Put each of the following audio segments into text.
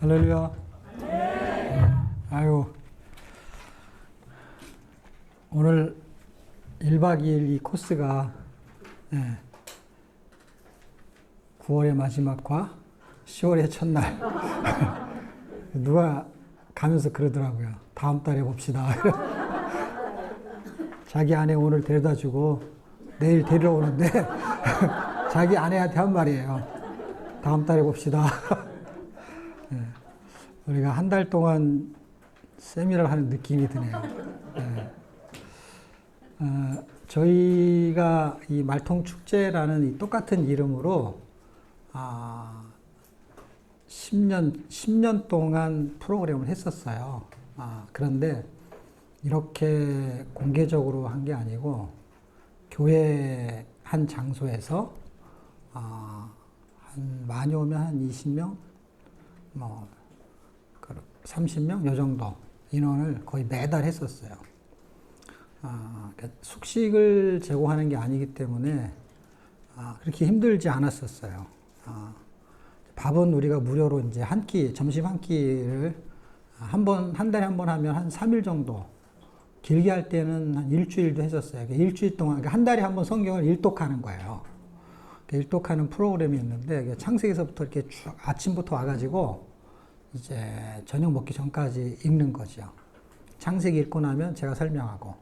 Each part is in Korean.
할렐루야. 아유, 오늘 1박 2일 이 코스가 9월의 마지막과 10월의 첫날. 누가 가면서 그러더라고요. 다음 달에 봅시다. 자기 아내 오늘 데려다 주고 내일 데리러 오는데 자기 아내한테 한 말이에요. 다음 달에 봅시다. 우리가 한 달 동안 세미나를 하는 느낌이 드네요. 저희가 이 말통축제라는 이 똑같은 이름으로 10년 동안 프로그램을 했었어요. 그런데 이렇게 공개적으로 한 게 아니고 교회 한 장소에서 한 많이 오면 한 20명, 뭐 30명 요 정도 인원을 거의 매달 했었어요. 그러니까 숙식을 제공하는 게 아니기 때문에 그렇게 힘들지 않았었어요. 밥은 우리가 무료로 이제 한 끼, 점심 한 끼를 한 달에 한 번 하면 한 3일 정도, 길게 할 때는 한 일주일도 했었어요. 그러니까 일주일 동안, 그러니까 한 달에 한 번 성경을 일독하는 거예요. 그러니까 일독하는 프로그램이 있는데, 창세기서부터 이렇게 쭉 아침부터 와가지고, 이제 저녁 먹기 전까지 읽는 거죠. 창세기 읽고 나면 제가 설명하고,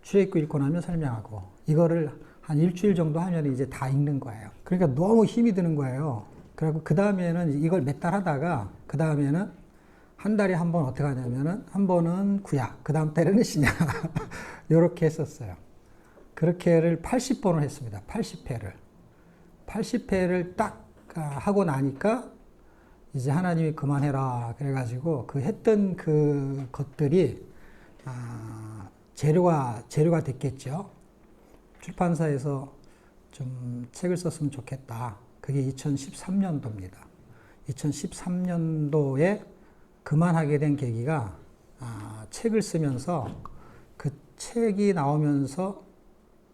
출애굽기 읽고 나면 설명하고, 이거를 한 일주일 정도 하면 이제 다 읽는 거예요. 그러니까 너무 힘이 드는 거예요. 그리고 그 다음에는 이걸 몇 달 하다가, 그 다음에는 한 달에 한 번 어떻게 하냐면은, 한 번은 구약, 그 다음 달에는 신약. 요렇게 했었어요. 그렇게를 80번을 했습니다. 80회를. 80회를 딱 하고 나니까, 이제 하나님이 그만해라. 그래가지고, 그 했던 그 것들이, 재료가 됐겠죠. 출판사에서 좀 책을 썼으면 좋겠다. 그게 2013년도입니다. 2013년도에 그만하게 된 계기가 책을 쓰면서 그 책이 나오면서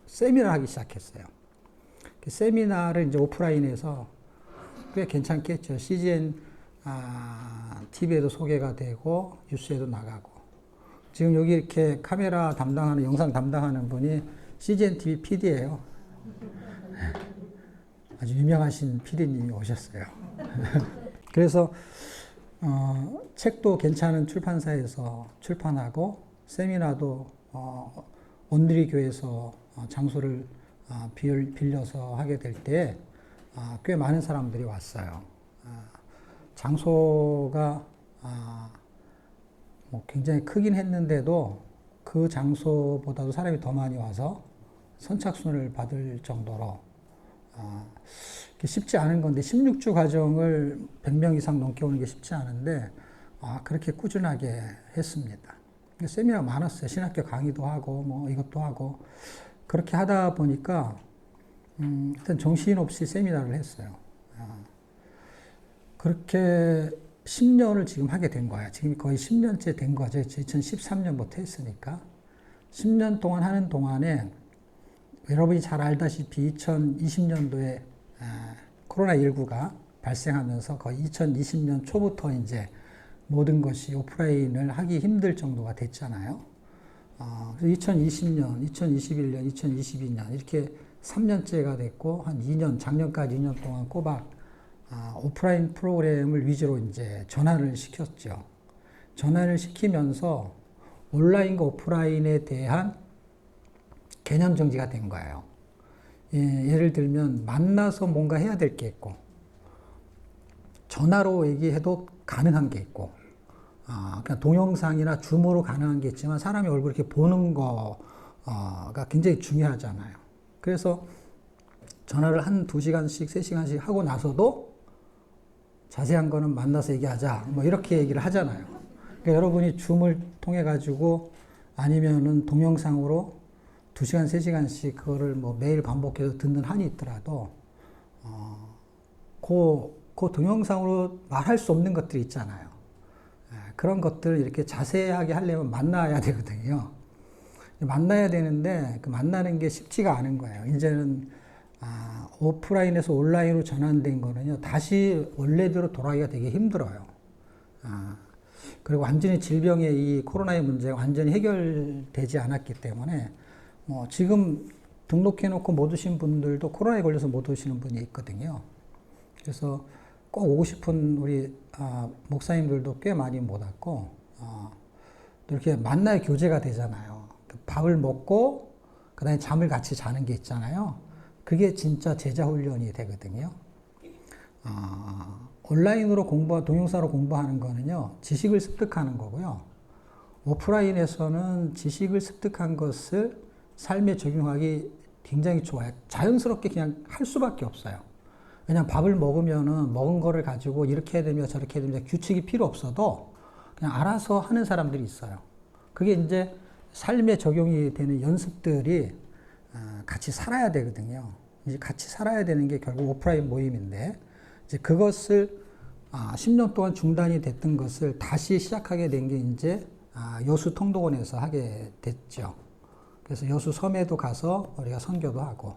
세미나를 하기 시작했어요. 그 세미나를 이제 오프라인에서 꽤 괜찮겠죠. CGN TV에도 소개가 되고 뉴스에도 나가고. 지금 여기 이렇게 카메라 담당하는, 영상 담당하는 분이 CGN TV PD예요. 아주 유명하신 PD님이 오셨어요. 그래서 책도 괜찮은 출판사에서 출판하고, 세미나도 온누리 교회에서 장소를 빌려서 하게 될 때 꽤 많은 사람들이 왔어요. 장소가 뭐 굉장히 크긴 했는데도 그 장소보다도 사람이 더 많이 와서 선착순을 받을 정도로 쉽지 않은 건데, 16주 과정을 100명 이상 넘게 오는 게 쉽지 않은데 그렇게 꾸준하게 했습니다. 세미나가 많았어요. 신학교 강의도 하고 뭐 이것도 하고. 그렇게 하다 보니까 하여튼 정신없이 세미나를 했어요. 그렇게 10년을 지금 하게 된 거예요. 지금 거의 10년째 된 거죠. 2013년부터 했으니까. 10년 동안 하는 동안에 여러분이 잘 알다시피 2020년도에 코로나19가 발생하면서 거의 2020년 초부터 이제 모든 것이 오프라인을 하기 힘들 정도가 됐잖아요. 그래서 2020년, 2021년, 2022년 이렇게 3년째가 됐고, 한 2년, 작년까지 2년 동안 꼬박 오프라인 프로그램을 위주로 이제 전환을 시켰죠. 전환을 시키면서 온라인과 오프라인에 대한 개념 정지가 된 거예요. 예를 들면 만나서 뭔가 해야 될 게 있고, 전화로 얘기해도 가능한 게 있고, 그냥 동영상이나 줌으로 가능한 게 있지만 사람이 얼굴 이렇게 보는 거가 굉장히 중요하잖아요. 그래서 전화를 한 2시간씩, 3시간씩 하고 나서도 자세한 거는 만나서 얘기하자. 뭐 이렇게 얘기를 하잖아요. 그러니까 여러분이 줌을 통해 가지고 아니면은 동영상으로 2시간, 3시간씩 그거를 뭐 매일 반복해서 듣는 한이 있더라도, 그 동영상으로 말할 수 없는 것들이 있잖아요. 그런 것들을 이렇게 자세하게 하려면 만나야 되거든요. 만나야 되는데, 그 만나는 게 쉽지가 않은 거예요. 이제는, 오프라인에서 온라인으로 전환된 거는요, 다시 원래대로 돌아가기가 되게 힘들어요. 그리고 완전히 질병의 이 코로나의 문제가 완전히 해결되지 않았기 때문에 지금 등록해놓고 못 오신 분들도 코로나에 걸려서 못 오시는 분이 있거든요. 그래서 꼭 오고 싶은 우리 목사님들도 꽤 많이 못 왔고 또 이렇게 만나야 교제가 되잖아요. 밥을 먹고 그다음에 잠을 같이 자는 게 있잖아요. 그게 진짜 제자 훈련이 되거든요. 온라인으로 동영상으로 공부하는 거는요, 지식을 습득하는 거고요. 오프라인에서는 지식을 습득한 것을 삶에 적용하기 굉장히 좋아요. 자연스럽게 그냥 할 수밖에 없어요. 그냥 밥을 먹으면은 먹은 거를 가지고 이렇게 해야 되며 저렇게 해야 되며 규칙이 필요 없어도 그냥 알아서 하는 사람들이 있어요. 그게 이제 삶에 적용이 되는 연습들이 같이 살아야 되거든요. 이제 같이 살아야 되는 게 결국 오프라인 모임인데, 이제 그것을 10년 동안 중단이 됐던 것을 다시 시작하게 된 게 이제 여수 통독원에서 하게 됐죠. 그래서 여수 섬에도 가서 우리가 선교도 하고,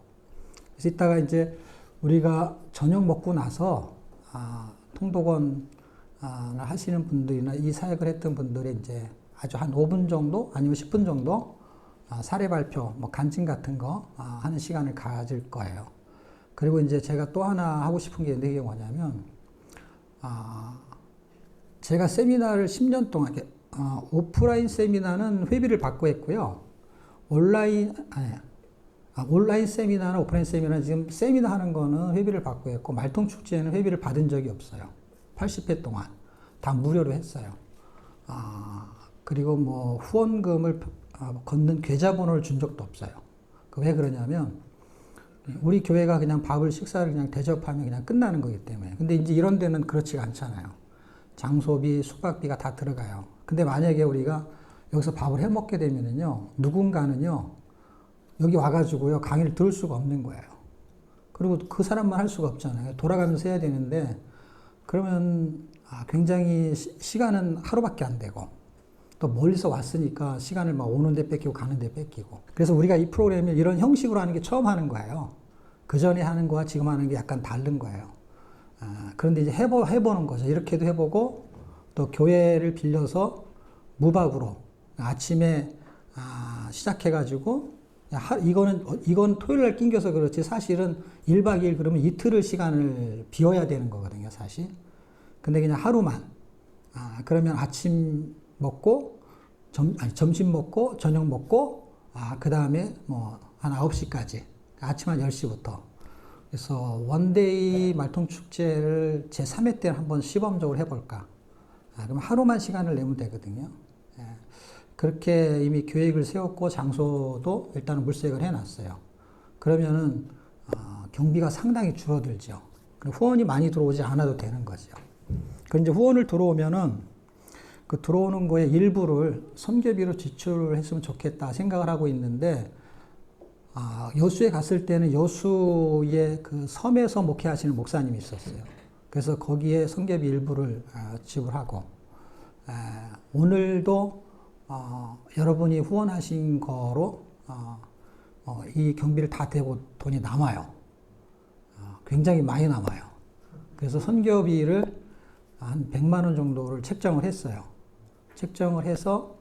그래서 이따가 이제 우리가 저녁 먹고 나서 통독원을 하시는 분들이나 이 사역을 했던 분들이 이제 아주 한 5분 정도 아니면 10분 정도 사례 발표, 뭐 간증 같은 거 하는 시간을 가질 거예요. 그리고 이제 제가 또 하나 하고 싶은 게 있는데, 이게 뭐냐면 제가 세미나를 10년 동안 오프라인 세미나는 회비를 받고 했고요. 온라인 세미나나 오프라인 세미나, 지금 세미나 하는 거는 회비를 받고 했고, 말통축제는 회비를 받은 적이 없어요. 80회 동안 다 무료로 했어요. 그리고 뭐 후원금을 걷는 계좌번호를 준 적도 없어요. 왜 그러냐면 우리 교회가 그냥 식사를 그냥 대접하면 그냥 끝나는 거기 때문에. 근데 이제 이런 데는 그렇지가 않잖아요. 장소비, 숙박비가 다 들어가요. 근데 만약에 우리가 여기서 밥을 해 먹게 되면은요, 누군가는요, 여기 와가지고요, 강의를 들을 수가 없는 거예요. 그리고 그 사람만 할 수가 없잖아요. 돌아가면서 해야 되는데, 그러면 굉장히 시간은 하루밖에 안 되고, 또 멀리서 왔으니까 시간을 막 오는데 뺏기고 가는데 뺏기고. 그래서 우리가 이 프로그램을 이런 형식으로 하는 게 처음 하는 거예요. 그 전에 하는 거와 지금 하는 게 약간 다른 거예요. 그런데 이제 해보는 거죠. 이렇게도 해보고, 또 교회를 빌려서 무박으로 아침에 시작해가지고, 이건 토요일 날 낑겨서 그렇지, 사실은 1박 2일 그러면 이틀을 시간을 비워야 되는 거거든요, 사실. 근데 그냥 하루만. 그러면 아침 먹고, 점심 먹고, 저녁 먹고, 그 다음에 뭐, 한 9시까지. 아침 한 10시부터. 그래서 원데이 말통축제를 제 3회 때 한번 시범적으로 해볼까. 그럼 하루만 시간을 내면 되거든요. 그렇게 이미 계획을 세웠고, 장소도 일단은 물색을 해놨어요. 그러면은, 경비가 상당히 줄어들죠. 후원이 많이 들어오지 않아도 되는 거죠. 그 이제 후원을 들어오면은, 그 들어오는 거에 일부를 선교비로 지출을 했으면 좋겠다 생각을 하고 있는데, 여수에 갔을 때는 여수의 그 섬에서 목회하시는 목사님이 있었어요. 그래서 거기에 선교비 일부를 지불하고, 오늘도 여러분이 후원하신 거로 이 경비를 다 대고 돈이 남아요. 굉장히 많이 남아요. 그래서 선교비를 한 100만 원 정도를 책정을 했어요. 책정을 해서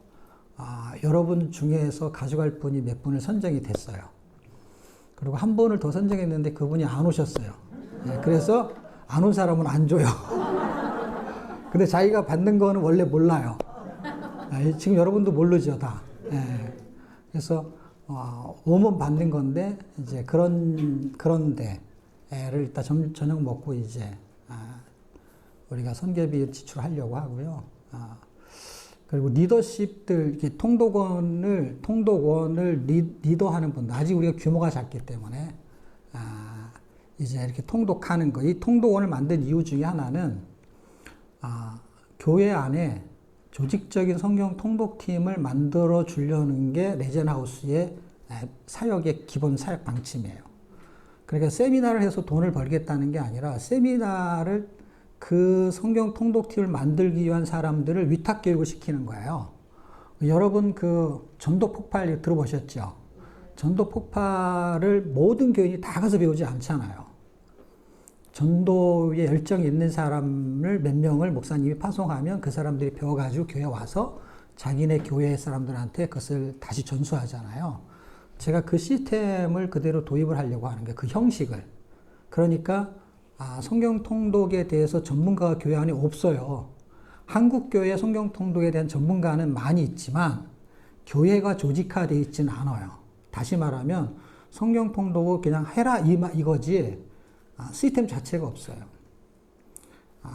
여러분 중에서 가져갈 분이 몇 분을 선정이 됐어요. 그리고 한 분을 더 선정했는데 그분이 안 오셨어요. 그래서 안 온 사람은 안 줘요. 근데 자기가 받는 거는 원래 몰라요. 지금 여러분도 모르죠, 다. 그래서 오면 받는 건데, 이제 그런 데를 일단 저녁 먹고 이제 우리가 선교비 지출하려고 하고요. 그리고 리더십들, 이렇게 통독원을 리더하는 분들, 아직 우리가 규모가 작기 때문에, 이제 이렇게 통독하는 거, 이 통독원을 만든 이유 중에 하나는, 교회 안에 조직적인 성경 통독팀을 만들어 주려는 게 레젠하우스의 사역의 기본 사역 방침이에요. 그러니까 세미나를 해서 돈을 벌겠다는 게 아니라, 세미나를 그 성경 통독팀을 만들기 위한 사람들을 위탁 교육을 시키는 거예요. 여러분 그 전도 폭발 들어보셨죠? 전도 폭발을 모든 교인이 다 가서 배우지 않잖아요. 전도에 열정이 있는 사람을 몇 명을 목사님이 파송하면 그 사람들이 배워가지고 교회 와서 자기네 교회 사람들한테 그것을 다시 전수하잖아요. 제가 그 시스템을 그대로 도입을 하려고 하는 거예요. 그 형식을. 그러니까 성경 통독에 대해서 전문가가 교회 안에 없어요. 한국 교회 성경 통독에 대한 전문가는 많이 있지만 교회가 조직화되어 있지는 않아요. 다시 말하면 성경 통독을 그냥 해라 이거지 시스템 자체가 없어요.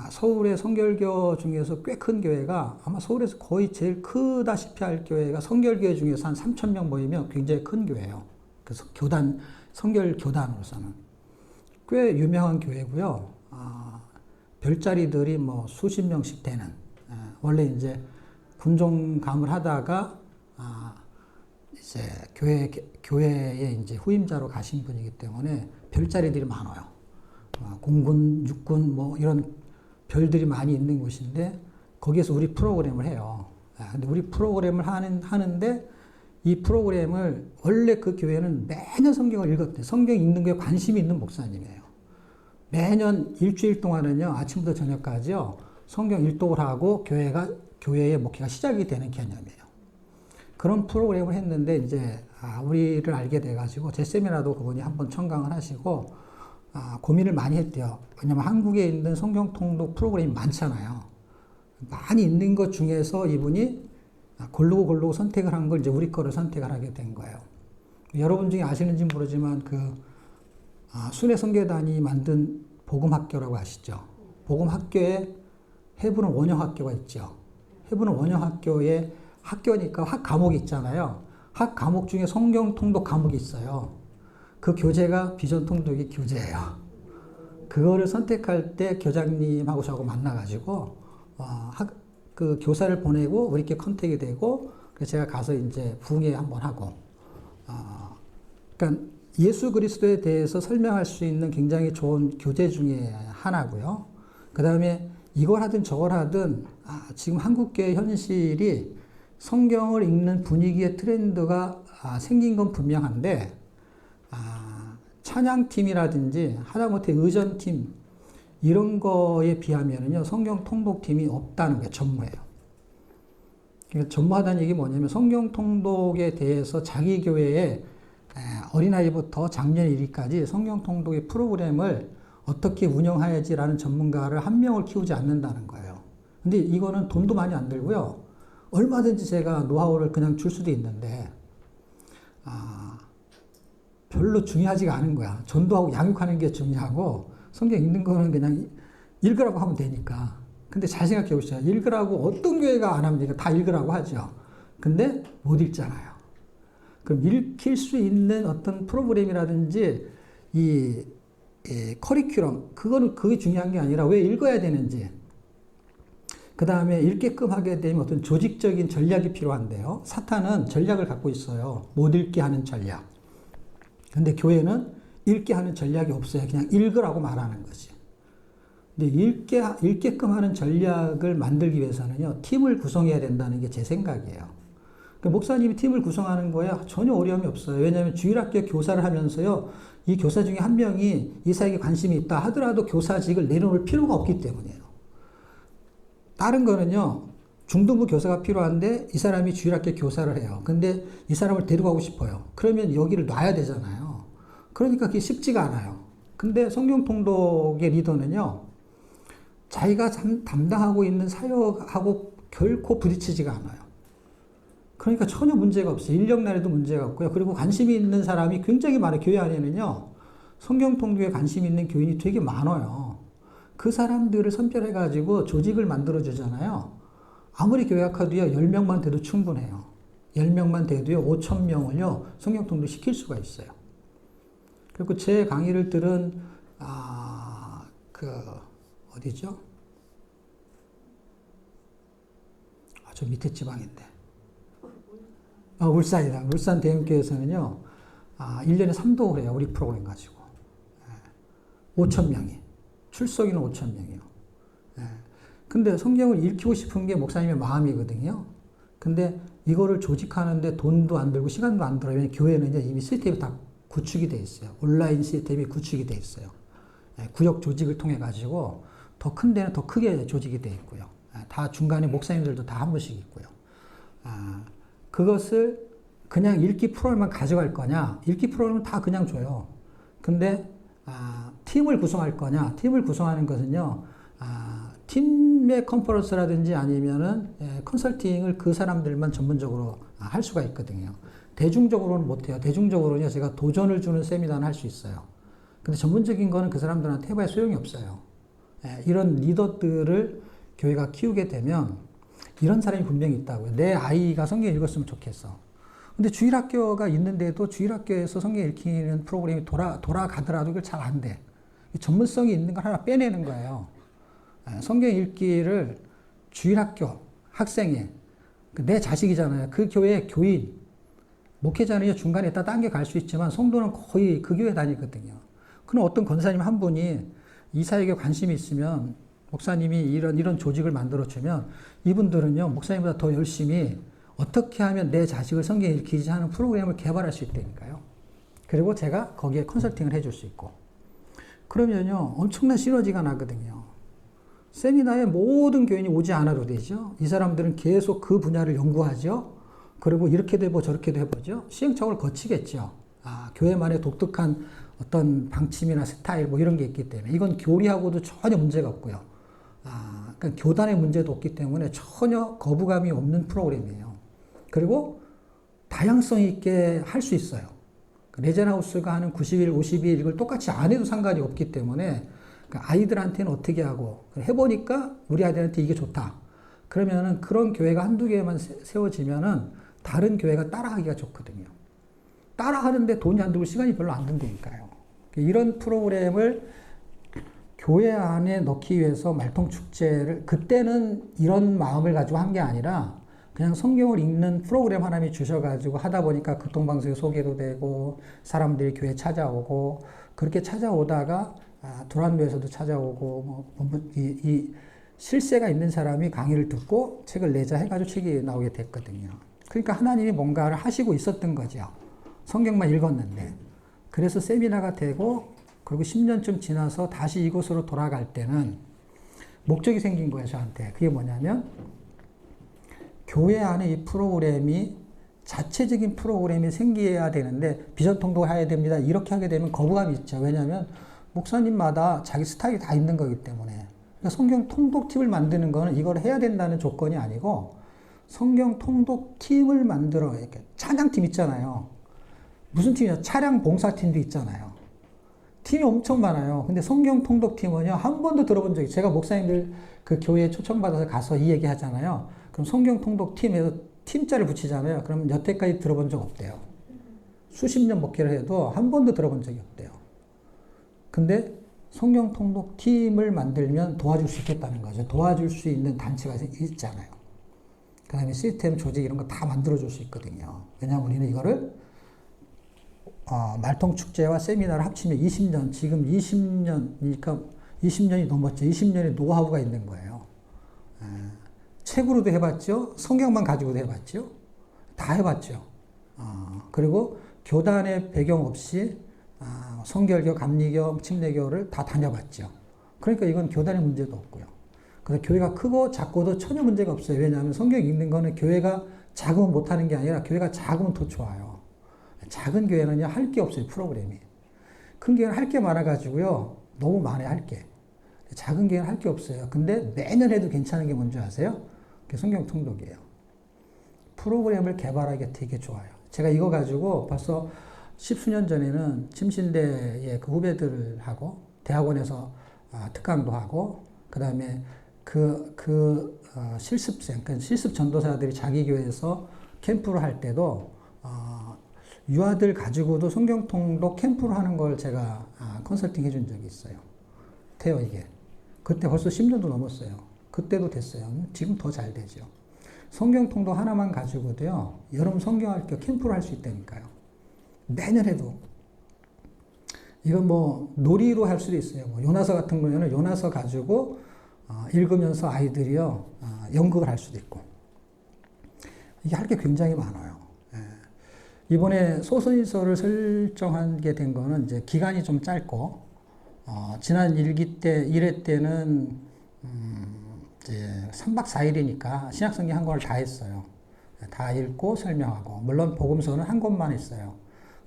서울의 성결교 중에서 꽤 큰 교회가 아마 서울에서 거의 제일 크다시피 할 교회가 성결교회 중에서 한 3,000명 모이면 굉장히 큰 교회예요. 그래서 성결 교단으로서는 꽤 유명한 교회고요. 별자리들이 뭐 수십 명씩 되는 원래 이제 군종감을 하다가 이제 교회에 이제 후임자로 가신 분이기 때문에 별자리들이 많아요. 공군, 육군 뭐 이런 별들이 많이 있는 곳인데 거기에서 우리 프로그램을 해요. 근데 우리 프로그램을 하는데 이 프로그램을 원래 그 교회는 매년 성경을 읽었대요. 성경 읽는 거에 관심이 있는 목사님이에요. 매년 일주일 동안은요, 아침부터 저녁까지요, 성경 일독을 하고 교회의 목회가 시작이 되는 개념이에요. 그런 프로그램을 했는데 이제 우리를 알게 돼가지고 제 세미나도 그분이 한번 청강을 하시고 고민을 많이 했대요. 왜냐면 한국에 있는 성경 통독 프로그램이 많잖아요. 많이 있는 것 중에서 이분이 고르고 선택을 한 걸 이제 우리 거를 선택을 하게 된 거예요. 여러분 중에 아시는지 모르지만 순회 선교단이 만든 복음학교라고 아시죠? 복음학교에 해부는 원형학교가 있죠. 해부는 원형학교에 학교니까 학 과목이 있잖아요. 학 과목 중에 성경 통독 과목이 있어요. 그 교재가 비전 통독의 교재예요. 그거를 선택할 때 교장님하고 저하고 만나가지고 그 교사를 보내고 우리께 컨택이 되고 그래서 제가 가서 이제 부흥회 한번 하고 그러니까 예수 그리스도에 대해서 설명할 수 있는 굉장히 좋은 교재 중에 하나고요. 그 다음에 이걸 하든 저걸 하든 지금 한국교회 현실이 성경을 읽는 분위기의 트렌드가 생긴 건 분명한데 찬양팀이라든지 하다못해 의전팀 이런 거에 비하면은요 성경 통독팀이 없다는 게 전무예요. 그러니까 전무하다는 얘기 뭐냐면 성경 통독에 대해서 자기 교회에 어린아이부터 작년 1위까지 성경 통독의 프로그램을 어떻게 운영해야지라는 전문가를 한 명을 키우지 않는다는 거예요. 근데 이거는 돈도 많이 안 들고요. 얼마든지 제가 노하우를 그냥 줄 수도 있는데 별로 중요하지가 않은 거야. 전도하고 양육하는 게 중요하고 성경 읽는 거는 그냥 읽으라고 하면 되니까. 근데 잘 생각해 보시죠. 읽으라고 어떤 교회가 안 합니까? 다 읽으라고 하죠. 근데 못 읽잖아요. 그럼 읽힐 수 있는 어떤 프로그램이라든지 이 커리큘럼 그게 중요한 게 아니라 왜 읽어야 되는지 그 다음에 읽게끔 하게 되면 어떤 조직적인 전략이 필요한데요. 사탄은 전략을 갖고 있어요. 못 읽게 하는 전략. 근데 교회는 읽게 하는 전략이 없어요. 그냥 읽으라고 말하는 거지. 근데 읽게끔 하는 전략을 만들기 위해서는요, 팀을 구성해야 된다는 게 제 생각이에요. 목사님이 팀을 구성하는 거에 전혀 어려움이 없어요. 왜냐하면 주일학교 교사를 하면서요, 이 교사 중에 한 명이 이 사역에 관심이 있다 하더라도 교사직을 내려놓을 필요가 없기 때문이에요. 다른 거는요, 중등부 교사가 필요한데 이 사람이 주일학교 교사를 해요. 근데 이 사람을 데려가고 싶어요. 그러면 여기를 놔야 되잖아요. 그러니까 그게 쉽지가 않아요. 근데 성경 통독의 리더는요, 자기가 담당하고 있는 사역하고 결코 부딪히지가 않아요. 그러니까 전혀 문제가 없어요. 인력날에도 문제가 없고요. 그리고 관심이 있는 사람이 굉장히 많아요. 교회 안에는요, 성경 통독에 관심이 있는 교인이 되게 많아요. 그 사람들을 선별해가지고 조직을 만들어주잖아요. 아무리 교회가 커도요, 10명만 돼도 충분해요. 10명만 돼도요, 5,000명을요, 성경 통독 시킬 수가 있어요. 그리고 제 강의를 들은, 어디죠? 저 밑에 지방인데. 울산이다. 울산 대형교회에서는요, 1년에 3독을 해요. 우리 프로그램 가지고. 5,000명이. 출석인은 5,000명이요. 근데 성경을 읽히고 싶은 게 목사님의 마음이거든요. 근데 이거를 조직하는데 돈도 안 들고 시간도 안 들어요. 교회는 이미 시스템이 다 구축이 돼 있어요. 온라인 시스템이 구축이 돼 있어요. 구역 조직을 통해 가지고 더 큰 데는 더 크게 조직이 되어 있고요. 다 중간에 목사님들도 다 한 분씩 있고요. 그것을 그냥 읽기 프로그램만 가져갈 거냐? 읽기 프로그램은 다 그냥 줘요. 근데 팀을 구성할 거냐? 팀을 구성하는 것은요. 팀의 컨퍼런스라든지 아니면은 컨설팅을 그 사람들만 전문적으로 할 수가 있거든요. 대중적으로는 못해요. 대중적으로는요, 제가 도전을 주는 세미나는 할 수 있어요. 근데 전문적인 거는 그 사람들한테 해봐야 소용이 없어요. 이런 리더들을 교회가 키우게 되면 이런 사람이 분명히 있다고요. 내 아이가 성경 읽었으면 좋겠어. 근데 주일학교가 있는데도 주일학교에서 성경 읽히는 프로그램이 돌아가더라도 그걸 잘 안 돼. 전문성이 있는 걸 하나 빼내는 거예요. 성경 읽기를 주일학교 학생이 내 자식이잖아요. 그 교회 교인 목회자는 중간에 있다 당겨 갈 수 있지만 성도는 거의 그 교회 다니거든요. 그럼 어떤 권사님 한 분이 이 사역에 관심이 있으면 목사님이 이런 조직을 만들어 주면 이분들은요 목사님보다 더 열심히 어떻게 하면 내 자식을 성경 읽히지 하는 프로그램을 개발할 수 있다니까요. 그리고 제가 거기에 컨설팅을 해줄 수 있고 그러면요 엄청난 시너지가 나거든요. 세미나에 모든 교인이 오지 않아도 되죠. 이 사람들은 계속 그 분야를 연구하죠. 그리고 이렇게도 해보고 저렇게도 해보죠. 시행착오를 거치겠죠. 교회만의 독특한 어떤 방침이나 스타일 뭐 이런 게 있기 때문에 이건 교리하고도 전혀 문제가 없고요. 그러니까 교단의 문제도 없기 때문에 전혀 거부감이 없는 프로그램이에요. 그리고 다양성 있게 할 수 있어요. 레젠하우스가 하는 90일, 52일 이걸 똑같이 안 해도 상관이 없기 때문에 아이들한테는 어떻게 하고 해보니까 우리 아이들한테 이게 좋다. 그러면은 그런 교회가 한두 개만 세워지면은 다른 교회가 따라하기가 좋거든요. 따라하는데 돈이 안 들고 시간이 별로 안 든다니까요. 이런 프로그램을 교회 안에 넣기 위해서 말통축제를 그때는 이런 마음을 가지고 한 게 아니라 그냥 성경을 읽는 프로그램 하나님 주셔가지고 하다 보니까 교통방송에 소개도 되고 사람들이 교회 찾아오고 그렇게 찾아오다가 두란노에서도 찾아오고 이 실세가 있는 사람이 강의를 듣고 책을 내자 해가지고 책이 나오게 됐거든요. 그러니까 하나님이 뭔가를 하시고 있었던 거죠. 성경만 읽었는데. 그래서 세미나가 되고 그리고 10년쯤 지나서 다시 이곳으로 돌아갈 때는 목적이 생긴 거예요, 저한테. 그게 뭐냐면 교회 안에 이 프로그램이 자체적인 프로그램이 생겨야 되는데 비전 통독해야 됩니다. 이렇게 하게 되면 거부감이 있죠. 왜냐하면 목사님마다 자기 스타일이 다 있는 거기 때문에. 그러니까 성경 통독팀을 만드는 거는 이걸 해야 된다는 조건이 아니고 성경 통독팀을 만들어 이렇게 찬양팀 있잖아요. 무슨 팀이냐? 차량 봉사팀도 있잖아요. 팀이 엄청 많아요. 근데 성경 통독팀은요, 한 번도 들어본 적이, 제가 목사님들 그 교회에 초청받아서 가서 이 얘기 하잖아요. 그럼 성경 통독팀에서 팀자를 붙이잖아요. 그러면 여태까지 들어본 적 없대요. 수십 년 목회를 해도 한 번도 들어본 적이 없대요. 근데 성경 통독팀을 만들면 도와줄 수 있겠다는 거죠. 도와줄 수 있는 단체가 있잖아요. 그 다음에 시스템, 조직 이런 거 다 만들어줄 수 있거든요. 왜냐하면 우리는 이거를 말통축제와 세미나를 합치면 20년, 지금 20년이니까 20년이 넘었죠. 20년의 노하우가 있는 거예요. 책으로도 해봤죠. 성경만 가지고도 해봤죠. 다 해봤죠. 그리고 교단의 배경 없이 성결교, 감리교, 침례교를 다 다녀봤죠. 그러니까 이건 교단의 문제도 없고요. 그래서 교회가 크고 작고도 전혀 문제가 없어요. 왜냐하면 성경 읽는 거는 교회가 작으면 못하는 게 아니라 교회가 작으면 더 좋아요. 작은 교회는요, 할 게 없어요, 프로그램이. 큰 교회는 할 게 많아가지고요, 너무 많아요, 할 게. 작은 교회는 할 게 없어요. 근데 매년 해도 괜찮은 게 뭔지 아세요? 그게 성경 통독이에요. 프로그램을 개발하기가 되게 좋아요. 제가 이거 가지고 벌써 10수년 전에는 침신대의 그 후배들하고 대학원에서 특강도 하고, 그 다음에 실습생, 그러니까 실습 전도사들이 자기 교회에서 캠프를 할 때도, 유아들 가지고도 성경 통독 캠프를 하는 걸 제가 컨설팅 해준 적이 있어요. 돼요, 이게. 그때 벌써 10년도 넘었어요. 그때도 됐어요. 지금 더 잘 되죠. 성경 통독 하나만 가지고도요, 여름 성경학교 캠프를 할 수 있다니까요. 매년 해도. 이건 뭐 놀이로 할 수도 있어요. 뭐 요나서 같은 경우에는 요나서 가지고 읽으면서 아이들이요, 연극을 할 수도 있고. 이게 할 게 굉장히 많아요. 이번에 소선이서를 설정하게 된 거는 이제 기간이 좀 짧고, 지난 일회 때는 이제 3박 4일이니까 신약성경 한 권을 다 했어요. 다 읽고 설명하고, 물론 복음서는 한 권만 했어요.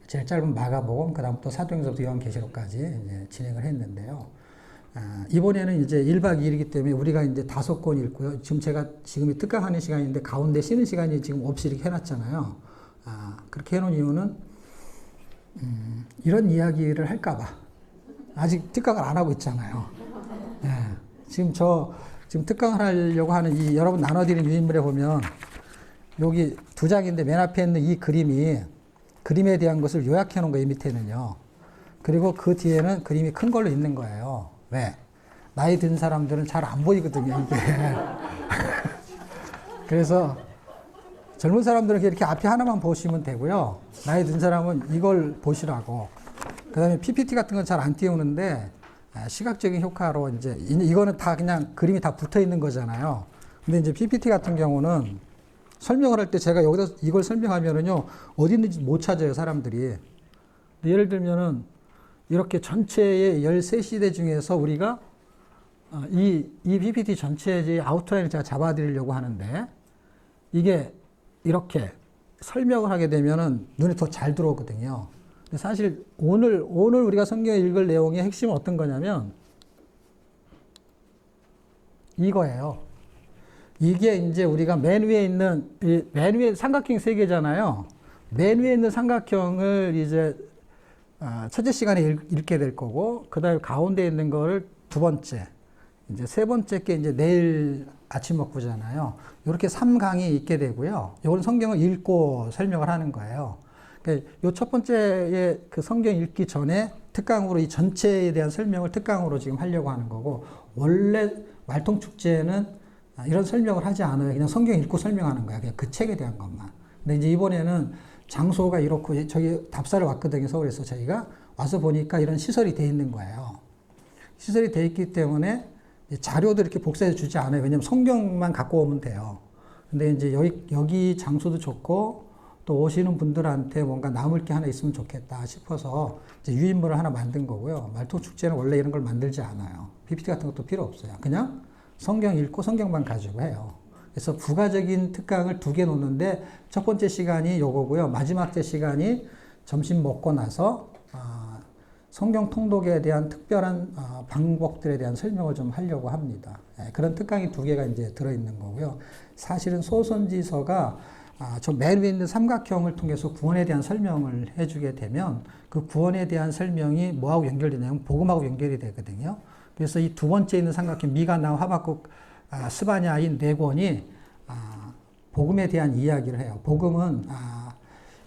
제일 짧은 마가복음, 그 다음부터 사도행전부터 요한계시록까지 이제 진행을 했는데요. 이번에는 이제 1박 2일이기 때문에 우리가 이제 5권 읽고요. 지금이 특강하는 시간인데 가운데 쉬는 시간이 지금 없이 이렇게 해놨잖아요. 그렇게 해놓은 이유는, 이런 이야기를 할까봐. 아직 특강을 안 하고 있잖아요. 예. 지금 특강을 하려고 하는 여러분 나눠드린 유인물에 보면 여기 2장인데 맨 앞에 있는 이 그림에 대한 것을 요약해 놓은 거예요, 밑에는요. 그리고 그 뒤에는 그림이 큰 걸로 있는 거예요. 왜? 나이 든 사람들은 잘 안 보이거든요, 이게. 그래서 젊은 사람들은 이렇게 앞에 하나만 보시면 되고요. 나이 든 사람은 이걸 보시라고. 그 다음에 PPT 같은 건 잘 안 띄우는데, 시각적인 효과로 이거는 다 그냥 그림이 다 붙어 있는 거잖아요. 근데 이제 PPT 같은 경우는 설명을 할 때 제가 여기다 이걸 설명하면은요, 어디 있는지 못 찾아요, 사람들이. 예를 들면은, 이렇게 전체의 13시대 중에서 우리가, 이 PPT 전체의 아웃라인을 제가 잡아드리려고 하는데, 이게 이렇게 설명을 하게 되면은 눈에 더 잘 들어오거든요. 근데 사실 오늘 우리가 성경에 읽을 내용의 핵심은 어떤 거냐면, 이거예요. 이게 이제 우리가 맨 위에 삼각형 3개잖아요. 맨 위에 있는 삼각형을 이제 첫째 시간에 읽게 될 거고, 그 다음에 가운데 있는 거를 2번째, 이제 3번째 게 이제 내일 아침 먹고잖아요. 이렇게 3강이 있게 되고요. 이건 성경을 읽고 설명을 하는 거예요. 요 첫 번째의 그 성경 읽기 전에 특강으로 이 전체에 대한 설명을 특강으로 지금 하려고 하는 거고, 원래 말통축제는 이런 설명을 하지 않아요. 그냥 성경 읽고 설명하는 거야. 그냥 그 책에 대한 것만. 근데 이제 이번에는 장소가 이렇고, 저기 답사를 왔거든요. 서울에서 저희가 와서 보니까 이런 시설이 돼 있는 거예요. 시설이 돼 있기 때문에 자료도 이렇게 복사해 주지 않아요. 왜냐면 성경만 갖고 오면 돼요. 근데 이제 여기 장소도 좋고, 또 오시는 분들한테 뭔가 남을 게 하나 있으면 좋겠다 싶어서 이제 유인물을 하나 만든 거고요. 말통축제는 원래 이런 걸 만들지 않아요. PPT 같은 것도 필요 없어요. 그냥 성경 읽고 성경만 가지고 해요. 그래서 부가적인 특강을 2개 놓는데, 첫 번째 시간이 요거고요. 마지막 째 시간이 점심 먹고 나서 성경 통독에 대한 특별한 방법들에 대한 설명을 좀 하려고 합니다. 그런 특강이 2개가 이제 들어있는 거고요. 사실은 소선지서가 저 맨 위에 있는 삼각형을 통해서 구원에 대한 설명을 해주게 되면, 그 구원에 대한 설명이 뭐하고 연결되냐면 복음하고 연결이 되거든요. 그래서 이 2번째 있는 삼각형, 미가, 나움, 하박국, 스바냐 이 4권이 복음에 대한 이야기를 해요. 복음은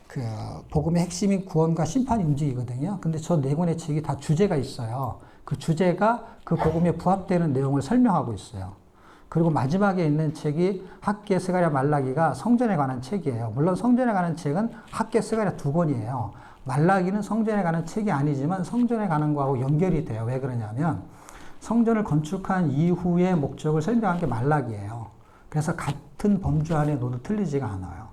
그 복음의 핵심인 구원과 심판이 움직이거든요. 근데 저 4권의 책이 다 주제가 있어요. 그 주제가 그 복음에 부합되는 내용을 설명하고 있어요. 그리고 마지막에 있는 책이 학개, 스가랴, 말라기가 성전에 관한 책이에요. 물론 성전에 관한 책은 학개, 스가랴 2권이에요. 말라기는 성전에 관한 책이 아니지만 성전에 관한 거하고 연결이 돼요. 왜 그러냐면 성전을 건축한 이후의 목적을 설명한 게 말라기예요. 그래서 같은 범주 안에 놓도 틀리지가 않아요.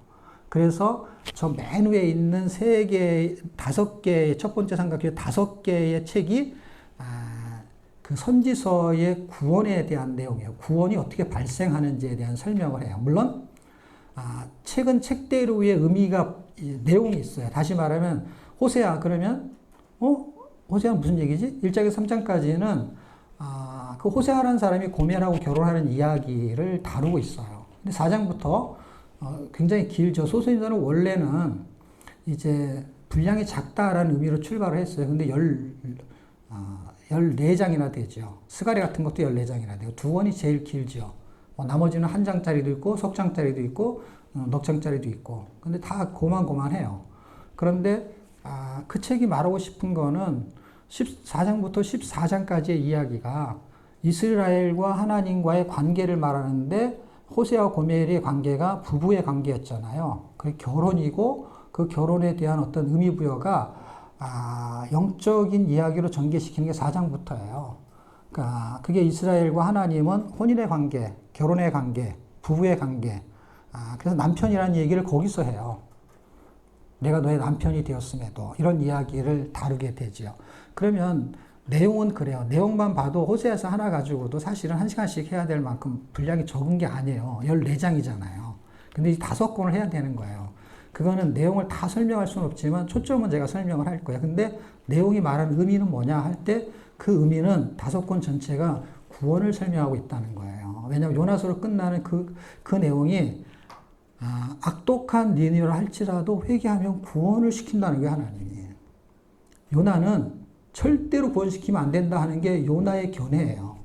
그래서 저 맨 위에 있는 5개의 첫 번째 삼각형 5개의 책이 그 선지서의 구원에 대한 내용이에요. 구원이 어떻게 발생하는지에 대한 설명을 해요. 물론 책은 책대로의 의미가, 내용이 있어요. 다시 말하면 호세아 그러면 호세아는 무슨 얘기지? 1장에서 3장까지는 그 호세아라는 사람이 고멜하고 결혼하는 이야기를 다루고 있어요. 근데 4장부터 굉장히 길죠. 소선지서는 원래는 이제 분량이 작다라는 의미로 출발을 했어요. 근데 14장이나 되죠. 스가랴 같은 것도 14장이나 되고, 2권이 제일 길죠. 나머지는 1장짜리도 있고, 석장짜리도 있고, 넉 장짜리도 있고. 근데 다 고만고만해요. 그런데 그 책이 말하고 싶은 거는 14장부터 14장까지의 이야기가 이스라엘과 하나님과의 관계를 말하는데, 호세아와 고멜의 관계가 부부의 관계였잖아요. 그게 결혼이고, 그 결혼에 대한 어떤 의미부여가 영적인 이야기로 전개시키는 게 4장부터예요. 그러니까 그게 이스라엘과 하나님은 혼인의 관계, 결혼의 관계, 부부의 관계. 그래서 남편이라는 얘기를 거기서 해요. 내가 너의 남편이 되었음에도 이런 이야기를 다루게 되지요. 그러면 내용은 그래요. 내용만 봐도 호세아서 하나 가지고도 사실은 1시간씩 해야 될 만큼 분량이 적은 게 아니에요. 14장이잖아요. 근데 이 5권을 해야 되는 거예요. 그거는 내용을 다 설명할 수는 없지만 초점은 제가 설명을 할 거예요. 근데 내용이 말하는 의미는 뭐냐 할 때 그 의미는 5권 전체가 구원을 설명하고 있다는 거예요. 왜냐하면 요나서로 끝나는 그 내용이 악독한 니느웨라 할지라도 회개하면 구원을 시킨다는 게 하나님이에요. 요나는 절대로 구원시키면 안 된다 하는 게 요나의 견해예요.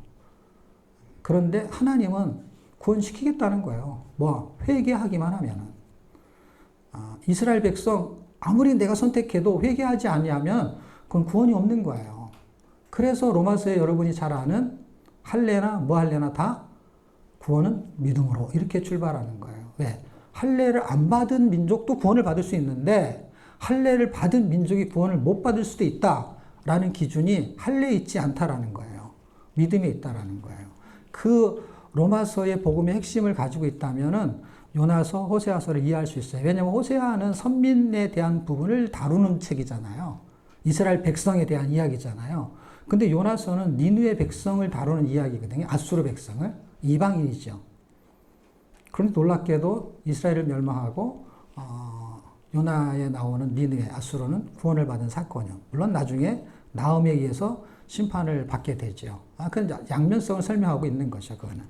그런데 하나님은 구원시키겠다는 거예요. 뭐 회개하기만 하면은. 이스라엘 백성 아무리 내가 선택해도 회개하지 아니하면 그건 구원이 없는 거예요. 그래서 로마서에 여러분이 잘 아는 할례나 뭐 할례나 다 구원은 믿음으로 이렇게 출발하는 거예요. 왜? 할례를 안 받은 민족도 구원을 받을 수 있는데 할례를 받은 민족이 구원을 못 받을 수도 있다라는 기준이 할례에 있지 않다라는 거예요. 믿음에 있다라는 거예요. 그 로마서의 복음의 핵심을 가지고 있다면은 요나서, 호세아서를 이해할 수 있어요. 왜냐하면 호세아는 선민에 대한 부분을 다루는 책이잖아요. 이스라엘 백성에 대한 이야기잖아요. 근데 요나서는 니느웨 백성을 다루는 이야기거든요. 아수르 백성을. 이방인이죠. 그런데 놀랍게도 이스라엘을 멸망하고 요나에 나오는 니느웨, 아수르는 구원을 받은 사건이요. 물론 나중에 나음에 의해서 심판을 받게 되죠. 그건 양면성을 설명하고 있는 거죠. 그거는.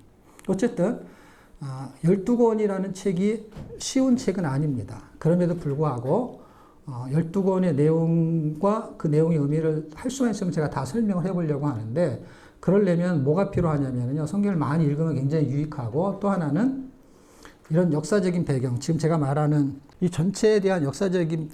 어쨌든 12권이라는 책이 쉬운 책은 아닙니다. 그럼에도 불구하고 12권의 내용과 그 내용의 의미를 할 수만 있으면 제가 다 설명을 해보려고 하는데 그러려면 뭐가 필요하냐면요. 성경을 많이 읽으면 굉장히 유익하고 또 하나는 이런 역사적인 배경, 지금 제가 말하는 이 전체에 대한 역사적인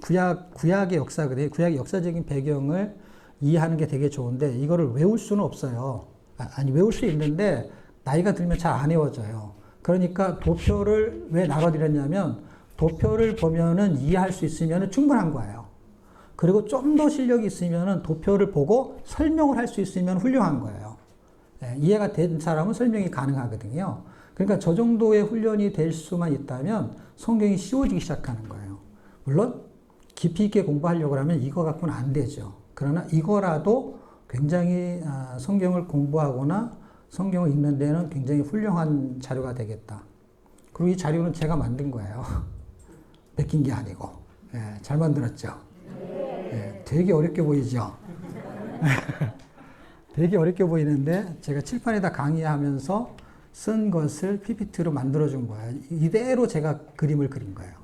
구약의 역사거든요. 구약의 역사적인 배경을 이해하는 게 되게 좋은데 이거를 외울 수는 없어요. 아니 외울 수 있는데 나이가 들면 잘 안 외워져요. 그러니까 도표를 왜 나눠드렸냐면 도표를 보면은 이해할 수 있으면 충분한 거예요. 그리고 좀 더 실력이 있으면 도표를 보고 설명을 할 수 있으면 훌륭한 거예요. 이해가 된 사람은 설명이 가능하거든요. 그러니까 저 정도의 훈련이 될 수만 있다면 성경이 쉬워지기 시작하는 거예요. 물론 깊이 있게 공부하려고 하면 이거 갖고는 안 되죠. 그러나 이거라도 굉장히 성경을 공부하거나 성경을 읽는 데는 굉장히 훌륭한 자료가 되겠다. 그리고 이 자료는 제가 만든 거예요. 베낀 게 아니고. 잘 만들었죠? 되게 어렵게 보이죠? 되게 어렵게 보이는데 제가 칠판에다 강의하면서 쓴 것을 PPT로 만들어준 거예요. 이대로 제가 그림을 그린 거예요.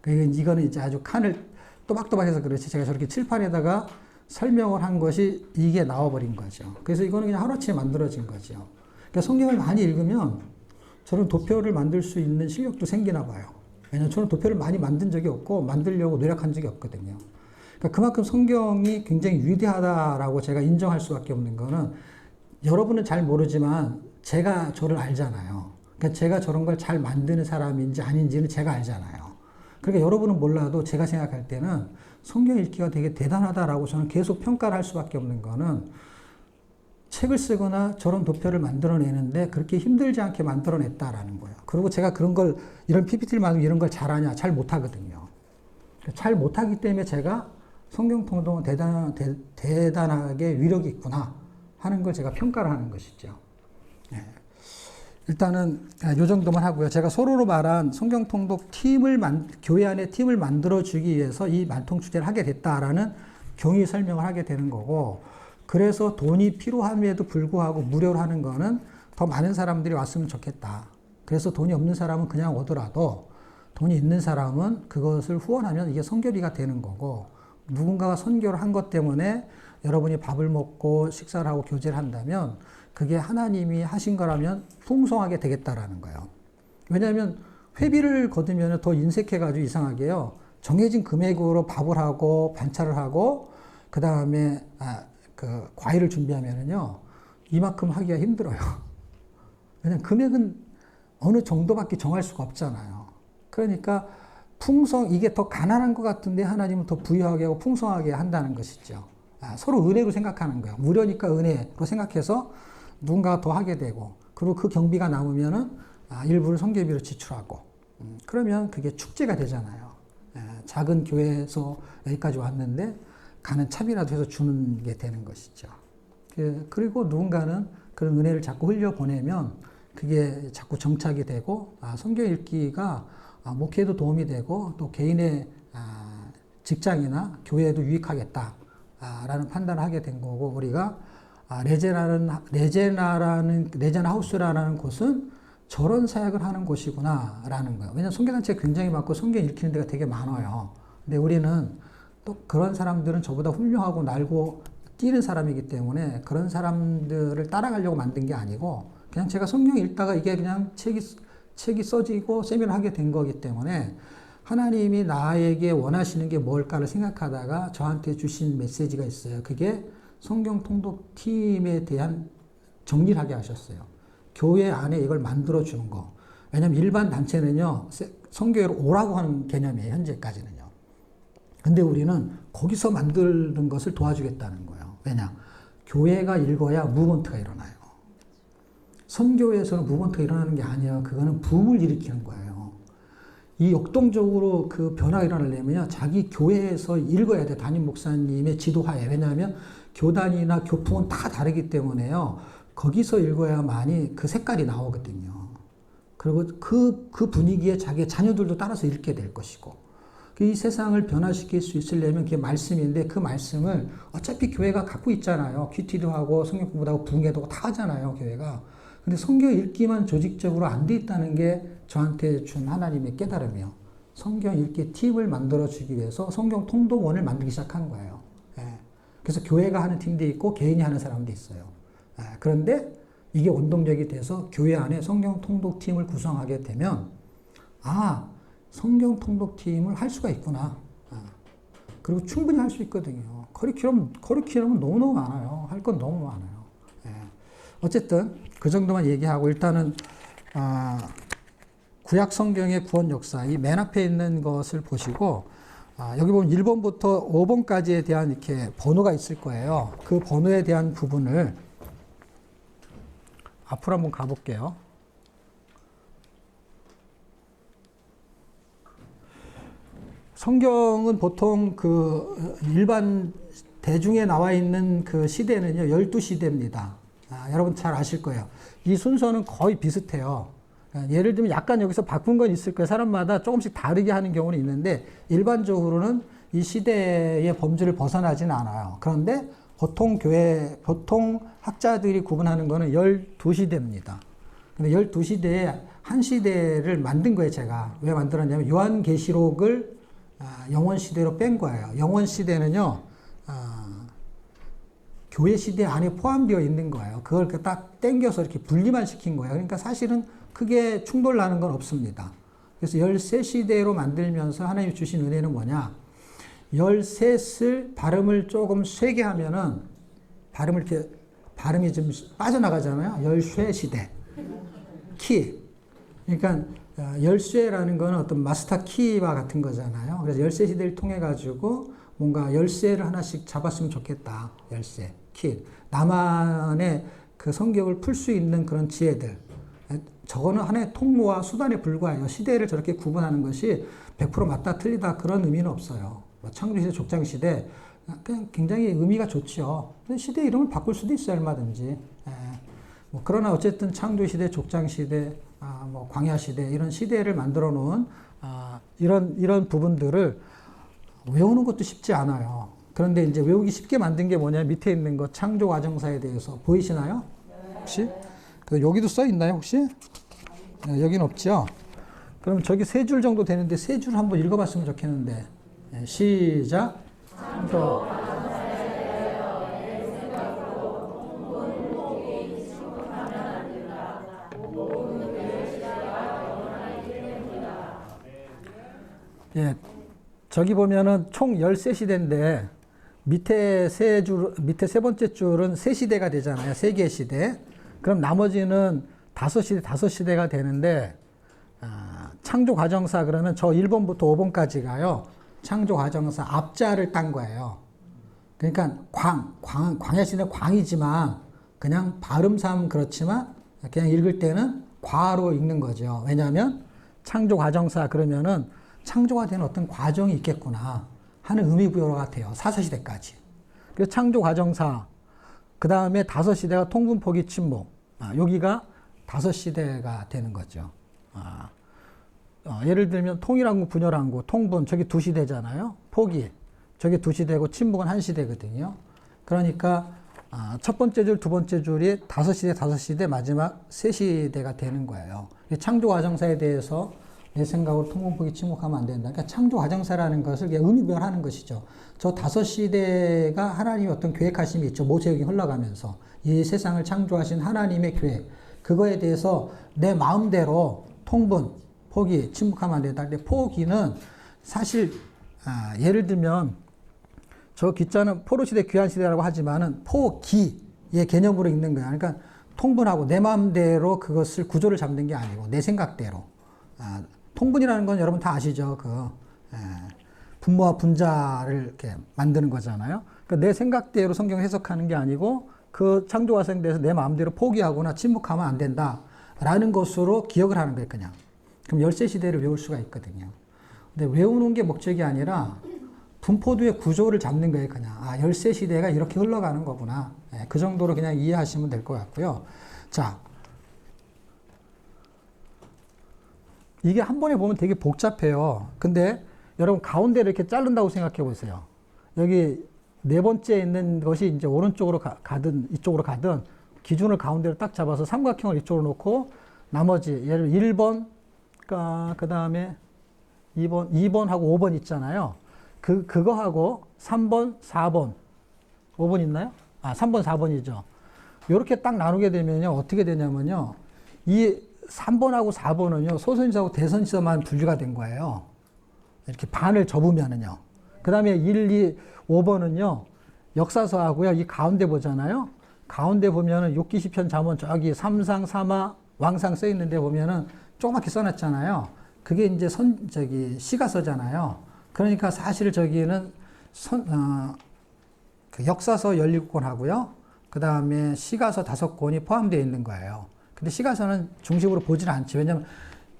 이거는 이제 아주 칸을 또박또박해서 그렇지 제가 저렇게 칠판에다가 설명을 한 것이 이게 나와버린 거죠. 그래서 이거는 그냥 하루아침에 만들어진 거죠. 그러니까 성경을 많이 읽으면 저는 도표를 만들 수 있는 실력도 생기나 봐요. 왜냐하면 저는 도표를 많이 만든 적이 없고 만들려고 노력한 적이 없거든요. 그러니까 그만큼 성경이 굉장히 위대하다라고 제가 인정할 수밖에 없는 거는 여러분은 잘 모르지만 제가 저를 알잖아요. 그러니까 제가 저런 걸 잘 만드는 사람인지 아닌지는 제가 알잖아요. 그러니까 여러분은 몰라도 제가 생각할 때는 성경 읽기가 되게 대단하다라고 저는 계속 평가를 할 수밖에 없는 거는 책을 쓰거나 저런 도표를 만들어내는데 그렇게 힘들지 않게 만들어냈다라는 거예요. 그리고 제가 그런 걸, 이런 PPT를 만들면 이런 걸 잘하냐? 잘 못하거든요. 잘 못하기 때문에 제가 성경 통독은 대단하게 위력이 있구나 하는 걸 제가 평가를 하는 것이죠. 일단은 이 정도만 하고요. 제가 서로로 말한 성경 통독 팀을 교회 안에 팀을 만들어주기 위해서 이 만통주제를 하게 됐다라는 경위 설명을 하게 되는 거고, 그래서 돈이 필요함에도 불구하고 무료로 하는 거는 더 많은 사람들이 왔으면 좋겠다. 그래서 돈이 없는 사람은 그냥 오더라도 돈이 있는 사람은 그것을 후원하면 이게 선교비가 되는 거고, 누군가가 선교를 한 것 때문에 여러분이 밥을 먹고 식사를 하고 교제를 한다면 그게 하나님이 하신 거라면 풍성하게 되겠다라는 거예요. 왜냐하면 회비를 거두면 더 인색해가지고 이상하게요. 정해진 금액으로 밥을 하고 반찬을 하고 그 다음에 그 과일을 준비하면은요 이만큼 하기가 힘들어요. 왜냐면 금액은 어느 정도밖에 정할 수가 없잖아요. 그러니까 이게 더 가난한 것 같은데 하나님은 더 부유하게 하고 풍성하게 한다는 것이죠. 서로 은혜로 생각하는 거예요. 무료니까 은혜로 생각해서 누군가가 더 하게 되고, 그리고 그 경비가 남으면은 일부를 선교비로 지출하고, 그러면 그게 축제가 되잖아요. 작은 교회에서 여기까지 왔는데 가는 차비라도 해서 주는 게 되는 것이죠. 그리고 누군가는 그런 은혜를 자꾸 흘려보내면 그게 자꾸 정착이 되고 성경 읽기가 목회에도 도움이 되고 또 개인의 직장이나 교회에도 유익하겠다라는 판단을 하게 된 거고, 우리가 레제나 하우스라는 곳은 저런 사역을 하는 곳이구나라는 거예요. 왜냐하면 선교단체가 굉장히 많고 성경 읽히는 데가 되게 많아요. 근데 우리는 또 그런 사람들은 저보다 훌륭하고 날고 뛰는 사람이기 때문에 그런 사람들을 따라가려고 만든 게 아니고, 그냥 제가 성경 읽다가 이게 그냥 책이 써지고 세미나를 하게 된 거기 때문에 하나님이 나에게 원하시는 게 뭘까를 생각하다가 저한테 주신 메시지가 있어요. 그게 성경 통독팀에 대한 정리를 하게 하셨어요. 교회 안에 이걸 만들어 주는 거. 왜냐면 일반 단체는요, 성교회로 오라고 하는 개념이에요, 현재까지는요. 근데 우리는 거기서 만드는 것을 도와주겠다는 거예요. 왜냐? 교회가 읽어야 무브먼트가 일어나요. 선교회에서는 무브먼트가 일어나는 게 아니에요. 그거는 붐을 일으키는 거예요. 이 역동적으로 그 변화가 일어나려면요, 자기 교회에서 읽어야 돼. 담임 목사님의 지도하에. 왜냐하면 교단이나 교풍은 다 다르기 때문에요. 거기서 읽어야만이 그 색깔이 나오거든요. 그리고 그 분위기에 자기 자녀들도 따라서 읽게 될 것이고, 이 세상을 변화시킬 수 있으려면 그게 말씀인데, 그 말씀을 어차피 교회가 갖고 있잖아요. 큐티도 하고 성경 공부도 하고 부흥회도 하고 다 하잖아요, 교회가. 근데 성경 읽기만 조직적으로 안 돼 있다는 게 저한테 준 하나님의 깨달음이요. 성경 읽기 팁을 만들어 주기 위해서 성경 통독원을 만들기 시작한 거예요. 그래서 교회가 하는 팀도 있고 개인이 하는 사람도 있어요. 그런데 이게 원동력이 돼서 교회 안에 성경 통독팀을 구성하게 되면, 성경 통독팀을 할 수가 있구나. 그리고 충분히 할 수 있거든요. 커리큘럼은 너무너무 많아요. 할 건 너무 많아요. 어쨌든 그 정도만 얘기하고, 일단은 구약 성경의 구원 역사, 이 맨 앞에 있는 것을 보시고, 여기 보면 1번부터 5번까지에 대한 이렇게 번호가 있을 거예요. 그 번호에 대한 부분을 앞으로 한번 가볼게요. 성경은 보통 그 일반 대중에 나와 있는 그 시대는요, 12시대입니다. 여러분 잘 아실 거예요. 이 순서는 거의 비슷해요. 예를 들면 약간 여기서 바꾼 건 있을 거예요. 사람마다 조금씩 다르게 하는 경우는 있는데, 일반적으로는 이 시대의 범주를 벗어나지는 않아요. 그런데 보통 학자들이 구분하는 거는 12시대입니다. 근데 12시대에 한 시대를 만든 거예요, 제가. 왜 만들었냐면, 요한계시록을 영원시대로 뺀 거예요. 영원시대는요, 교회 시대 안에 포함되어 있는 거예요. 그걸 딱 땡겨서 이렇게 분리만 시킨 거예요. 그러니까 사실은 크게 충돌 나는 건 없습니다. 그래서 13시대로 만들면서 하나님이 주신 은혜는 뭐냐? 13을 발음을 조금 세게 하면은 발음이 좀 빠져나가잖아요. 13시대. 키. 그러니까 열쇠라는 거는 어떤 마스터 키와 같은 거잖아요. 그래서 13시대를 통해 가지고 뭔가 열쇠를 하나씩 잡았으면 좋겠다. 열쇠, 키. 나만의 그 성격을 풀 수 있는 그런 지혜들. 저거는 하나의 통로와 수단에 불과해요. 시대를 저렇게 구분하는 것이 100% 맞다 틀리다 그런 의미는 없어요. 창조시대, 족장시대 그냥 굉장히 의미가 좋죠. 근데 시대 이름을 바꿀 수도 있어요, 얼마든지. 그러나 어쨌든 창조시대, 족장시대, 광야시대 이런 시대를 만들어 놓은 이런 부분들을 외우는 것도 쉽지 않아요. 그런데 이제 외우기 쉽게 만든 게 뭐냐, 밑에 있는 거 창조과정사에 대해서 보이시나요? 혹시? 여기도 써 있나요, 혹시? 여기는 없죠? 그럼 저기 3줄 정도 되는데 3줄 한번 읽어봤으면 좋겠는데. 시작. 창조. 예, 저기 보면은 총 13시대인데 밑에 밑에 세 번째 줄은 3시대가 되잖아요. 3개의 시대. 그럼 나머지는 5시대가 되는데, 창조과정사 그러면 저 1번부터 5번까지가요. 창조과정사 앞자를 딴 거예요. 그러니까 광야시대는 광이지만 그냥 발음상 그렇지만 그냥 읽을 때는 과로 읽는 거죠. 왜냐하면 창조과정사 그러면은 창조가 되는 어떤 과정이 있겠구나. 하는 의미부여가 돼요. 사사시대까지. 그래서 창조과정사, 그 다음에 5시대가 통분, 포기, 침묵. 여기가 5시대가 되는 거죠. 예를 들면 통일왕국, 분열왕국, 통분, 저기 2시대잖아요. 포기, 저게 2시대고 침묵은 1시대거든요. 그러니까 첫 번째 줄, 두 번째 줄이 5시대, 5시대, 마지막 3시대가 되는 거예요. 창조과정사에 대해서 내 생각으로 통분, 포기, 침묵하면 안 된다. 그러니까 창조과정사라는 것을 의미별하는 것이죠. 저 5시대가 하나님의 어떤 계획하심이 있죠. 모세에게 흘러가면서 이 세상을 창조하신 하나님의 계획, 그거에 대해서 내 마음대로 통분, 포기, 침묵하면 안 된다. 근데 포기는 사실 예를 들면 저 기자는 포로시대, 귀환시대라고 하지만은 포기의 개념으로 읽는 거야. 그러니까 통분하고 내 마음대로 그것을 구조를 잡는 게 아니고 내 생각대로. 통분이라는 건 여러분 다 아시죠? 분모와 분자를 이렇게 만드는 거잖아요. 그러니까 내 생각대로 성경 해석하는 게 아니고 그 창조과정에 대해서 내 마음대로 포기하거나 침묵하면 안 된다라는 것으로 기억을 하는 거예요, 그냥. 그럼 13시대를 외울 수가 있거든요. 근데 외우는 게 목적이 아니라 분포도의 구조를 잡는 거예요, 그냥. 13시대가 이렇게 흘러가는 거구나. 그 정도로 그냥 이해하시면 될 것 같고요. 자. 이게 한 번에 보면 되게 복잡해요. 근데 여러분 가운데를 이렇게 자른다고 생각해 보세요. 여기 네 번째 있는 것이 이제 오른쪽으로 가든 이쪽으로 가든 기준을 가운데로 딱 잡아서 삼각형을 이쪽으로 놓고 나머지 예를 들면 1번, 그 다음에 2번하고 5번 있잖아요. 그거하고 3번, 4번, 5번 있나요? 3번, 4번이죠. 이렇게 딱 나누게 되면요. 어떻게 되냐면요. 이 3번하고 4번은요. 소선지서하고 대선지서만 분류가 된 거예요. 이렇게 반을 접으면은요. 그 다음에 1, 2, 5번은요. 역사서하고요. 이 가운데 보잖아요. 가운데 보면은 욕기시편 잠언 저기 삼상, 사마, 왕상 써 있는데 보면은 조그맣게 써놨잖아요. 그게 이제 시가서잖아요. 그러니까 사실 저기는 그 역사서 17권하고요. 그 다음에 시가서 5권이 포함되어 있는 거예요. 근데 시가서는 중심으로 보질 않지. 왜냐면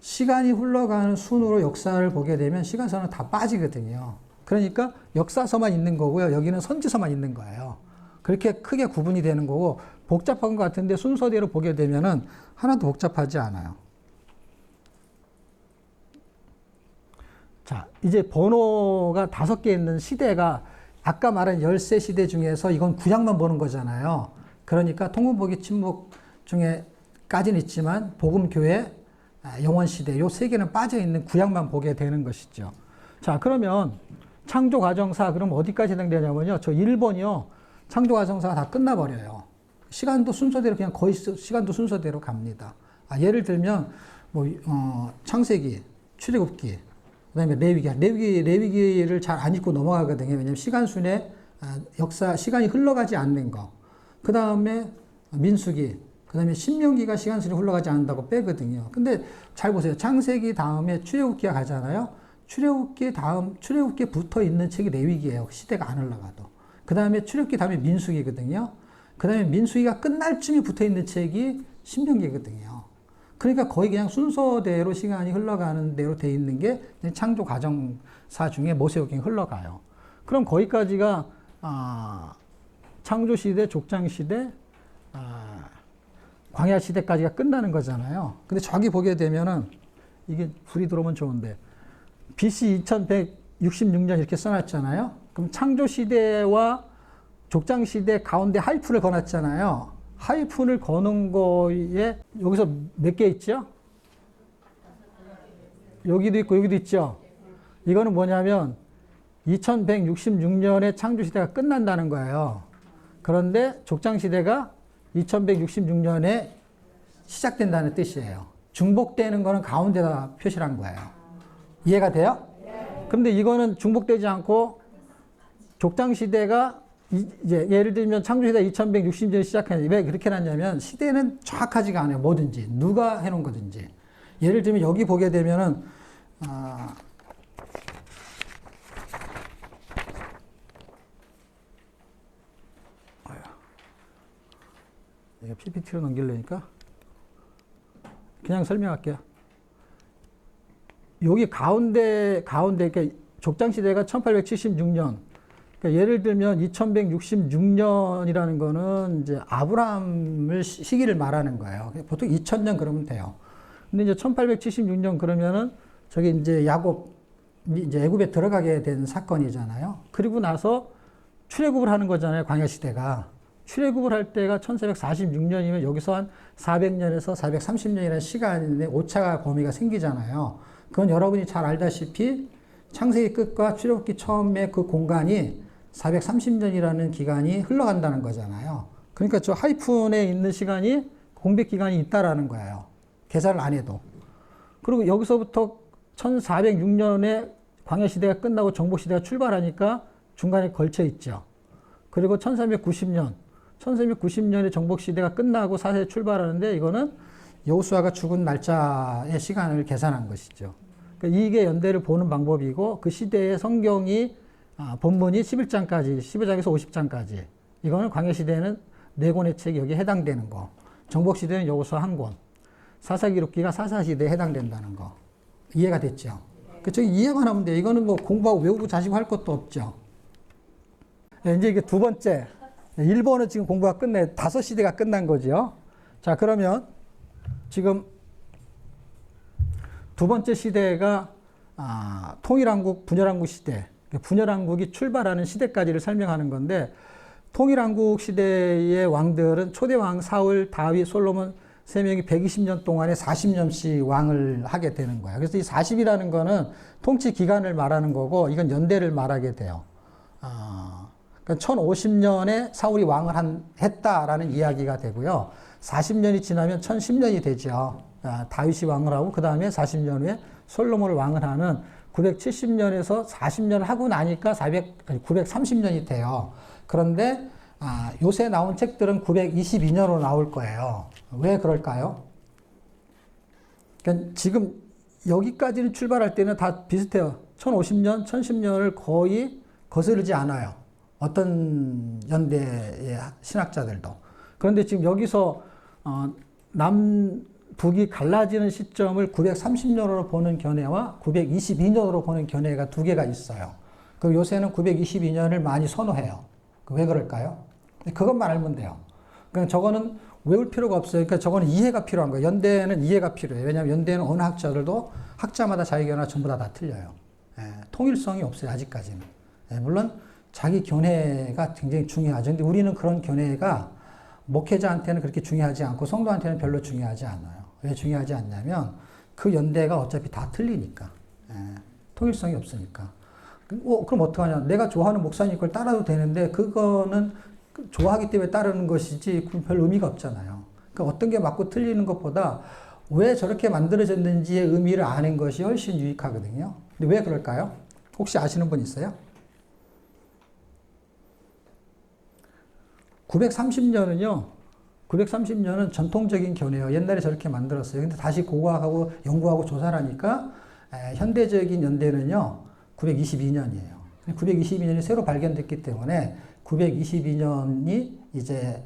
시간이 흘러가는 순으로 역사를 보게 되면 시가서는 다 빠지거든요. 그러니까 역사서만 있는 거고요. 여기는 선지서만 있는 거예요. 그렇게 크게 구분이 되는 거고 복잡한 것 같은데 순서대로 보게 되면은 하나도 복잡하지 않아요. 자, 이제 번호가 5개 있는 시대가 아까 말한 13시대 중에서 이건 구약만 보는 거잖아요. 그러니까 통분포기 침묵 중에까지는 있지만 복음교회, 영원시대 요 3개는 빠져있는 구약만 보게 되는 것이죠. 자, 그러면 창조과정사 그럼 어디까지 해당되냐면요. 저 1번이요. 창조과정사가 다 끝나버려요. 시간도 순서대로 그냥 거의 시간도 순서대로 갑니다. 예를 들면 창세기, 출애굽기, 그다음에 레위기를 잘 안 읽고 넘어가거든요. 왜냐하면 시간순에 시간이 흘러가지 않는 거. 그 다음에 민수기, 그 다음에 신명기가 시간순에 흘러가지 않는다고 빼거든요. 근데 잘 보세요. 창세기 다음에 출애굽기가 가잖아요. 출애굽기에 붙어 있는 책이 레위기예요. 시대가 안 흘러가도. 그 다음에 출애굽기 다음에 민수기거든요. 그 다음에 민수기가 끝날 쯤에 붙어 있는 책이 신명기거든요. 그러니까 거의 그냥 순서대로 시간이 흘러가는 대로 돼 있는 게 창조 과정사 중에 모세오경이 흘러가요. 그럼 거기까지가 창조 시대, 족장 시대, 광야 시대까지가 끝나는 거잖아요. 근데 저기 보게 되면은 이게 불이 들어오면 좋은데 BC 2166년 이렇게 써놨잖아요. 그럼 창조 시대와 족장 시대 가운데 하이픈을 거놨잖아요. 하이픈을 거는 거에 여기서 몇 개 있죠? 여기도 있고 여기도 있죠? 이거는 뭐냐면 2166년에 창조시대가 끝난다는 거예요. 그런데 족장시대가 2166년에 시작된다는 뜻이에요. 중복되는 거는 가운데다 표시를 한 거예요. 이해가 돼요? 그런데 이거는 중복되지 않고 족장시대가 이제 예를 들면 창조시대 2160년에 시작했는데 왜 그렇게 해놨냐면 시대는 정확하지가 않아요. 뭐든지 누가 해놓은 거든지. 예를 들면 여기 보게 되면은 이거 PPT로 넘기려니까 그냥 설명할게요. 여기 가운데 그러니까 족장시대가 1876년. 그러니까 예를 들면 2166년이라는 거는 이제 아브라함을 시기를 말하는 거예요. 보통 2000년 그러면 돼요. 근데 이제 1876년 그러면은 저기 이제 야곱이 이제 애굽에 들어가게 된 사건이잖아요. 그리고 나서 출애굽을 하는 거잖아요. 광야시대가. 출애굽을 할 때가 1446년이면 여기서 한 400년에서 430년이라는 시간에 오차 범위가 생기잖아요. 그건 여러분이 잘 알다시피 창세기 끝과 출애굽기 처음에 그 공간이 430년이라는 기간이 흘러간다는 거잖아요. 그러니까 저 하이픈에 있는 시간이 공백 기간이 있다라는 거예요. 계산을 안 해도. 그리고 여기서부터 1406년에 광야시대가 끝나고 정복시대가 출발하니까 중간에 걸쳐 있죠. 그리고 1390년에 정복시대가 끝나고 사세에 출발하는데 이거는 여호수아가 죽은 날짜의 시간을 계산한 것이죠. 그러니까 이게 연대를 보는 방법이고 그 시대의 성경이 본문이 11장까지, 15장에서 50장까지. 이거는 광야시대에는 4권의 책이 여기에 해당되는 거. 정복시대는 여호수아 1권. 사사기록기가 사사시대에 해당된다는 거. 이해가 됐죠? 그쵸? 이해만 하면 돼요. 이거는 뭐 공부하고 외우고 자시고 할 것도 없죠. 이제 이게 두 번째. 일본은 지금 공부가 끝내, 5시대가 끝난 거죠. 자, 그러면 지금 두 번째 시대가 통일한국, 분열한국 시대. 분열한국이 출발하는 시대까지를 설명하는 건데 통일한국 시대의 왕들은 초대왕 사울, 다윗, 솔로몬 3명이 120년 동안에 40년씩 왕을 하게 되는 거예요. 그래서 이 40이라는 거는 통치 기간을 말하는 거고 이건 연대를 말하게 돼요. 그러니까 1050년에 사울이 왕을 했다라는 이야기가 되고요. 40년이 지나면 1010년이 되죠. 다윗이 왕을 하고 그 다음에 40년 후에 솔로몬을 왕을 하는 970년에서 40년을 하고 나니까 930년이 돼요. 그런데 요새 나온 책들은 922년으로 나올 거예요. 왜 그럴까요? 그러니까 지금 여기까지는 출발할 때는 다 비슷해요. 1050년, 1010년을 거의 거스르지 않아요. 어떤 연대의 신학자들도. 그런데 지금 여기서 남북이 갈라지는 시점을 930년으로 보는 견해와 922년으로 보는 견해가 두 개가 있어요. 그 요새는 922년을 많이 선호해요. 왜 그럴까요? 그것만 알면 돼요. 그러니까 저거는 외울 필요가 없어요. 그러니까 저거는 이해가 필요한 거예요. 연대는 이해가 필요해요. 왜냐하면 연대는 어느 학자들도 학자마다 자기 견해가 전부 다 틀려요. 통일성이 없어요. 아직까지는. 물론 자기 견해가 굉장히 중요하죠. 근데 우리는 그런 견해가 목회자한테는 그렇게 중요하지 않고 성도한테는 별로 중요하지 않아요. 왜 중요하지 않냐면 그 연대가 어차피 다 틀리니까. 통일성이 없으니까. 그럼 어떡하냐. 내가 좋아하는 목사님 걸 따라도 되는데 그거는 좋아하기 때문에 따르는 것이지 별 의미가 없잖아요. 그러니까 어떤 게 맞고 틀리는 것보다 왜 저렇게 만들어졌는지의 의미를 아는 것이 훨씬 유익하거든요. 근데 왜 그럴까요? 혹시 아시는 분 있어요? 930년은 전통적인 견해예요. 옛날에 저렇게 만들었어요. 근데 다시 고고학하고 연구하고 조사를 하니까 현대적인 연대는요. 922년이에요. 922년이 새로 발견됐기 때문에 922년이 이제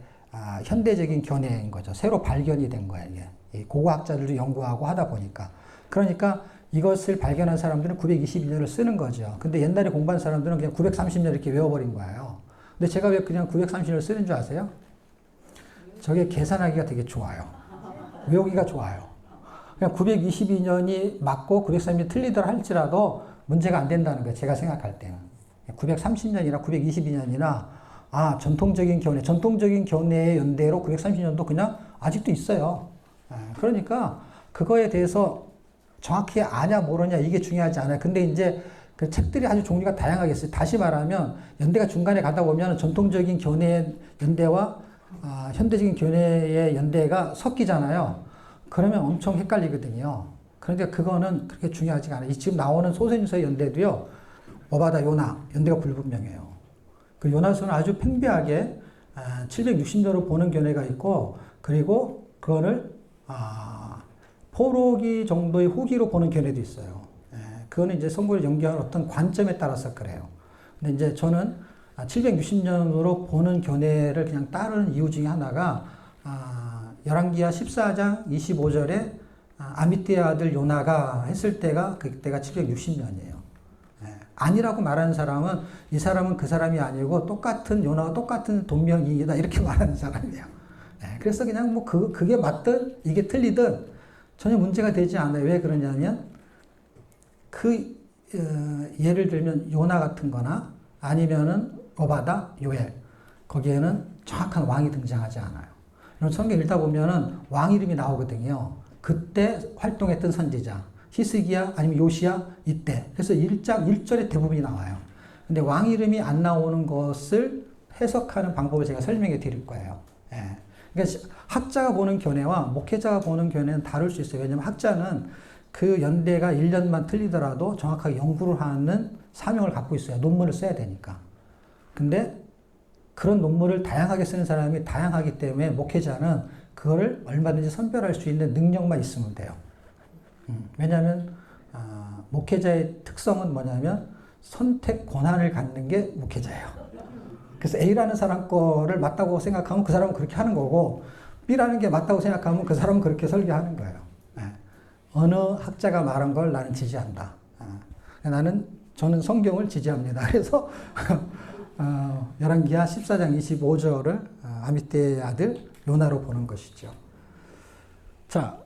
현대적인 견해인 거죠. 새로 발견이 된 거예요. 이게. 고고학자들도 연구하고 하다 보니까. 그러니까 이것을 발견한 사람들은 922년을 쓰는 거죠. 근데 옛날에 공부한 사람들은 그냥 930년 이렇게 외워버린 거예요. 근데 제가 왜 그냥 930년을 쓰는 줄 아세요? 저게 계산하기가 되게 좋아요. 외우기가 좋아요. 그냥 922년이 맞고 930년이 틀리더라 할지라도 문제가 안 된다는 거예요. 제가 생각할 때는. 930년이나 922년이나 전통적인 견해의 연대로 930년도 그냥 아직도 있어요. 그러니까 그거에 대해서 정확히 아냐 모르냐 이게 중요하지 않아요. 근데 이제 그 책들이 아주 종류가 다양하게 있어요. 다시 말하면 연대가 중간에 가다 보면 전통적인 견해의 연대와 현대적인 견해의 연대가 섞이잖아요. 그러면 엄청 헷갈리거든요. 그런데 그거는 그렇게 중요하지가 않아요. 지금 나오는 소선유서의 연대도요. 오바다 요나 연대가 불분명해요. 그 요나서는 아주 팽배하게 760년으로 보는 견해가 있고 그리고 그거를 포로기 정도의 후기로 보는 견해도 있어요. 그거는 이제 성경을 연구하는 어떤 관점에 따라서 그래요. 근데 이제 저는 760년으로 보는 견해를 그냥 따르는 이유 중에 하나가 열왕기하 14장 25절에 아미떼의 아들 요나가 했을 때가 그때가 760년이에요. 아니라고 말하는 사람은 이 사람은 그 사람이 아니고 똑같은 요나와 똑같은 동명이인이다 이렇게 말하는 사람이에요. 그래서 그냥 뭐 그게 맞든 이게 틀리든 전혀 문제가 되지 않아요. 왜 그러냐면 예를 들면 요나 같은 거나 아니면은 오바다, 요엘 거기에는 정확한 왕이 등장하지 않아요. 성경 읽다 보면은 왕 이름이 나오거든요. 그때 활동했던 선지자 히스기야 아니면 요시야 이때 그래서 1장 1절에 대부분이 나와요. 근데 왕 이름이 안 나오는 것을 해석하는 방법을 제가 설명해 드릴 거예요. 그러니까 학자가 보는 견해와 목회자가 보는 견해는 다를 수 있어요. 왜냐하면 학자는 그 연대가 1년만 틀리더라도 정확하게 연구를 하는 사명을 갖고 있어요. 논문을 써야 되니까. 근데 그런 논문을 다양하게 쓰는 사람이 다양하기 때문에 목회자는 그거를 얼마든지 선별할 수 있는 능력만 있으면 돼요. 왜냐하면 목회자의 특성은 뭐냐면 선택 권한을 갖는 게 목회자예요. 그래서 A라는 사람 거를 맞다고 생각하면 그 사람은 그렇게 하는 거고 B라는 게 맞다고 생각하면 그 사람은 그렇게 설교하는 거예요. 어느 학자가 말한 걸 나는 지지한다. 저는 성경을 지지합니다. 그래서 열왕기하 14장 25절을 아미떼의 아들 요나로 보는 것이죠. 자,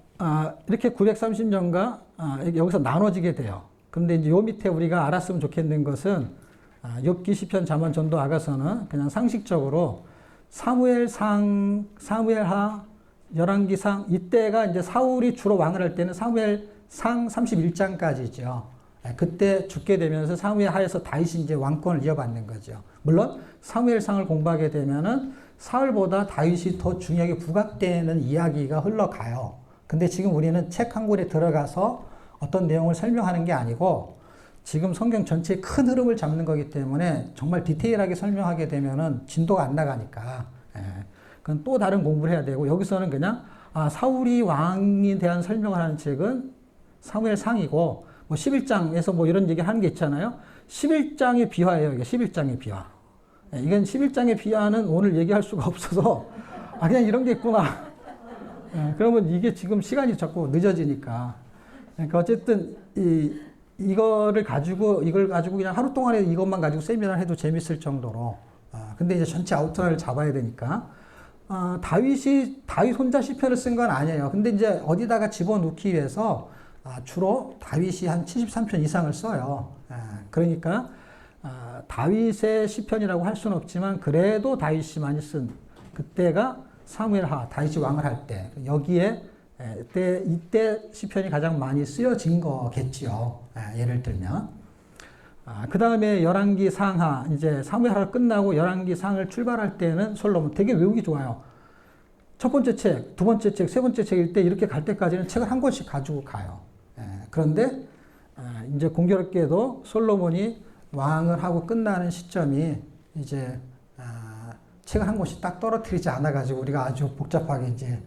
이렇게 930년가 여기서 나눠지게 돼요. 그런데 이제 요 밑에 우리가 알았으면 좋겠는 것은 욥기, 시편, 잠언, 전도, 아가서는 그냥 상식적으로 사무엘상, 사무엘하, 열왕기상 이때가 이제 사울이 주로 왕을 할 때는 사무엘상 31장까지죠. 그때 죽게 되면서 사무엘하에서 다윗이 이제 왕권을 이어받는 거죠. 물론 사무엘상을 공부하게 되면은 사울보다 다윗이 더 중요하게 부각되는 이야기가 흘러가요. 근데 지금 우리는 책 한 권에 들어가서 어떤 내용을 설명하는 게 아니고 지금 성경 전체의 큰 흐름을 잡는 거기 때문에 정말 디테일하게 설명하게 되면은 진도가 안 나가니까 그건 또 다른 공부를 해야 되고 여기서는 그냥 사울이 왕에 대한 설명을 하는 책은 사무엘상이고 뭐 11장에서 뭐 이런 얘기 하는 게 있잖아요. 11장의 비화예요. 이게 11장의 비화. 이건 11장의 비화는 오늘 얘기할 수가 없어서 그냥 이런 게 있구나. 그러면 이게 지금 시간이 자꾸 늦어지니까. 그러니까 어쨌든 이걸 가지고 그냥 하루 동안에 이것만 가지고 세미나를 해도 재밌을 정도로. 근데 이제 전체 아우트라인을 잡아야 되니까. 다윗 혼자 시편을 쓴 건 아니에요. 근데 이제 어디다가 집어넣기 위해서 주로 다윗이 한 73편 이상을 써요. 그러니까 다윗의 시편이라고 할 수는 없지만 그래도 다윗이 많이 쓴 그때가 사무엘하 다윗이 왕을 할 때 여기에 이때 시편이 가장 많이 쓰여진 거겠지요. 예를 들면 그 다음에 열왕기 상하 이제 사무엘하가 끝나고 열왕기 상을 출발할 때는 솔로몬 되게 외우기 좋아요. 첫 번째 책, 두 번째 책, 세 번째 책일 때 이렇게 갈 때까지는 책을 한 권씩 가지고 가요. 그런데 이제 공교롭게도 솔로몬이 왕을 하고 끝나는 시점이 이제 책을 한 권씩 딱 떨어뜨리지 않아가지고 우리가 아주 복잡하게 이제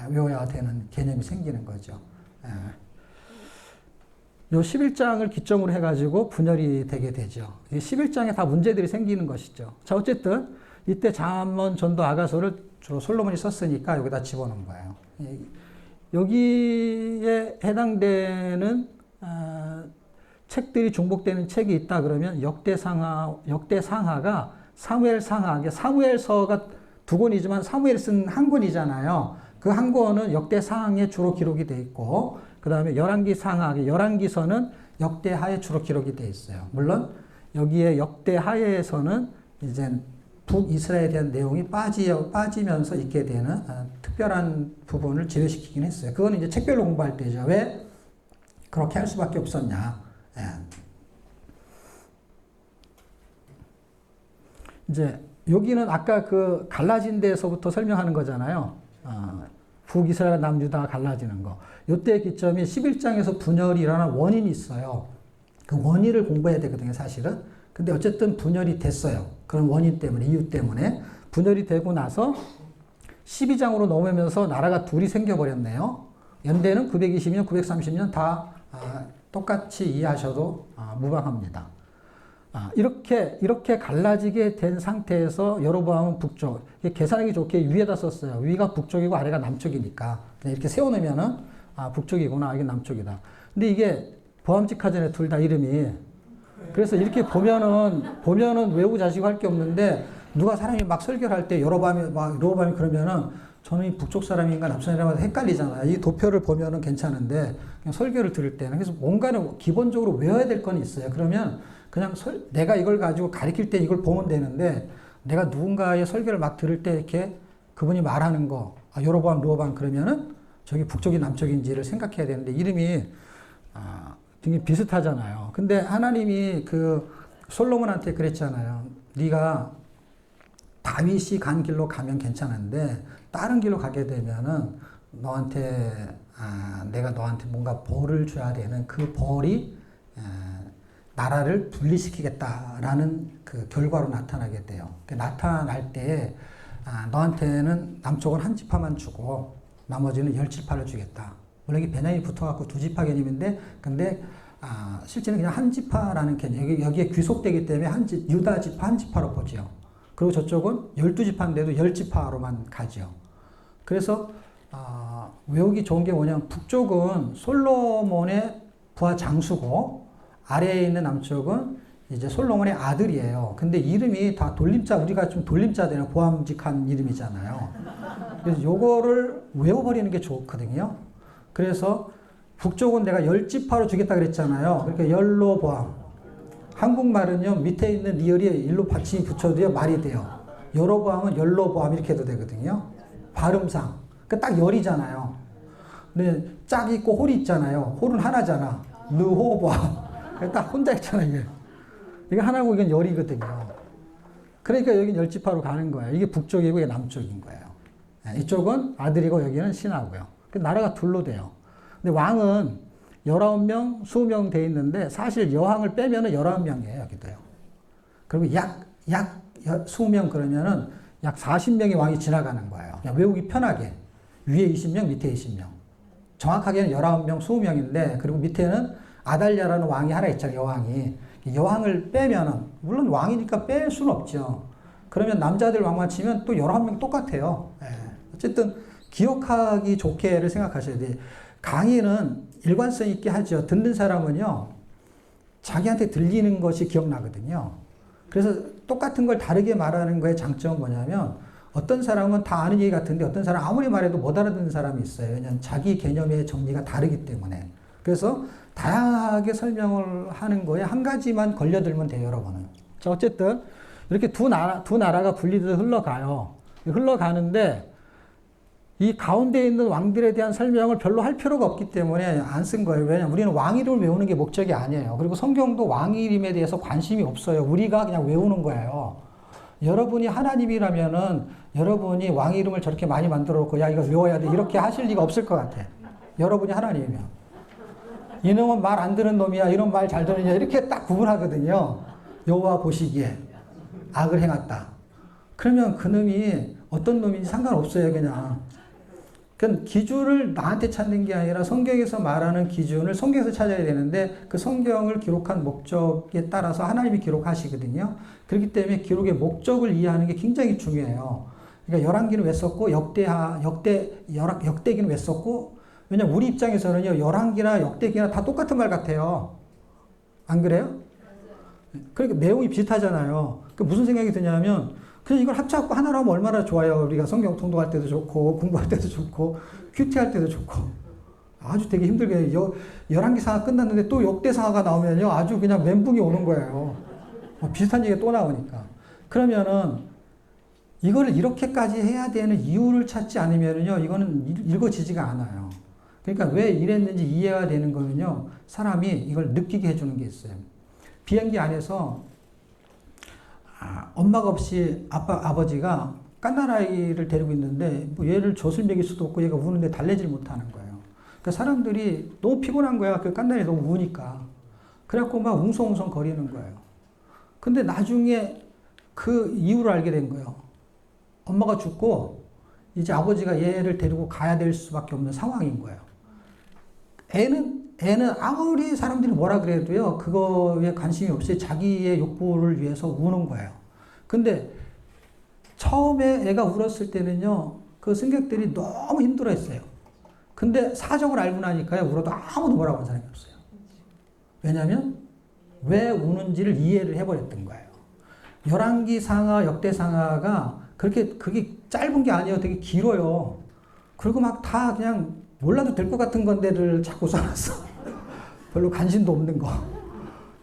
외워야 되는 개념이 생기는 거죠. 요 11장을 기점으로 해가지고 분열이 되게 되죠. 11장에 다 문제들이 생기는 것이죠. 자, 어쨌든 이때 잠언, 전도, 아가서를 주로 솔로몬이 썼으니까 여기다 집어넣은 거예요. 여기에 해당되는 책들이 중복되는 책이 있다 그러면 역대상하가 사무엘상하, 사무엘서가 두 권이지만 사무엘 쓴 한 권이잖아요. 그 한 권은 역대상에 주로 기록이 돼 있고 그 다음에 열왕기상하, 열왕기서는 역대하에 주로 기록이 돼 있어요. 물론 여기에 역대하에서는 이제 북이스라엘에 대한 내용이 빠지면서 있게 되는 특별한 부분을 제외시키긴 했어요. 그거는 이제 책별로 공부할 때죠. 왜 그렇게 할 수밖에 없었냐. 이제 여기는 아까 그 갈라진 데서부터 설명하는 거잖아요. 북이스라엘 남유다가 갈라지는 거. 이때 기점이 11장에서 분열이 일어난 원인이 있어요. 그 원인을 공부해야 되거든요, 사실은. 근데 어쨌든 분열이 됐어요. 그런 원인 때문에, 이유 때문에. 분열이 되고 나서 12장으로 넘으면서 나라가 둘이 생겨버렸네요. 연대는 920년, 930년 다 똑같이 이해하셔도 무방합니다. 이렇게 갈라지게 된 상태에서 여로보암은 북쪽, 계산하기 좋게 위에다 썼어요. 위가 북쪽이고 아래가 남쪽이니까. 이렇게 세워놓으면은, 북쪽이구나, 이게 남쪽이다. 근데 이게 보암직하전에 둘 다 이름이 그래서 이렇게 보면은 외우 자시고 할 게 없는데 누가 사람이 막 설교를 할 때 여로밤이 그러면은 저는 이 북쪽 사람인가 남쪽 사람인가 헷갈리잖아요. 이 도표를 보면은 괜찮은데 그냥 설교를 들을 때는 그래서 뭔가는 기본적으로 외워야 될 건 있어요. 그러면 그냥 내가 이걸 가지고 가르칠 때 이걸 보면 되는데 내가 누군가의 설교를 막 들을 때 이렇게 그분이 말하는 거 여로밤 르호밤 그러면은 저기 북쪽이 남쪽인지를 생각해야 되는데 이름이 되게 비슷하잖아요. 근데 하나님이 그 솔로몬한테 그랬잖아요. 네가 다윗이 간 길로 가면 괜찮은데 다른 길로 가게 되면은 너한테 내가 너한테 뭔가 벌을 줘야 되는 그 벌이 나라를 분리시키겠다라는 그 결과로 나타나게 돼요. 나타날 때 너한테는 남쪽은 한 지파만 주고 나머지는 10지파를 주겠다. 물론 이게 베냐민이 붙어갖고 2지파 개념인데 근데 실제는 그냥 한 지파라는 개념. 여기에 귀속되기 때문에 유다 지파 한 지파로 보죠. 그리고 저쪽은 12지파인데도 10지파로만 가죠. 그래서 외우기 좋은 게 뭐냐면 북쪽은 솔로몬의 부하 장수고 아래에 있는 남쪽은 이제 솔로몬의 아들이에요. 근데 이름이 다 돌림자, 우리가 좀 돌림자 되는 보암직한 이름이잖아요. 그래서 요거를 외워버리는 게 좋거든요. 그래서 북쪽은 내가 10지파로 주겠다 그랬잖아요. 그러니까 열로보암. 한국말은요, 밑에 있는 리을이 일로 받침이 붙여도요, 말이 돼요. 여로보암은 열로보암 이렇게 해도 되거든요. 발음상. 그러니까 딱 열이잖아요. 근데 짝 있고 홀이 있잖아요. 홀은 하나잖아. 르호보암. 딱 혼자 있잖아, 이게. 이게 하나고 이건 열이거든요. 그러니까 여긴 10지파로 가는 거예요. 이게 북쪽이고 이게 남쪽인 거예요. 이쪽은 아들이고 여기는 신하고요. 나라가 둘로 돼요. 근데 왕은 19명, 20명 돼 있는데 사실 여왕을 빼면은 19명이에요, 여기도요. 그리고 약 20명 그러면은 약 40명의 왕이 지나가는 거예요. 그냥 외우기 편하게. 위에 20명, 밑에 20명. 정확하게는 19명, 20명인데 그리고 밑에는 아달랴라는 왕이 하나 있잖아요, 여왕이. 여왕을 빼면은, 물론 왕이니까 뺄 수는 없죠. 그러면 남자들 왕만 치면 또 11명 똑같아요. 어쨌든 기억하기 좋게를 생각하셔야 돼요. 강의는 일관성 있게 하죠. 듣는 사람은요, 자기한테 들리는 것이 기억나거든요. 그래서 똑같은 걸 다르게 말하는 거의 장점은 뭐냐면, 어떤 사람은 다 아는 얘기 같은데 어떤 사람은 아무리 말해도 못 알아듣는 사람이 있어요. 왜냐하면 자기 개념의 정리가 다르기 때문에. 그래서 다양하게 설명을 하는 거에 한 가지만 걸려들면 돼요, 여러분은. 자, 어쨌든 이렇게 두 나라가 분리돼서 흘러가요. 흘러가는데 이 가운데 있는 왕들에 대한 설명을 별로 할 필요가 없기 때문에 안 쓴 거예요. 왜냐하면 우리는 왕 이름을 외우는 게 목적이 아니에요. 그리고 성경도 왕 이름에 대해서 관심이 없어요. 우리가 그냥 외우는 거예요. 여러분이 하나님이라면은 여러분이 왕 이름을 저렇게 많이 만들어 놓고 야 이거 외워야 돼 이렇게 하실 리가 없을 것 같아. 여러분이 하나님이면. 이놈은 말 안 듣는 놈이야. 이런 말 잘 듣느냐. 이렇게 딱 구분하거든요. 여호와 보시기에 악을 행했다. 그러면 그 놈이 어떤 놈인지 상관없어요. 그냥. 그러니까 기준을 나한테 찾는 게 아니라 성경에서 말하는 기준을 성경에서 찾아야 되는데 그 성경을 기록한 목적에 따라서 하나님이 기록하시거든요. 그렇기 때문에 기록의 목적을 이해하는 게 굉장히 중요해요. 그러니까 열왕기는 왜 썼고 역대기는 왜 썼고 왜냐면 우리 입장에서는요 열왕기나 역대기나 다 똑같은 말 같아요. 안 그래요? 그러니까 내용이 비슷하잖아요. 그러니까 무슨 생각이 드냐면 그래서 이걸 합쳐갖고 하나로 하면 얼마나 좋아요. 우리가 성경 통독할 때도 좋고 공부할 때도 좋고 큐티할 때도 좋고 아주 되게 힘들게 열왕기상하 끝났는데 또 역대상하가 나오면요 아주 그냥 멘붕이 오는 거예요. 비슷한 얘기가 또 나오니까. 그러면은 이거를 이렇게까지 해야 되는 이유를 찾지 않으면요 이거는 읽어지지가 않아요. 그러니까 왜 이랬는지 이해가 되는 거면요 사람이 이걸 느끼게 해주는 게 있어요. 비행기 안에서 엄마가 없이 아버지가 깐난아이를 데리고 있는데 뭐 얘를 젖을 먹일 수도 없고 얘가 우는데 달래질 못하는 거예요. 그러니까 사람들이 너무 피곤한 거야. 그 깐난이 너무 우니까. 그래갖고 막 웅성웅성 거리는 거예요. 근데 나중에 그 이유를 알게 된 거예요. 엄마가 죽고 이제 아버지가 얘를 데리고 가야 될 수밖에 없는 상황인 거예요. 애는 아무리 사람들이 뭐라 그래도요, 그거에 관심이 없이 자기의 욕구를 위해서 우는 거예요. 근데 처음에 애가 울었을 때는요, 그 승객들이 너무 힘들어 했어요. 근데 사정을 알고 나니까요, 울어도 아무도 뭐라고 하는 사람이 없어요. 왜냐면 왜 우는지를 이해를 해버렸던 거예요. 열왕기상하, 역대상하가 그게 짧은 게 아니에요. 되게 길어요. 그리고 막 다 그냥 몰라도 될 것 같은 건데를 자꾸 써놨어. 별로 관심도 없는 거.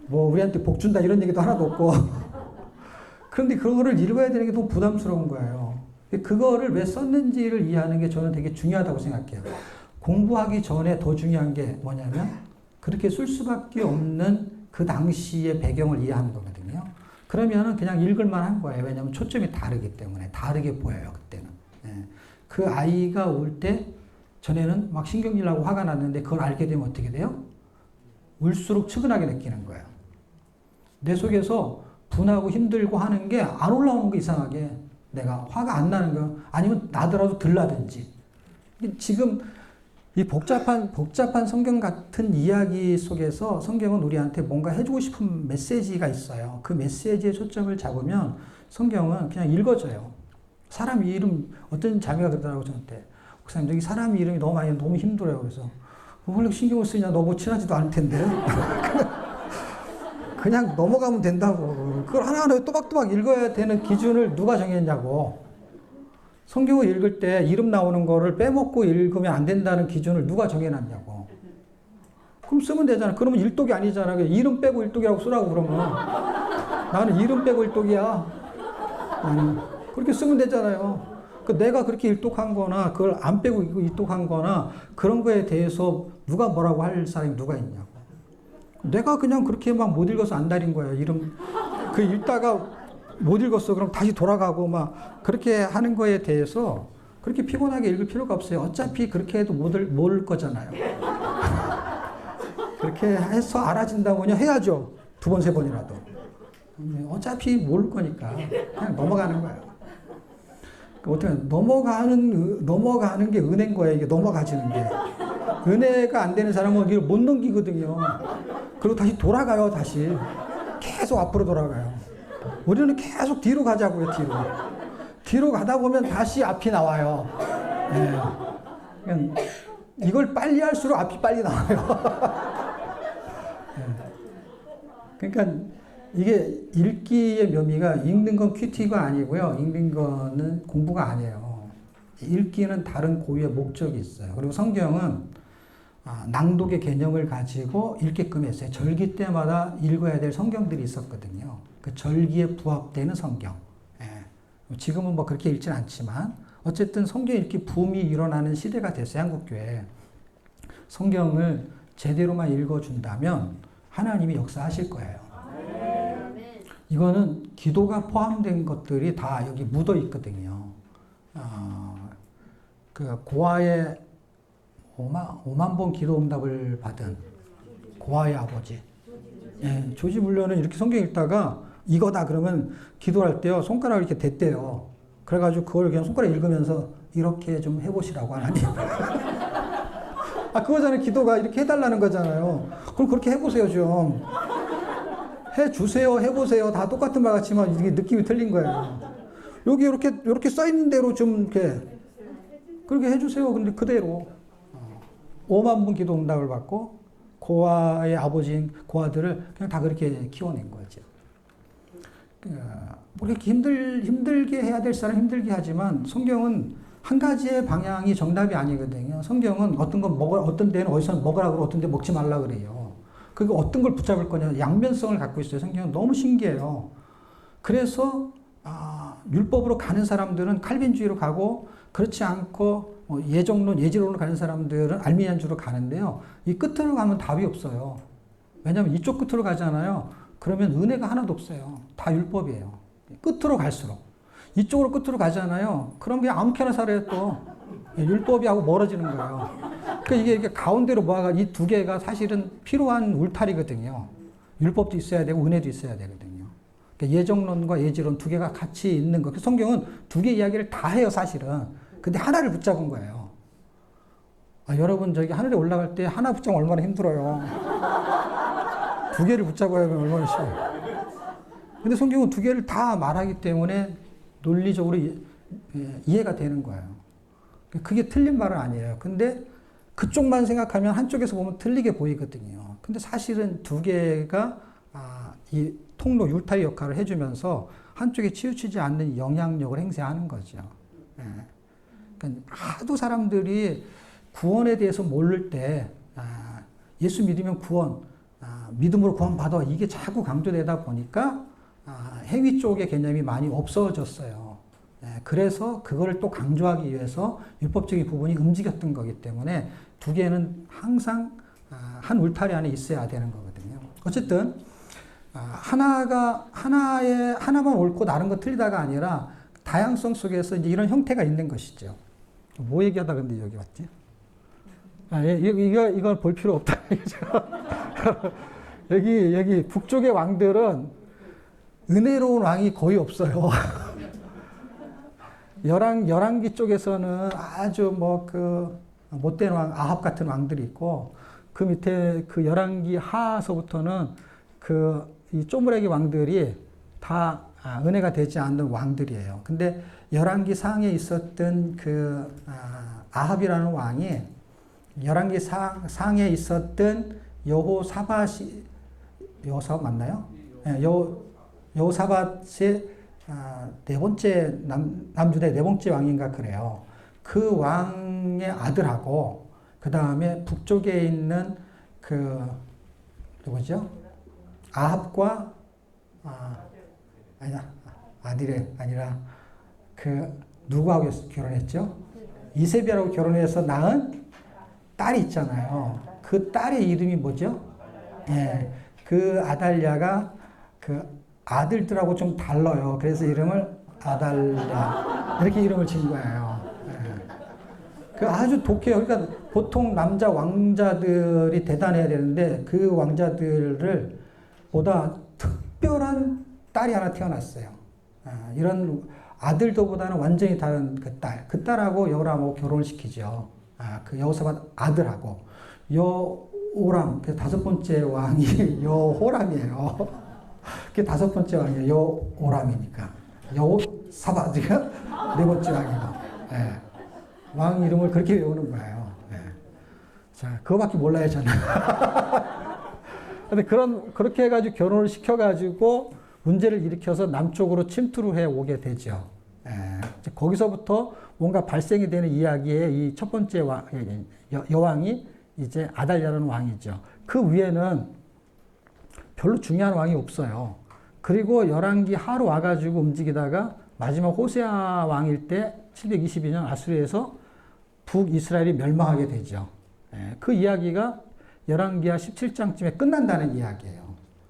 뭐 우리한테 복 준다 이런 얘기도 하나도 없고. 그런데 그거를 읽어야 되는 게 너무 부담스러운 거예요. 그거를 왜 썼는지를 이해하는 게 저는 되게 중요하다고 생각해요. 공부하기 전에 더 중요한 게 뭐냐면 그렇게 쓸 수밖에 없는 그 당시의 배경을 이해하는 거거든요. 그러면은 그냥 읽을만 한 거예요. 왜냐하면 초점이 다르기 때문에. 다르게 보여요, 그때는. 예. 그 아이가 울 때 전에는 막 신경질 나고 화가 났는데 그걸 알게 되면 어떻게 돼요? 울수록 측은하게 느끼는 거예요. 내 속에서 분하고 힘들고 하는 게 안 올라오는 거 이상하게. 내가 화가 안 나는 거 아니면 나더라도 덜 나든지. 지금 이 복잡한 성경 같은 이야기 속에서 성경은 우리한테 뭔가 해주고 싶은 메시지가 있어요. 그 메시지에 초점을 잡으면 성경은 그냥 읽어져요. 사람 이름, 어떤 자매가 그러더라고, 저한테. 목사님, 여기 사람 이름이 너무 많이 너무 힘들어요. 그래서 원래 신경을 쓰냐? 너무 친하지도 않을 텐데. 그냥 넘어가면 된다고. 그걸 하나하나 또박또박 읽어야 되는 기준을 누가 정했냐고. 성경을 읽을 때 이름 나오는 거를 빼먹고 읽으면 안 된다는 기준을 누가 정해놨냐고. 그럼 쓰면 되잖아. 그러면 일독이 아니잖아. 이름 빼고 일독이라고 쓰라고 그러면. 나는 이름 빼고 일독이야. 나는 그렇게 쓰면 되잖아요. 내가 그렇게 일독한 거나 그걸 안 빼고 일독한 거나 그런 거에 대해서 누가 뭐라고 할 사람이 누가 있냐고. 내가 그냥 그렇게 막 못 읽어서 안달인 거야. 이름 그 읽다가 못 읽었어. 그럼 다시 돌아가고 막 그렇게 하는 거에 대해서 그렇게 피곤하게 읽을 필요가 없어요. 어차피 그렇게 해도 모를 거잖아요. 그렇게 해서 알아진다고 그냥 해야죠. 2번, 3번이라도. 어차피 모를 거니까 그냥 넘어가는 거예요. 어떻게 넘어가는 게 은혜인 거예요. 이게 넘어가지는 게. 은혜가 안 되는 사람은 이걸 못 넘기거든요. 그리고 다시 돌아가요. 다시 계속 앞으로 돌아가요. 우리는 계속 뒤로 가자고요. 뒤로 가다 보면 다시 앞이 나와요. 네. 이걸 빨리 할수록 앞이 빨리 나와요. 네. 그러니까 이게 읽기의 묘미가 읽는 건 큐티가 아니고요. 읽는 거는 공부가 아니에요. 읽기는 다른 고유의 목적이 있어요. 그리고 성경은 낭독의 개념을 가지고 읽게끔 했어요. 절기 때마다 읽어야 될 성경들이 있었거든요. 그 절기에 부합되는 성경. 예. 지금은 뭐 그렇게 읽지는 않지만 어쨌든 성경 읽기 붐이 일어나는 시대가 됐어요. 한국교회. 성경을 제대로만 읽어준다면 하나님이 역사하실 거예요. 이거는 기도가 포함된 것들이 다 여기 묻어 있거든요. 그 고아의 5만 번 기도 응답을 받은 고아의 아버지. 예, 조지 물러는 이렇게 성경 읽다가 이거다 그러면 기도할 때요 손가락을 이렇게 댔대요. 그래가지고 그걸 그냥 손가락 읽으면서 이렇게 좀 해보시라고 하나님. 그거잖아요. 기도가 이렇게 해달라는 거잖아요. 그럼 그렇게 해보세요 좀. 해주세요, 해보세요. 다 똑같은 말 같지만 이게 느낌이 틀린 거예요. 여기 이렇게 써 있는 대로 좀 이렇게 그렇게 해주세요. 근데 그대로 5만 분 기도 응답을 받고 고아의 아버지인 고아들을 그냥 다 그렇게 키워낸 거죠. 뭐 이렇게 힘들게 해야 될 사람 힘들게 하지만 성경은 한 가지의 방향이 정답이 아니거든요. 성경은 어떤 데는 어디서 먹으라 그러고 어떤 데 먹지 말라 그래요. 그리고 어떤 걸 붙잡을 거냐 양면성을 갖고 있어요. 성경은 너무 신기해요. 그래서 율법으로 가는 사람들은 칼빈주의로 가고 그렇지 않고 예정론, 예지론으로 가는 사람들은 알미니안주로 가는데요. 이 끝으로 가면 답이 없어요. 왜냐하면 이쪽 끝으로 가잖아요. 그러면 은혜가 하나도 없어요. 다 율법이에요. 끝으로 갈수록. 이쪽으로 끝으로 가잖아요. 그럼 그냥 아무렇게나 살아요 또. 율법이하고 멀어지는 거예요. 그러니까 이게 가운데로 모아가 이 두 개가 사실은 필요한 울타리거든요. 율법도 있어야 되고 은혜도 있어야 되거든요. 그러니까 예정론과 예지론 두 개가 같이 있는 거. 성경은 두 개 이야기를 다 해요 사실은. 근데 하나를 붙잡은 거예요. 여러분 저기 하늘에 올라갈 때 하나 붙잡으면 얼마나 힘들어요. 두 개를 붙잡아야 하면 얼마나 쉬워요. 근데 성경은 두 개를 다 말하기 때문에 논리적으로 이해가 되는 거예요. 그게 틀린 말은 아니에요. 근데 그쪽만 생각하면 한쪽에서 보면 틀리게 보이거든요. 근데 사실은 두 개가 이 통로 울타리 역할을 해주면서 한쪽에 치우치지 않는 영향력을 행사하는 거죠. 예. 그러니까 하도 사람들이 구원에 대해서 모를 때 예수 믿으면 구원, 믿음으로 구원받아 이게 자꾸 강조되다 보니까 행위 쪽의 개념이 많이 없어졌어요. 예. 그래서 그거를 또 강조하기 위해서 율법적인 부분이 움직였던 거기 때문에 두 개는 항상 한 울타리 안에 있어야 되는 거거든요. 어쨌든 하나만 옳고 다른 거 틀리다가 아니라 다양성 속에서 이제 이런 형태가 있는 것이죠. 뭐 얘기하다 근데 여기 왔지? 이걸 볼 필요 없다. 여기 북쪽의 왕들은 은혜로운 왕이 거의 없어요. 열왕기 쪽에서는 아주 못된 왕, 아합 같은 왕들이 있고, 그 밑에 그 열왕기 하서부터는 이 쪼무레기 왕들이 다 은혜가 되지 않는 왕들이에요. 근데 열왕기 상에 있었던 아합이라는 왕이 열왕기 상에 있었던 여호사밧이 맞나요? 네, 여호사밧의 네 번째 남주대 네 번째 왕인가 그래요. 그 왕의 아들하고 그 다음에 북쪽에 있는 누구죠? 아합과 아니라 누구하고 결혼했죠? 이세벨하고 결혼해서 낳은 딸이 있잖아요. 그 딸의 이름이 뭐죠? 예, 그 아달랴가 아들들하고 좀 달라요. 그래서 이름을 아달랴 이렇게 이름을 지은 거예요. 예. 아주 독해요. 그러니까 보통 남자 왕자들이 대단해야 되는데 그 왕자들을 보다 특별한 딸이 하나 태어났어요. 이런 아들도보다는 완전히 다른 그 딸하고 여호람하고 결혼을 시키죠. 그 여호사밧 아들하고 여호람, 그 다섯 번째 왕이 여호람이에요. 그게 다섯 번째 왕이에요. 여호람이니까. 여호사밧이가 네 번째 왕이고. 예. 왕 이름을 그렇게 외우는 거예요. 예. 자, 그거밖에 몰라요, 저는. 근데 그렇게 해가지고 결혼을 시켜가지고 문제를 일으켜서 남쪽으로 침투를 해 오게 되죠. 예. 거기서부터 뭔가 발생이 되는 이야기의 이 첫 번째 여왕이 이제 아달랴라는 왕이죠. 그 위에는 별로 중요한 왕이 없어요. 그리고 열왕기 하로 와가지고 움직이다가 마지막 호세아 왕일 때 722년 아수르에서 북이스라엘이 멸망하게 되죠. 예. 그 이야기가 열왕기하 17장쯤에 끝난다는 이야기예요.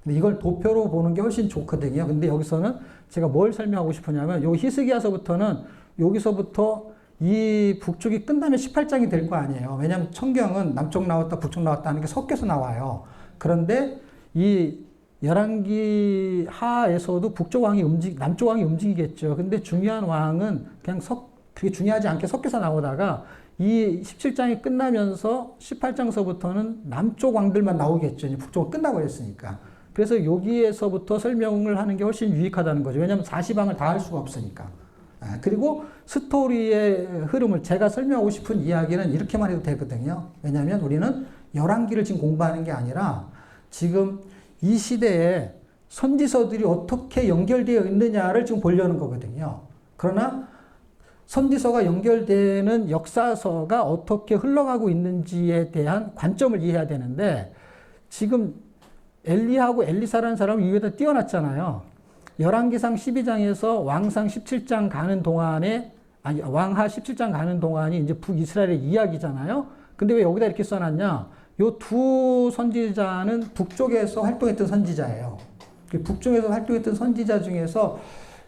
근데 이걸 도표로 보는 게 훨씬 좋거든요. 근데 여기서는 제가 뭘 설명하고 싶으냐면 요 히스기야서부터는 여기서부터 이 북쪽이 끝나면 18장이 될 거 아니에요. 왜냐하면 성경은 남쪽 나왔다 북쪽 나왔다 하는 게 섞여서 나와요. 그런데 이 열왕기 하에서도 북쪽 왕이 남쪽 왕이 움직이겠죠. 근데 중요한 왕은 그냥 그게 중요하지 않게 섞여서 나오다가 이 17장이 끝나면서 18장서부터는 남쪽 왕들만 나오겠죠. 이제 북쪽은 끝나버렸으니까. 그래서 여기에서부터 설명을 하는 게 훨씬 유익하다는 거죠. 왜냐하면 40왕을 다 할 수가 없으니까. 그리고 스토리의 흐름을 제가 설명하고 싶은 이야기는 이렇게만 해도 되거든요. 왜냐하면 우리는 열왕기를 지금 공부하는 게 아니라 지금 이 시대에 선지서들이 어떻게 연결되어 있느냐를 지금 보려는 거거든요. 그러나 선지서가 연결되는 역사서가 어떻게 흘러가고 있는지에 대한 관점을 이해해야 되는데 지금 엘리하고 엘리사라는 사람은 이 위에다 띄워놨잖아요. 열왕기상 12장에서 왕상 17장 가는 동안에 왕하 17장 가는 동안이 이제 북이스라엘의 이야기잖아요. 근데 왜 여기다 이렇게 써놨냐? 요 두 선지자는 북쪽에서 활동했던 선지자예요. 북쪽에서 활동했던 선지자 중에서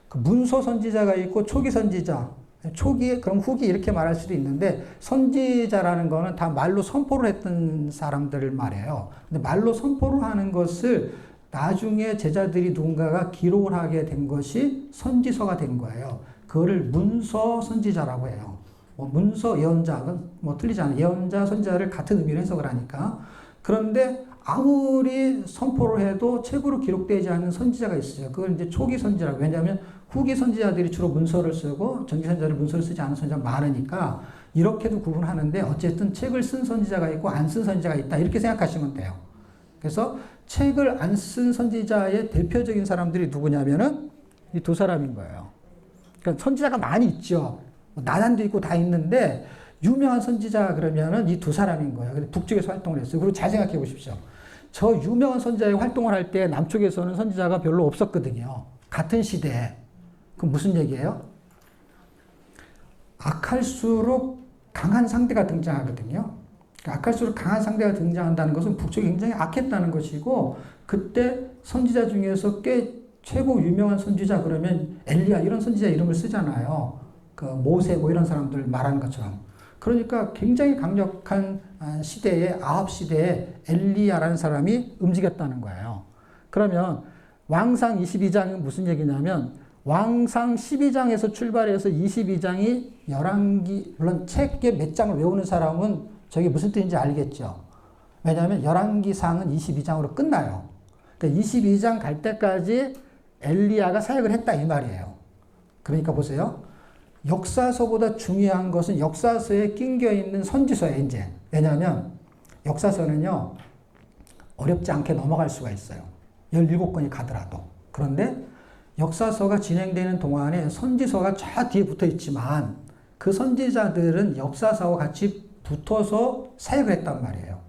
그 문서 선지자가 있고 초기 선지자, 초기, 그럼 후기 이렇게 말할 수도 있는데 선지자라는 거는 다 말로 선포를 했던 사람들을 말해요. 근데 말로 선포를 하는 것을 나중에 제자들이 누군가가 기록을 하게 된 것이 선지서가 된 거예요. 그거를 문서 선지자라고 해요. 문서 예언자는 틀리지 않아요. 예언자, 선지자를 같은 의미로 해석을 하니까. 그런데 아무리 선포를 해도 책으로 기록되지 않는 선지자가 있어요. 그걸 이제 초기 선지자라고. 왜냐하면 후기 선지자들이 주로 문서를 쓰고 전기 선지자들 문서를 쓰지 않은 선지자가 많으니까 이렇게도 구분하는데 어쨌든 책을 쓴 선지자가 있고 안 쓴 선지자가 있다. 이렇게 생각하시면 돼요. 그래서 책을 안 쓴 선지자의 대표적인 사람들이 누구냐면은 이 두 사람인 거예요. 그러니까 선지자가 많이 있죠. 나단도 있고 다 있는데 유명한 선지자 그러면은 이 두 사람인 거예요. 근데 북쪽에서 활동을 했어요. 그리고 잘 생각해 보십시오. 저 유명한 선지자의 활동을 할 때 남쪽에서는 선지자가 별로 없었거든요. 같은 시대에. 그럼 무슨 얘기예요? 악할수록 강한 상대가 등장하거든요. 악할수록 강한 상대가 등장한다는 것은 북쪽이 굉장히 악했다는 것이고, 그때 선지자 중에서 꽤 최고 유명한 선지자 그러면 엘리야 이런 선지자 이름을 쓰잖아요. 그 모세 뭐 이런 사람들 말하는 것처럼. 그러니까 굉장히 강력한 시대에, 아합 시대에 엘리야라는 사람이 움직였다는 거예요. 그러면 왕상 22장은 무슨 얘기냐면, 왕상 12장에서 출발해서 22장이 11기, 물론 책의 몇 장을 외우는 사람은 저게 무슨 뜻인지 알겠죠. 왜냐하면 11기상은 22장으로 끝나요. 그러니까 22장 갈 때까지 엘리야가 사역을 했다 이 말이에요. 그러니까 보세요. 역사서보다 중요한 것은 역사서에 낑겨 있는 선지서예요, 이제. 왜냐하면 역사서는요, 어렵지 않게 넘어갈 수가 있어요. 17권이 가더라도. 그런데 역사서가 진행되는 동안에 선지서가 저 뒤에 붙어 있지만 그 선지자들은 역사서와 같이 붙어서 사역을 했단 말이에요.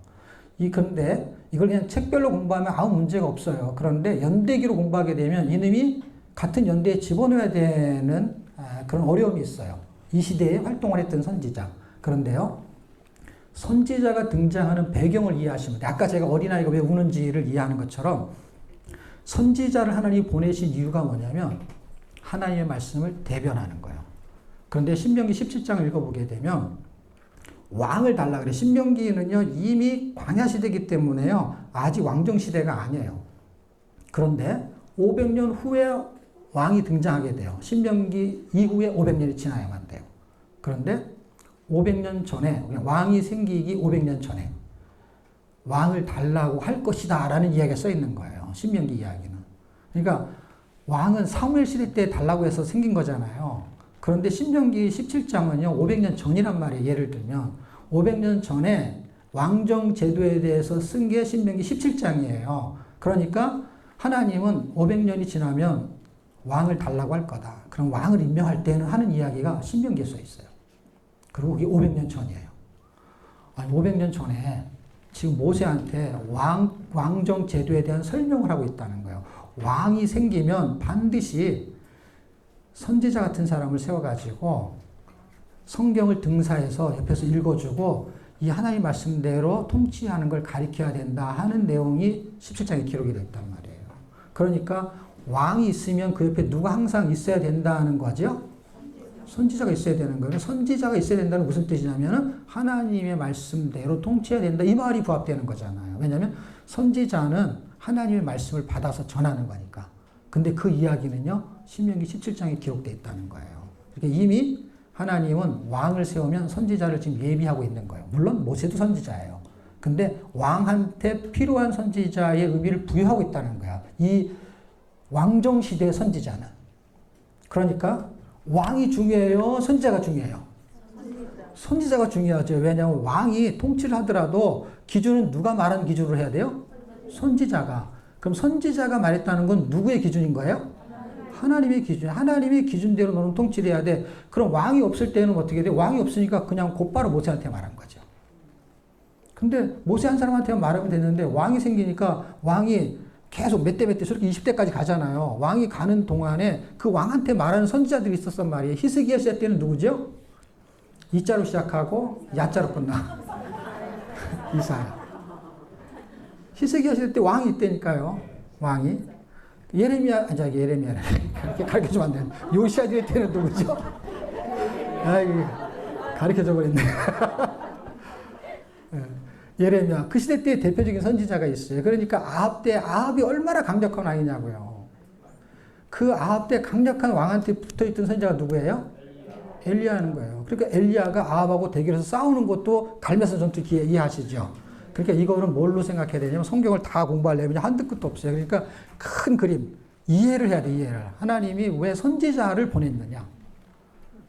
그런데 이걸 그냥 책별로 공부하면 아무 문제가 없어요. 그런데 연대기로 공부하게 되면 이놈이 같은 연대에 집어넣어야 되는 그런 어려움이 있어요. 이 시대에 활동을 했던 선지자. 그런데요, 선지자가 등장하는 배경을 이해하시면 돼요. 아까 제가 어린아이가 왜 우는지를 이해하는 것처럼 선지자를 하나님이 보내신 이유가 뭐냐면 하나님의 말씀을 대변하는 거예요. 그런데 신명기 17장을 읽어보게 되면 왕을 달라 그래. 신명기는요, 이미 광야시대이기 때문에요, 아직 왕정시대가 아니에요. 그런데 500년 후에 왕이 등장하게 돼요. 신명기 이후에 500년이 지나야만 돼요. 그런데 500년 전에, 왕이 생기기 500년 전에 왕을 달라고 할 것이다 라는 이야기가 써 있는 거예요. 신명기 이야기는. 그러니까 왕은 사무엘 시대 때 달라고 해서 생긴 거잖아요. 그런데 신명기 17장은요, 500년 전이란 말이에요. 예를 들면 500년 전에 왕정 제도에 대해서 쓴 게 신명기 17장이에요. 그러니까 하나님은 500년이 지나면 왕을 달라고 할 거다. 그럼 왕을 임명할 때는 하는 이야기가 신명기에 써 있어요. 그리고 그게 500년 전이에요. 아니, 500년 전에 지금 모세한테 왕정 제도에 대한 설명을 하고 있다는 거예요. 왕이 생기면 반드시 선지자 같은 사람을 세워가지고 성경을 등사해서 옆에서 읽어주고 이 하나님 말씀대로 통치하는 걸 가리켜야 된다 하는 내용이 17장에 기록이 되어 있단 말이에요. 그러니까 왕이 있으면 그 옆에 누가 항상 있어야 된다는 거죠? 선지자가 있어야 되는 거예요. 선지자가 있어야 된다는 무슨 뜻이냐면 하나님의 말씀대로 통치해야 된다 이 말이 부합되는 거잖아요. 왜냐하면 선지자는 하나님의 말씀을 받아서 전하는 거니까. 근데 그 이야기는요, 신명기 17장에 기록되어 있다는 거예요. 그러니까 이미 하나님은 왕을 세우면 선지자를 지금 예비하고 있는 거예요. 물론 모세도 선지자예요. 근데 왕한테 필요한 선지자의 의미를 부여하고 있다는 거야. 이 왕정시대의 선지자는. 그러니까 왕이 중요해요? 선지자가 중요해요? 선지자가 중요하죠. 왜냐하면 왕이 통치를 하더라도 기준은 누가 말하는 기준으로 해야 돼요? 선지자가. 그럼 선지자가 말했다는 건 누구의 기준인 거예요? 하나님의 기준. 하나님의 기준대로 너는 통치를 해야 돼. 그럼 왕이 없을 때는 어떻게 돼? 왕이 없으니까 그냥 곧바로 모세한테 말한 거죠. 근데 모세 한 사람한테 말하면 되는데 왕이 생기니까 왕이 계속 몇 대 저렇게 20대까지 가잖아요. 왕이 가는 동안에 그 왕한테 말하는 선지자들이 있었단 말이에요. 히스기야 시대 때는 누구죠? 이자로 시작하고 야자로 끝나. 이사야. 히스기야 시대 때 왕이 있다니까요. 왕이. 예레미야, 예레미야. 그렇게 가르쳐주면 안 되는데. 요시야 시대 때는 누구죠? 가르쳐줘 버렸네. 예레미야. 그 시대 때 대표적인 선지자가 있어요. 그러니까 아합 때 아합이 얼마나 강력한 왕이냐고요. 그 아합 때 강력한 왕한테 붙어있던 선지자가 누구예요? 엘리야는 거예요. 그러니까 엘리야가 아합하고 대결해서 싸우는 것도 갈매선 전투 이해하시죠? 그러니까 이거는 뭘로 생각해야 되냐면 성경을 다 공부하려면 한두 끝도 없어요. 그러니까 큰 그림, 이해를 해야 돼, 이해를. 하나님이 왜 선지자를 보냈느냐.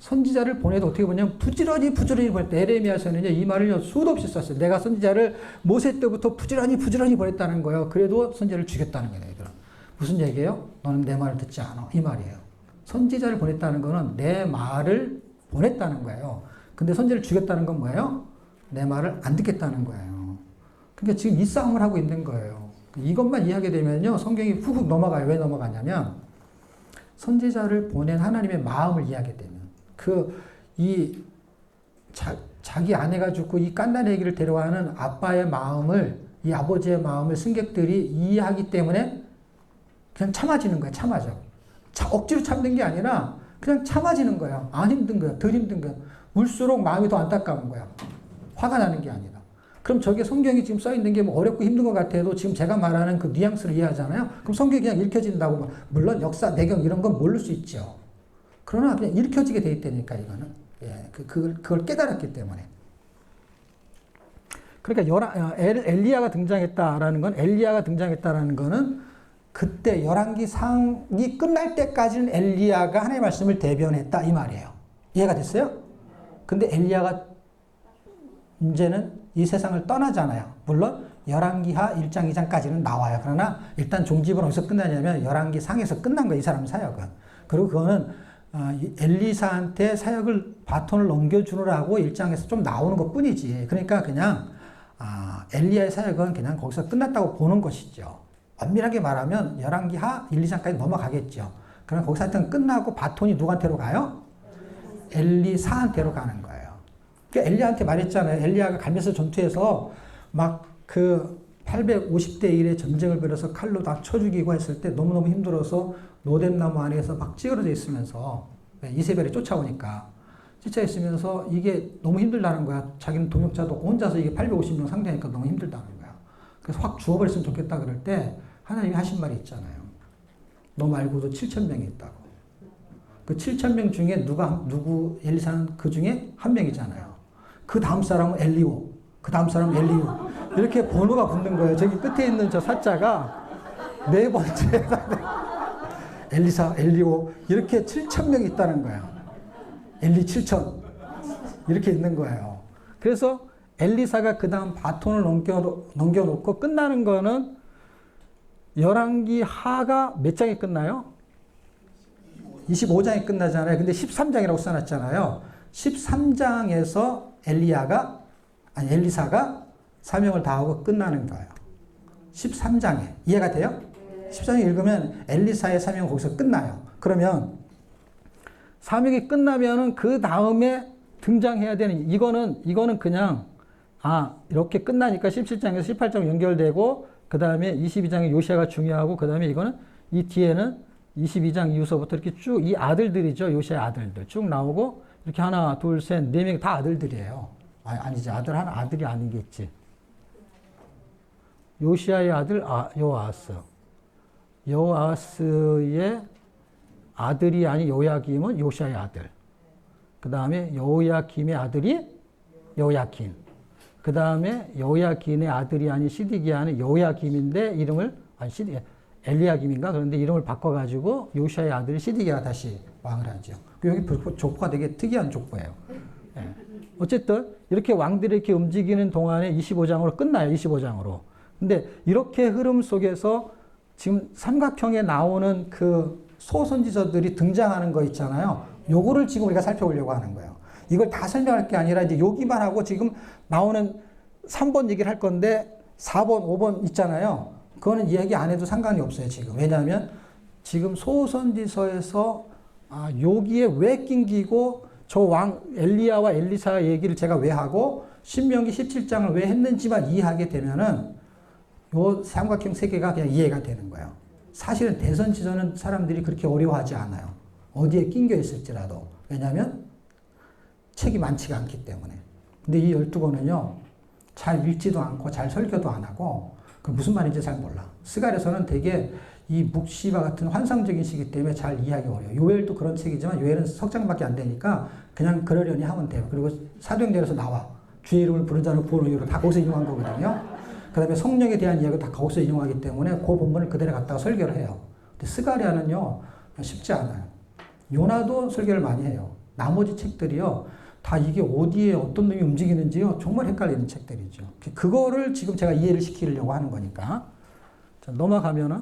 선지자를 보내도 어떻게 보냐면 부지런히 보냈다. 에레미야서는요, 이 말을 수도 없이 썼어요. 내가 선지자를 모세 때부터 부지런히 보냈다는 거예요. 그래도 선지자를 죽였다는 거예요. 얘들은. 무슨 얘기예요? 너는 내 말을 듣지 않아. 이 말이에요. 선지자를 보냈다는 거는 내 말을 보냈다는 거예요. 근데 선지자를 죽였다는 건 뭐예요? 내 말을 안 듣겠다는 거예요. 그러니까 지금 이 싸움을 하고 있는 거예요. 이것만 이해하게 되면요, 성경이 훅훅 넘어가요. 왜 넘어가냐면, 선지자를 보낸 하나님의 마음을 이해하게 되면, 자기 아내가 죽고 이 깐난 애기를 데려가는 아빠의 마음을, 이 아버지의 마음을 승객들이 이해하기 때문에 그냥 참아지는 거예요. 참아져. 억지로 참는 게 아니라 그냥 참아지는 거예요. 안 힘든 거예요. 덜 힘든 거예요. 울수록 마음이 더 안타까운 거예요. 화가 나는 게 아니라. 그럼 저게 성경이 지금 써 있는 게 뭐 어렵고 힘든 것 같아도 지금 제가 말하는 그 뉘앙스를 이해하잖아요. 그럼 성경이 그냥 읽혀진다고. 물론 역사, 배경 이런 건 모를 수 있죠. 그러나 그냥 읽혀지게 돼 있다니까, 이거는. 예, 그걸 깨달았기 때문에. 그러니까 엘리야가 등장했다라는 거는 그때 열왕기 상이 끝날 때까지는 엘리야가 하나님의 말씀을 대변했다 이 말이에요. 이해가 됐어요? 근데 엘리야가 이제는 이 세상을 떠나잖아요. 물론 열왕기하 1장 2장까지는 나와요. 그러나 일단 종집은 어디서 끝나냐면 열왕기 상에서 끝난 거예요. 이 사람 사역은. 그리고 그거는 엘리사한테 사역을 바톤을 넘겨주느라고 1장에서 좀 나오는 것 뿐이지. 그러니까 그냥 엘리야의 사역은 그냥 거기서 끝났다고 보는 것이죠. 엄밀하게 말하면 열왕기하 1, 2장까지 넘어가겠죠. 그럼 거기서 하여튼 끝나고 바톤이 누구한테로 가요? 엘리사한테로 가는 거예요. 그러니까 엘리야한테 말했잖아요. 엘리야가 갈멜스 전투에서 막 850대 1의 전쟁을 벌여서 칼로 다 쳐 죽이고 했을 때 너무너무 힘들어서 노뎀나무 안에서 막 찌그러져 있으면서 이세벨이 쫓아오니까 있으면서 이게 너무 힘들다는 거야. 자기는 동역자도 없고 혼자서 이게 850명 상대하니까 너무 힘들다는 거야. 그래서 확 죽어버렸으면 좋겠다 그럴 때 하나님이 하신 말이 있잖아요. 너 말고도 7,000명이 있다고. 그 7,000명 중에 누구 엘리사는 그 중에 한 명이잖아요. 그 다음 사람은 엘리오. 그 다음 사람은 엘리오. 이렇게 번호가 붙는 거예요. 저기 끝에 있는 저 사자가 네 번째 엘리사, 엘리오 이렇게 7,000명이 있다는 거예요. 엘리 7,000 이렇게 있는 거예요. 그래서 엘리사가 그 다음 바톤을 넘겨놓고 끝나는 거는 열왕기 하가 몇 장에 끝나요? 25장에 끝나잖아요. 근데 13장이라고 써놨잖아요. 13장에서 엘리사가 사명을 다하고 끝나는 거예요. 13장에. 이해가 돼요? 13장 읽으면 엘리사의 사명은 거기서 끝나요. 그러면 사명이 끝나면은 그 다음에 등장해야 되는 이거는 그냥 이렇게 끝나니까 17장에서 18장 연결되고 그 다음에 22장에 요시아가 중요하고 그 다음에 이거는 이 뒤에는 22장 이후서부터 이렇게 쭉 이 아들들이죠. 요시아의 아들들 쭉 나오고 이렇게 하나, 둘, 셋, 네 명이 다 아들들이에요. 아니지. 아들이 아닌 게 있지. 요시아의 아들 요아스. 요아스의 아들이 아닌 요야김은 요시아의 아들. 그 다음에 요야김의 아들이 요야킨. 그 다음에 요야긴의 아들이 아닌 시드기야는 요야김인데 엘리야김인가? 그런데 이름을 바꿔가지고 요시아의 아들이 시드기야가 다시 왕을 하죠. 여기 족보가 되게 특이한 족보예요. 예. 어쨌든 이렇게 왕들이 이렇게 움직이는 동안에 25장으로 끝나요. 25장으로. 근데 이렇게 흐름 속에서 지금 삼각형에 나오는 그 소선지서들이 등장하는 거 있잖아요. 요거를 지금 우리가 살펴보려고 하는 거예요. 이걸 다 설명할 게 아니라 이제 여기만 하고 지금 나오는 3번 얘기를 할 건데 4번, 5번 있잖아요. 그거는 이야기 안 해도 상관이 없어요, 지금. 왜냐하면 지금 소선지서에서 여기에 왜 낑기고 저 왕 엘리야와 엘리사 얘기를 제가 왜 하고 신명기 17장을 왜 했는지만 이해하게 되면은 요 삼각형 세 개가 그냥 이해가 되는 거예요. 사실은 대선지서는 사람들이 그렇게 어려워하지 않아요. 어디에 낑겨 있을지라도. 왜냐하면 책이 많지가 않기 때문에. 근데 이 12권은요, 잘 읽지도 않고 잘 설교도 안 하고 그 무슨 말인지 잘 몰라. 스갈에서는 되게 이 묵시와 같은 환상적인 시기 때문에 잘 이해하기 어려워요. 요엘도 그런 책이지만 요엘은 석장밖에 안 되니까 그냥 그러려니 하면 돼요. 그리고 사도행전에서 나와. 주의 이름을 부른 자는 구원을 이루고 다 거기서 인용한 거거든요. 그 다음에 성령에 대한 이야기도 다 거기서 인용하기 때문에 그 본문을 그대로 갖다가 설교를 해요. 근데 스가랴는요, 쉽지 않아요. 요나도 설교를 많이 해요. 나머지 책들이요. 다 이게 어디에 어떤 놈이 움직이는지요. 정말 헷갈리는 책들이죠. 그거를 지금 제가 이해를 시키려고 하는 거니까. 자, 넘어가면은.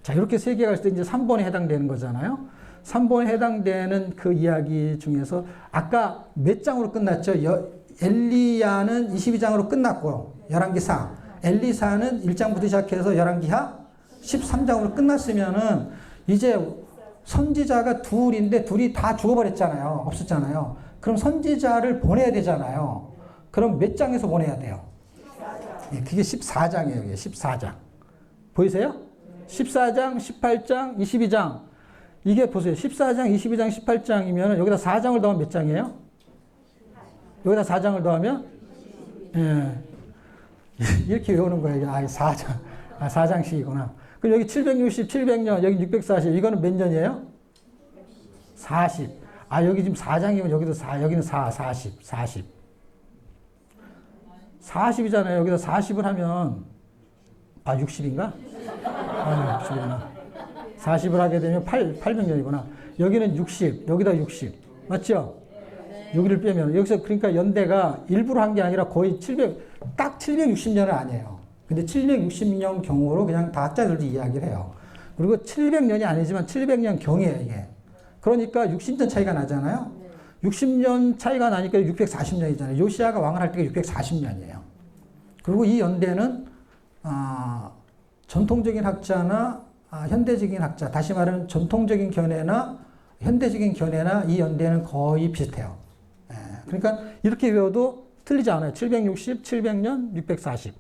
자, 이렇게 세 개가 있을 때 이제 3번에 해당되는 거잖아요. 3번에 해당되는 그 이야기 중에서 아까 몇 장으로 끝났죠? 엘리야는 22장으로 끝났고요. 11기사. 엘리사는 1장부터 시작해서 11기하 13장으로 끝났으면은 이제 선지자가 둘인데 둘이 다 죽어버렸잖아요. 없었잖아요. 그럼 선지자를 보내야 되잖아요. 그럼 몇 장에서 보내야 돼요? 예, 그게 14장이에요. 14장. 보이세요? 14장, 18장, 22장. 이게 보세요. 14장, 22장, 18장이면 여기다 4장을 더하면 몇 장이에요? 여기다 4장을 더하면? 예. 이렇게 외우는 거예요. 아, 4장. 아, 4장씩이구나. 그럼 여기 760, 700년, 여기 640. 이거는 몇 년이에요? 40. 아, 여기 지금 4장이면 여기도 4, 여기는 4, 40, 40. 40이잖아요. 여기다 40을 하면, 아, 60인가? 아, 60이구나. 40을 하게 되면 800년이구나. 여기는 60, 여기다 60. 맞죠? 여기를 빼면. 여기서 그러니까 연대가 일부러 한 게 아니라 거의 딱 760년은 아니에요. 근데 760년 경우로 그냥 다 학자들도 이야기를 해요. 그리고 700년이 아니지만 700년 경이에요, 이게. 그러니까 60년 차이가 나잖아요. 60년 차이가 나니까 640년이잖아요. 요시아가 왕을 할 때가 640년이에요. 그리고 이 연대는, 전통적인 학자나 현대적인 학자, 다시 말하면 전통적인 견해나 현대적인 견해나 이 연대는 거의 비슷해요. 예, 그러니까 이렇게 외워도 틀리지 않아요. 760, 700년, 640.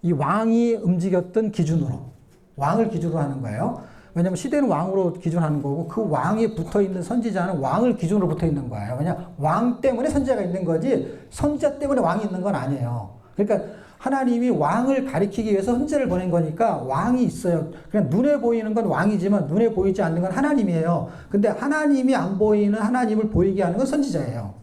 이 왕이 움직였던 기준으로, 왕을 기준으로 하는 거예요. 왜냐하면 시대는 왕으로 기준하는 거고 그 왕이 붙어있는 선지자는 왕을 기준으로 붙어있는 거예요. 왜냐하면 왕 때문에 선지자가 있는 거지 선지자 때문에 왕이 있는 건 아니에요. 그러니까 하나님이 왕을 가리키기 위해서 선지자를 보낸 거니까 왕이 있어요. 그냥 눈에 보이는 건 왕이지만 눈에 보이지 않는 건 하나님이에요. 근데 하나님이 안 보이는 하나님을 보이게 하는 건 선지자예요.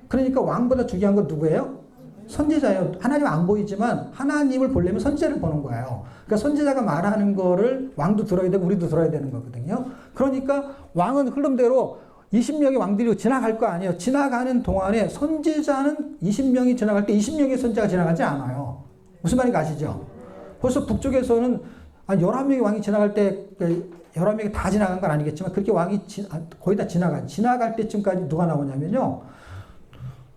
그러니까 왕보다 중요한 건 누구예요? 선지자예요. 하나님 안 보이지만 하나님을 보려면 선지자를 보는 거예요. 그러니까 선지자가 말하는 거를 왕도 들어야 되고 우리도 들어야 되는 거거든요. 그러니까 왕은 흐름대로 20명의 왕들이 지나갈 거 아니에요. 지나가는 동안에 선지자는 20명이 지나갈 때 20명의 선지자가 지나가지 않아요. 무슨 말인지 아시죠? 벌써 북쪽에서는 11명의 왕이 지나갈 때 11명이 다 지나간 건 아니겠지만 그렇게 왕이 거의 다 지나갈 때쯤까지 누가 나오냐면요.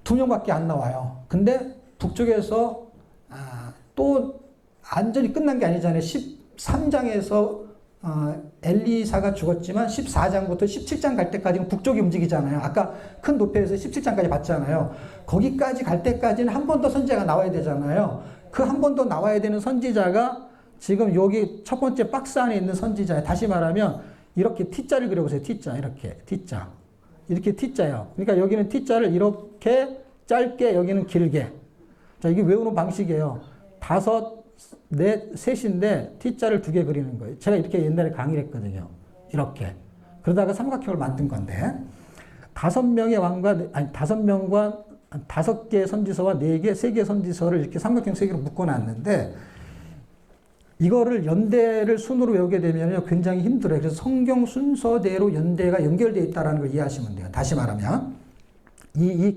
2명밖에 안 나와요. 근데 북쪽에서 또 완전히 끝난 게 아니잖아요. 13장에서 엘리사가 죽었지만 14장부터 17장 갈 때까지는 북쪽이 움직이잖아요. 아까 큰 도표에서 17장까지 봤잖아요. 거기까지 갈 때까지는 한 번 더 선지자가 나와야 되잖아요. 그 한 번 더 나와야 되는 선지자가 지금 여기 첫 번째 박스 안에 있는 선지자예요. 다시 말하면 이렇게 T자를 그려보세요. T자 이렇게 T자 이렇게 T자예요. 그러니까 여기는 T자를 이렇게 짧게 여기는 길게. 자, 이게 외우는 방식이에요. 5, 4, 셋인데 T자를 2개 그리는 거예요. 제가 이렇게 옛날에 강의를 했거든요. 이렇게. 그러다가 삼각형을 만든 건데 5명의 왕과 5명과 5개의 선지서와 4개, 3개의 선지서를 이렇게 삼각형 3개로 묶어놨는데 이거를 연대를 순으로 외우게 되면 굉장히 힘들어요. 그래서 성경 순서대로 연대가 연결되어 있다는 걸 이해하시면 돼요. 다시 말하면 이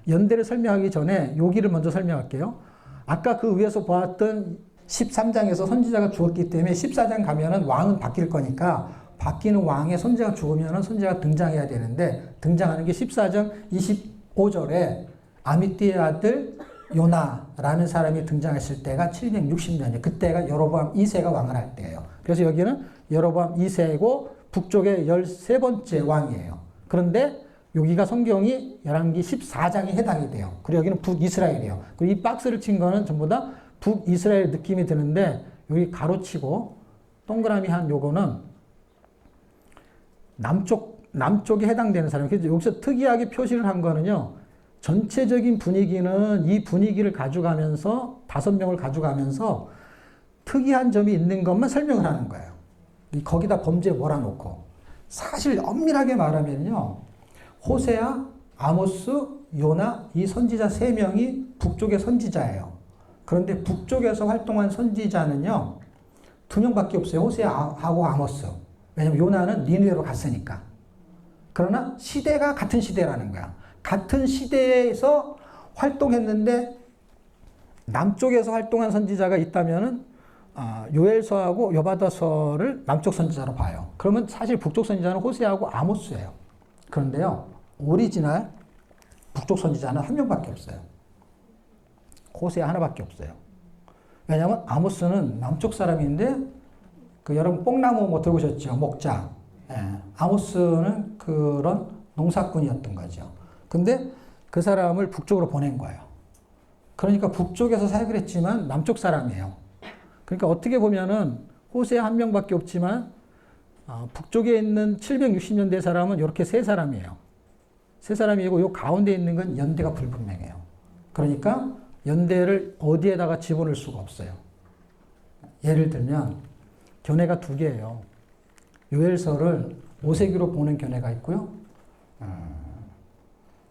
연대를 설명하기 전에 여기를 먼저 설명할게요. 아까 그 위에서 보았던 13장에서 선지자가 죽었기 때문에 14장 가면은 왕은 바뀔 거니까 바뀌는 왕의 선지자가 죽으면은 선지자가 등장해야 되는데 등장하는 게 14장 25절에 아미띠의 아들 요나라는 사람이 등장했을 때가 760년이에요. 그때가 여로보암 2세가 왕을 할 때예요. 그래서 여기는 여로보암 2세고 북쪽의 13번째 왕이에요. 그런데 여기가 성경이 열왕기 14장에 해당이 돼요. 그리고 여기는 북이스라엘이에요. 그리고 이 박스를 친 거는 전부 다 북이스라엘 느낌이 드는데 여기 가로치고 동그라미 한 요거는 남쪽에 해당되는 사람. 그래서 여기서 특이하게 표시를 한 거는요. 전체적인 분위기는 이 분위기를 가져가면서 5명을 가져가면서 특이한 점이 있는 것만 설명을 하는 거예요. 거기다 범죄 몰아놓고. 사실 엄밀하게 말하면요. 호세아, 아모스, 요나 이 선지자 3명이 북쪽의 선지자예요. 그런데 북쪽에서 활동한 선지자는요. 2명밖에 없어요. 호세아하고 아모스. 왜냐면 요나는 니느웨로 갔으니까. 그러나 시대가 같은 시대라는 거야. 같은 시대에서 활동했는데 남쪽에서 활동한 선지자가 있다면은 요엘서하고 여바다서를 남쪽 선지자로 봐요. 그러면 사실 북쪽 선지자는 호세아하고 아모스예요. 그런데요, 오리지널 북쪽 선지자는 한 명밖에 없어요. 호세아 하나밖에 없어요. 왜냐하면 아모스는 남쪽 사람인데 여러분 뽕나무 뭐 들어보셨죠? 목자. 예. 아모스는 그런 농사꾼이었던 거죠. 근데 그 사람을 북쪽으로 보낸 거예요. 그러니까 북쪽에서 사역을 했지만 남쪽 사람이에요. 그러니까 어떻게 보면은 호세아 한 명밖에 없지만 북쪽에 있는 760년대 사람은 이렇게 세 사람이에요. 세 사람이고 요 가운데 있는 건 연대가 불분명해요. 그러니까 연대를 어디에다가 집어넣을 수가 없어요. 예를 들면 견해가 두 개예요. 요엘서를 5세기로 보는 견해가 있고요.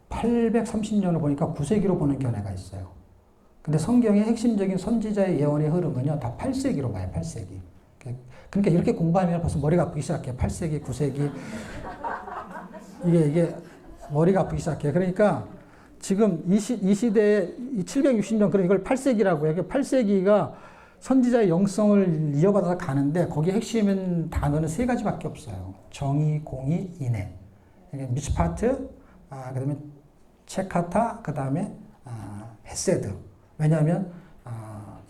830년을 보니까 9세기로 보는 견해가 있어요. 근데 성경의 핵심적인 선지자의 예언의 흐름은요, 다 8세기로 봐요, 8세기. 그러니까 이렇게 공부하면 벌써 머리가 아프기 시작해요. 8세기, 9세기. 이게 머리가 아프기 시작해요. 그러니까 지금 이 시대에 760년, 그러니까 이걸 8세기라고 해요. 8세기가 선지자의 영성을 이어받아서 가는데 거기에 핵심 단어는 세 가지밖에 없어요. 정의, 공의, 인애. 미츠파트, 그 다음에 체카타, 그 다음에 헤세드. 왜냐하면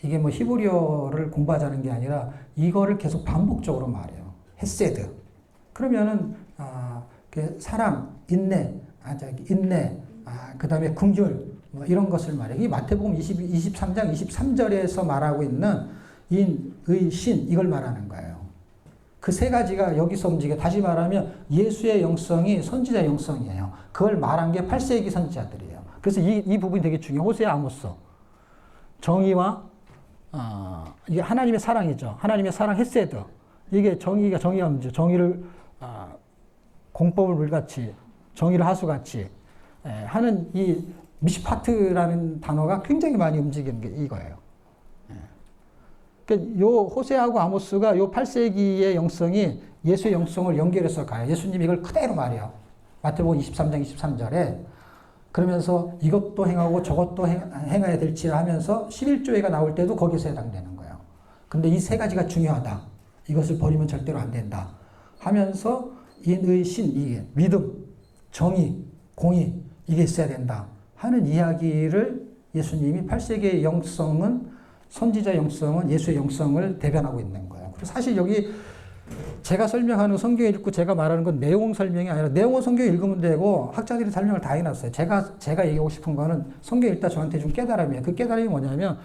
이게 뭐 히브리어를 공부하자는 게 아니라 이거를 계속 반복적으로 말해요. 헤세드. 그러면은 사랑, 인내, 그 다음에 긍휼 뭐 이런 것을 말해요. 이 마태복음 23장 23절에서 말하고 있는 인, 의, 신 이걸 말하는 거예요. 그 세 가지가 여기서 움직여. 다시 말하면 예수의 영성이 선지자 영성이에요. 그걸 말한 게 8세기 선지자들이에요. 그래서 이 부분이 되게 중요해요. 호세아, 아모스. 정의와 이게 하나님의 사랑이죠. 하나님의 사랑 헤세드. 이게 정의가 문제. 정의를 공법을 물같이, 정의를 하수같이 하는 이 미시파트라는 단어가 굉장히 많이 움직이는 게 이거예요. 그러니까 요 호세아하고 아모스가 요 8세기의 영성이 예수의 영성을 연결해서 가요. 예수님이 이걸 그대로 말해요. 마태복음 23장 23절에 그러면서 이것도 행하고 저것도 행해야 될지 하면서 11조회가 나올 때도 거기서 해당되는 거예요. 근데 이 세 가지가 중요하다. 이것을 버리면 절대로 안 된다. 하면서 인의 신, 이게 믿음, 정의, 공의 이게 있어야 된다 하는 이야기를 예수님이 8세기의 영성은 선지자 영성은 예수의 영성을 대변하고 있는 거예요. 그리고 사실 여기 제가 설명하는 성경 읽고 제가 말하는 건 내용 설명이 아니라 내용은 성경 읽으면 되고 학자들이 설명을 다 해놨어요. 제가 얘기하고 싶은 거는 성경 읽다 저한테 준 깨달음이에요. 그 깨달음이 뭐냐면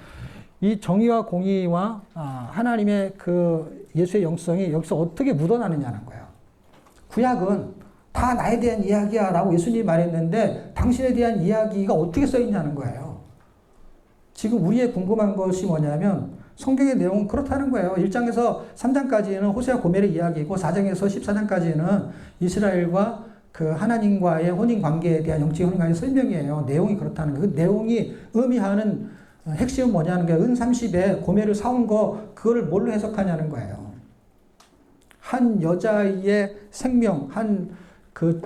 이 정의와 공의와 하나님의 그 예수의 영성이 여기서 어떻게 묻어나느냐는 거예요. 구약은 다 나에 대한 이야기야 라고 예수님이 말했는데 당신에 대한 이야기가 어떻게 써있냐는 거예요. 지금 우리의 궁금한 것이 뭐냐면 성경의 내용은 그렇다는 거예요. 1장에서 3장까지는 호세아 고멜의 이야기고 4장에서 14장까지는 이스라엘과 그 하나님과의 혼인 관계에 대한 영적 혼인 관계 설명이에요. 내용이 그렇다는 거예요. 그 내용이 의미하는 핵심은 뭐냐는 거예요. 은 30에 고멜을 사온 거 그거를 뭘로 해석하냐는 거예요. 한 여자의 생명, 한 그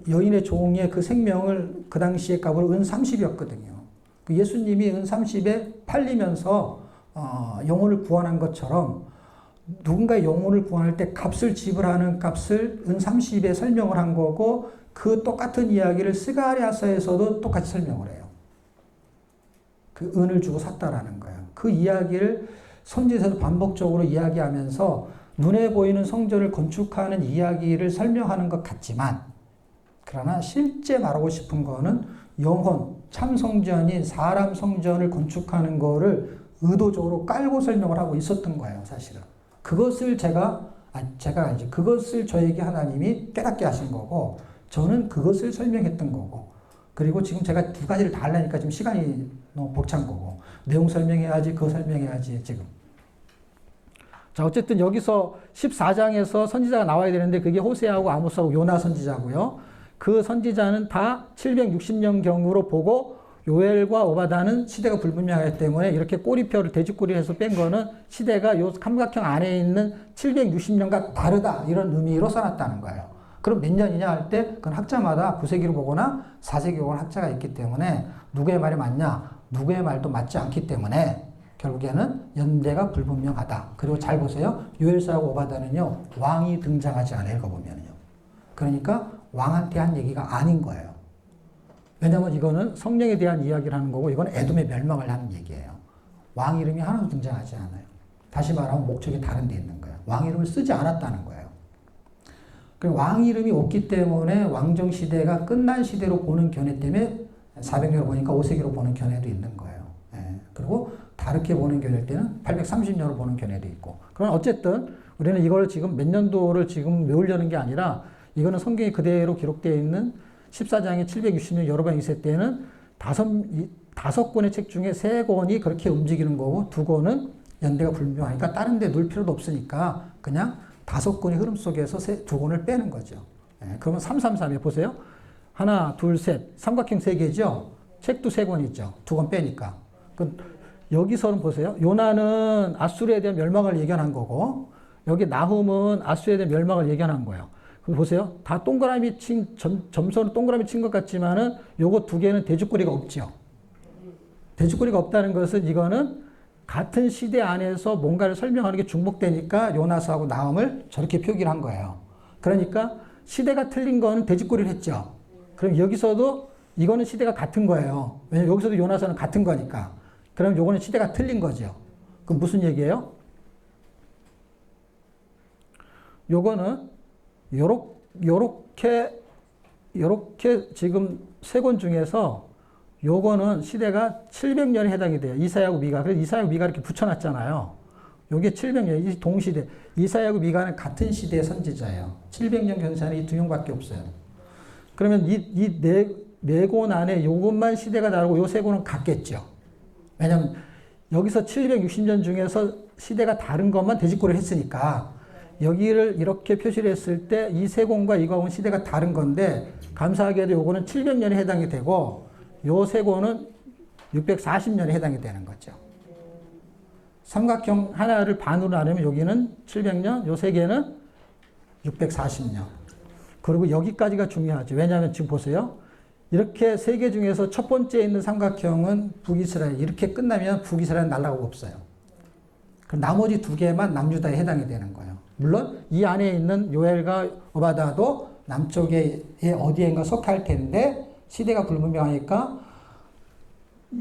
여인의 종의 그 생명을 그 당시의 값으로 은 30이었거든요. 예수님이 은 30에 팔리면서 영혼을 구원한 것처럼 누군가의 영혼을 구원할 때 값을 지불하는 값을 은 30에 설명을 한 거고 그 똑같은 이야기를 스가랴서에서도 똑같이 설명을 해요. 그 은을 주고 샀다라는 거예요. 그 이야기를 선지서에서 반복적으로 이야기하면서 눈에 보이는 성전을 건축하는 이야기를 설명하는 것 같지만 그러나 실제 말하고 싶은 거는 영혼, 참 성전인 사람 성전을 건축하는 거를 의도적으로 깔고 설명을 하고 있었던 거예요, 사실은. 그것을 그것을 저에게 하나님이 깨닫게 하신 거고, 저는 그것을 설명했던 거고, 그리고 지금 제가 두 가지를 다 하려니까 지금 시간이 너무 벅찬 거고, 내용 설명해야지, 그거 설명해야지, 지금. 자, 어쨌든 여기서 14장에서 선지자가 나와야 되는데, 그게 호세아하고 아모스하고 요나 선지자고요. 그 선지자는 다 760년경으로 보고 요엘과 오바다는 시대가 불분명하기 때문에 이렇게 꼬리표를 돼지꼬리를 해서 뺀 거는 시대가 요 삼각형 안에 있는 760년과 다르다 이런 의미로 써놨다는 거예요. 그럼 몇 년이냐 할 때 그건 학자마다 9세기로 보거나 4세기로 보거나 학자가 있기 때문에 누구의 말이 맞냐? 누구의 말도 맞지 않기 때문에 결국에는 연대가 불분명하다. 그리고 잘 보세요. 요엘서하고 오바다는요. 왕이 등장하지 않아요. 읽어보면요. 그러니까 왕한테 한 얘기가 아닌 거예요. 왜냐하면 이거는 성령에 대한 이야기를 하는 거고 이건 에돔의 멸망을 하는 얘기예요. 왕 이름이 하나도 등장하지 않아요. 다시 말하면 목적이 다른 데 있는 거예요. 왕 이름을 쓰지 않았다는 거예요. 왕 이름이 없기 때문에 왕정 시대가 끝난 시대로 보는 견해 때문에 400년으로 보니까 5세기로 보는 견해도 있는 거예요. 예. 그리고 다르게 보는 견해일 때는 830년으로 보는 견해도 있고. 그러나 어쨌든 우리는 이걸 지금 몇 년도를 지금 외우려는 게 아니라 이거는 성경에 그대로 기록되어 있는 14장에 760년 여로보암 2세 때는 다섯 권의 책 중에 3권이 그렇게 움직이는 거고 2권은 연대가 불분명하니까 다른 데 놓을 필요도 없으니까 그냥 5권의 흐름 속에서 2권을 빼는 거죠. 예, 그러면 333에 보세요. 하나, 둘, 셋. 삼각형 3개죠. 책도 3권 있죠. 2권 빼니까. 여기서는 보세요. 요나는 아수르에 대한 멸망을 예견한 거고 여기 나훔은 아수르에 대한 멸망을 예견한 거예요. 보세요. 다 동그라미 점선은 동그라미 친 것 같지만은 요거 2개는 대죽거리가 없죠. 대죽거리가 없다는 것은 이거는 같은 시대 안에서 뭔가를 설명하는 게 중복되니까 요나서하고 나훔을 저렇게 표기를 한 거예요. 그러니까 시대가 틀린 거는 대죽거리를 했죠. 그럼 여기서도 이거는 시대가 같은 거예요. 왜냐면 여기서도 요나서는 같은 거니까. 그럼 요거는 시대가 틀린 거죠. 그럼 무슨 얘기예요? 요거는 요렇게 지금 3권 중에서 요거는 시대가 700년에 해당이 돼요. 이사야하고 미가. 그래서 이사야하고 미가 이렇게 붙여놨잖아요. 요게 700년, 이 동시대. 이사야하고 미가는 같은 시대의 선지자예요. 700년 경사는 이 2명밖에 없어요. 그러면 이 네 권 안에 요것만 시대가 다르고 요 3권은 같겠죠. 왜냐면 여기서 760년 중에서 시대가 다른 것만 대집고를 했으니까 여기를 이렇게 표시를 했을 때 이 3권과 이거하고는 시대가 다른 건데 감사하게도 요거는 700년에 해당이 되고 요 3권은 640년에 해당이 되는 거죠. 삼각형 하나를 반으로 나누면 여기는 700년, 요 3개는 640년. 그리고 여기까지가 중요하죠. 왜냐하면 지금 보세요. 이렇게 3개 중에서 첫 번째 있는 삼각형은 북이스라엘. 이렇게 끝나면 북이스라엘 날라가고 없어요. 그럼 나머지 2개만 남유다에 해당이 되는 거예요. 물론 이 안에 있는 요엘과 오바다도 남쪽에 어디엔가 속할 텐데 시대가 불분명하니까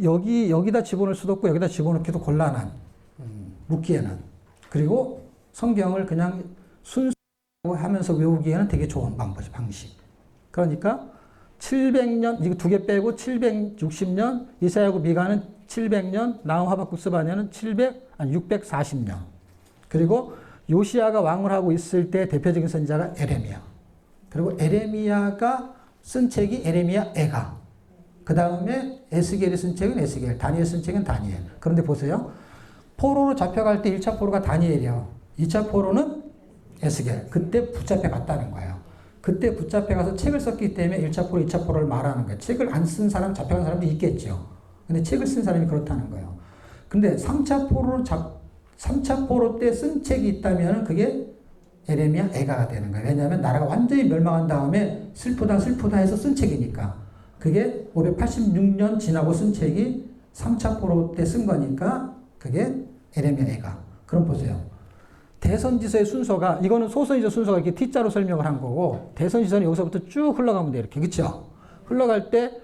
여기다 집어넣을 수도 없고 여기다 집어넣기도 곤란한 묻기에는. 그리고 성경을 그냥 순수하고 하면서 외우기에는 되게 좋은 방식. 그러니까 700년, 이거 2개 빼고 760년, 이사야하고 미가는 700년, 나훔, 하박국, 스바냐는 640년. 그리고 요시야가 왕을 하고 있을 때 대표적인 선지자가 에레미야. 그리고 에레미야가 쓴 책이 에레미야 애가. 그 다음에 에스겔이 쓴 책은 에스겔, 다니엘 쓴 책은 다니엘. 그런데 보세요. 포로로 잡혀갈 때 1차 포로가 다니엘이요. 2차 포로는 에스겔. 그때 붙잡혀 갔다는 거예요. 그때 붙잡혀 가서 책을 썼기 때문에 1차 포로, 2차 포로를 말하는 거예요. 책을 안 쓴 사람, 잡혀간 사람도 있겠죠. 근데 책을 쓴 사람이 그렇다는 거예요. 근데 3차 포로 때 쓴 책이 있다면 그게 에레미야 애가가 되는 거예요. 왜냐하면 나라가 완전히 멸망한 다음에 슬프다 해서 쓴 책이니까. 그게 586년 지나고 쓴 책이 3차 포로 때 쓴 거니까 그게 에레미야 애가. 그럼 보세요. 대선지서의 순서가, 이거는 소선지서 순서가 이렇게 T자로 설명을 한 거고, 대선지서는 여기서부터 쭉 흘러가면 돼요. 이렇게. 그쵸? 흘러갈 때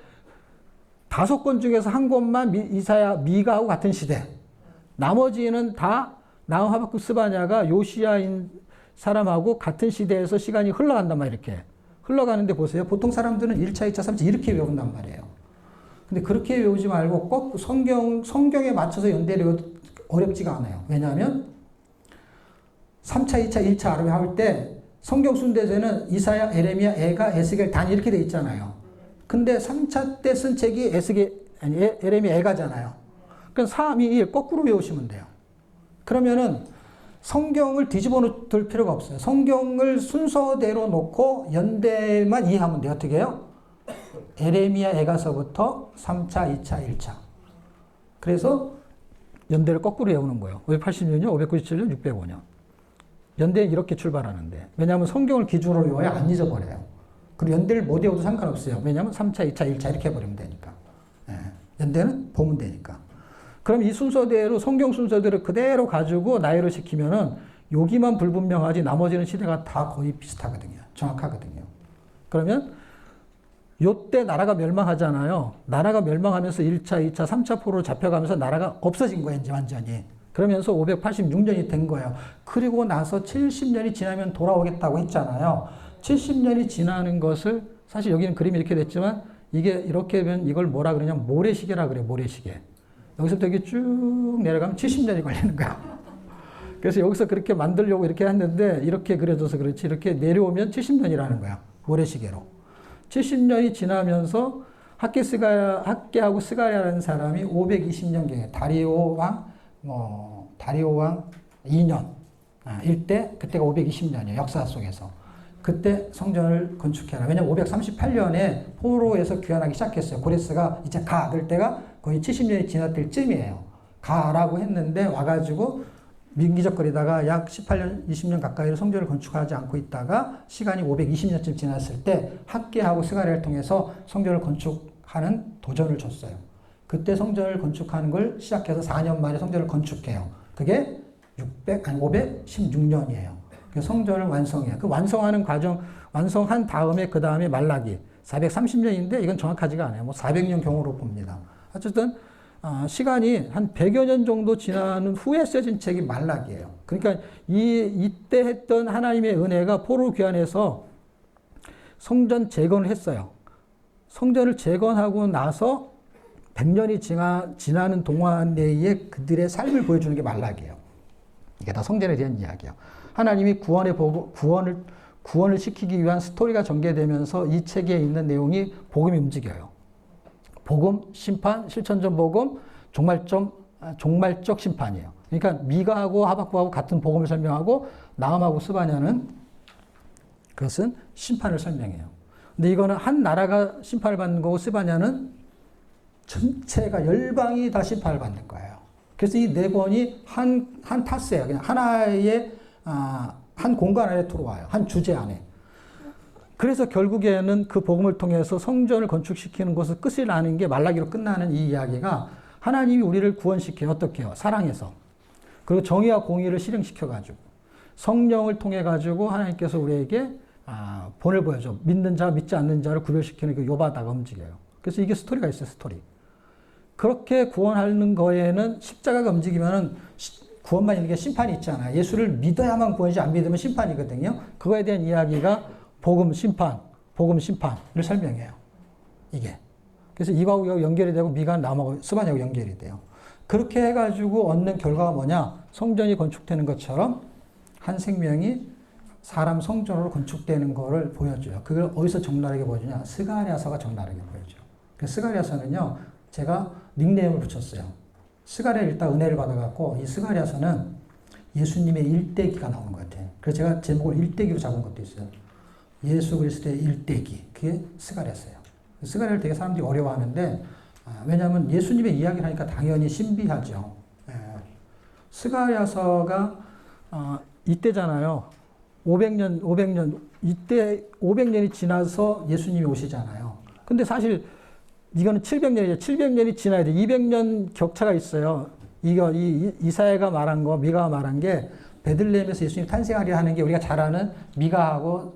5권 중에서 1권만 이사야, 미가하고 같은 시대. 나머지는 다 나훔, 하박국, 스바냐가 요시야인 사람하고 같은 시대에서 시간이 흘러간단 말이에요. 이렇게. 흘러가는데 보세요. 보통 사람들은 1차, 2차, 3차 이렇게 외운단 말이에요. 근데 그렇게 외우지 말고 꼭 성경에 맞춰서 연대를 외워도 어렵지가 않아요. 왜냐하면 3차, 2차, 1차 할 때 성경 순대에는 이사야, 에레미야, 애가, 에스겔, 다니 이렇게 돼 있잖아요. 근데 3차 때 쓴 책이 에레미야, 애가잖아요. 그럼 3, 2, 1 거꾸로 외우시면 돼요. 그러면은 성경을 뒤집어 놓을 필요가 없어요. 성경을 순서대로 놓고 연대만 이해하면 돼요. 어떻게 해요? 에레미야, 애가서부터 3차, 2차, 1차. 그래서 연대를 거꾸로 외우는 거예요. 586년, 597년, 605년. 연대는 이렇게 출발하는데, 왜냐하면 성경을 기준으로 외워야 안 잊어버려요. 그리고 연대를 못 외워도 상관없어요. 왜냐하면 3차, 2차, 1차 이렇게 해버리면 되니까. 예. 연대는 보면 되니까. 그럼 이 순서대로, 성경 순서대로 그대로 가지고 나열을 시키면은 여기만 불분명하지 나머지는 시대가 다 거의 비슷하거든요. 정확하거든요. 그러면 요때 나라가 멸망하잖아요. 나라가 멸망하면서 1차, 2차, 3차 포로로 잡혀가면서 나라가 없어진 거예요, 이제 완전히. 그러면서 586년이 된 거예요. 그리고 나서 70년이 지나면 돌아오겠다고 했잖아요. 70년이 지나는 것을, 사실 여기는 그림이 이렇게 됐지만, 이게 이렇게 되면 이걸 뭐라 그러냐면 모래시계라 그래요, 모래시계. 여기서부터 이렇게 쭉 내려가면 70년이 걸리는 거야. 그래서 여기서 그렇게 만들려고 이렇게 했는데, 이렇게 그려져서 그렇지, 이렇게 내려오면 70년이라는 거야, 모래시계로. 70년이 지나면서 학개하고 스가랴라는 사람이 520년경에 다리오 왕 2년 일때, 그때가 520년이에요. 역사 속에서. 그때 성전을 건축해라. 왜냐면 538년에 포로에서 귀환하기 시작했어요. 고레스가 이제 가 그럴 때가 거의 70년이 지났을 쯤이에요. 가라고 했는데 와가지고 민기적거리다가 약 18년, 20년 가까이로 성전을 건축하지 않고 있다가 시간이 520년쯤 지났을 때 학개하고 스가랴를 통해서 성전을 건축하는 도전을 줬어요. 그때 성전을 건축하는 걸 시작해서 4년 만에 성전을 건축해요. 그게 516년이에요. 그래서 성전을 완성해요. 그 완성하는 과정, 완성한 다음에 그 다음에 말라기 430년인데 이건 정확하지가 않아요. 뭐 400년 경으로 봅니다. 어쨌든 시간이 한 100여 년 정도 지나는 후에 써진 책이 말라기예요. 그러니까 이때 했던 하나님의 은혜가 포로 귀환해서 성전 재건을 했어요. 성전을 재건하고 나서 100년이 지나는 동안 내에 그들의 삶을 보여주는 게 말라기예요. 이게 다 성전에 대한 이야기예요. 하나님이 구원을 시키기 위한 스토리가 전개되면서 이 책에 있는 내용이 복음이 움직여요. 복음, 심판, 실천적 복음, 종말적 심판이에요. 그러니까 미가하고 하박국하고 같은 복음을 설명하고 나음하고 스바냐는 그것은 심판을 설명해요. 근데 이거는 한 나라가 심판을 받는 거고 스바냐는 전체가 열방이 다 심판을 받는 거예요. 그래서 이 네 권이 한 타스예요. 그냥 하나의 한 공간 안에 들어와요. 한 주제 안에. 그래서 결국에는 그 복음을 통해서 성전을 건축시키는 것을 끝이 나는 게 말라기로 끝나는 이 이야기가 하나님이 우리를 구원시켜요. 어떻게 해요? 사랑해서. 그리고 정의와 공의를 실행시켜가지고 성령을 통해가지고 하나님께서 우리에게 본을 보여줘. 믿는 자, 믿지 않는 자를 구별시키는 그 요바다가 움직여요. 그래서 이게 스토리가 있어요. 스토리. 그렇게 구원하는 거에는 십자가가 움직이면은 구원만 있는 게 심판이 있잖아요. 예수를 믿어야만 구원이지 안 믿으면 심판이거든요. 그거에 대한 이야기가 복음 심판을 설명해요. 이게. 그래서 이하고 연결이 되고 미가 남하고 스바냐하고 연결이 돼요. 그렇게 해가지고 얻는 결과가 뭐냐? 성전이 건축되는 것처럼 한 생명이 사람 성전으로 건축되는 거를 보여줘요. 그걸 어디서 적나라하게 보여주냐? 스가랴서가 적나라하게 보여줘요. 그래서 스가랴서는요, 제가 닉네임을 붙였어요. 스가랴 읽다 은혜를 받아갖고 이 스가랴서는 예수님의 일대기가 나오는 것 같아요. 그래서 제가 제목을 일대기로 잡은 것도 있어요. 예수 그리스도의 일대기. 그게 스가랴서예요. 스가랴를 되게 사람들이 어려워하는데 왜냐하면 예수님의 이야기를 하니까 당연히 신비하죠. 스가랴서가 이때잖아요. 500년 이때 500년이 지나서 예수님이 오시잖아요. 근데 사실 이거는 700년이죠. 700년이 지나야 돼. 200년 격차가 있어요. 이사야가 말한 거, 미가가 말한 게 베들레헴에서 예수님 탄생하리 하는 게 우리가 잘 아는 미가하고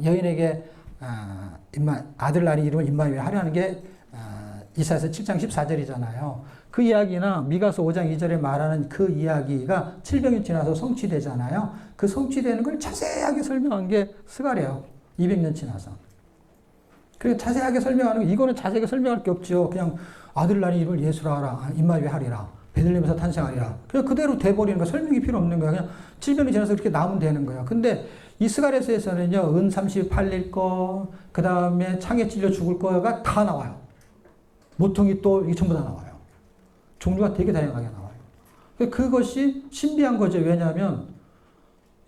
여인에게 아들 낳은 이름을 임마누엘 하려 하는 게 이사야서 7장 14절이잖아요. 그 이야기나 미가서 5장 2절에 말하는 그 이야기가 700년 지나서 성취되잖아요. 그 성취되는 걸 자세하게 설명한 게 스가랴예요. 200년 지나서. 그래 자세하게 설명하는 거, 이거는 자세하게 설명할 게 없죠. 그냥 아들 낳은 이름을 예수라 하라, 임마누엘 하리라, 베들레헴에서 탄생하리라. 그냥 그대로 돼버리는 거, 설명이 필요 없는 거야. 그냥 700년이 지나서 그렇게 나오면 되는 거야. 근데 이 스가랴서에서는요, 은 30팔릴 거, 그 다음에 창에 찔려 죽을 거가 다 나와요. 모퉁이 또 이게 전부 다 나와요. 종류가 되게 다양하게 나와요. 그것이 신비한 거죠. 왜냐하면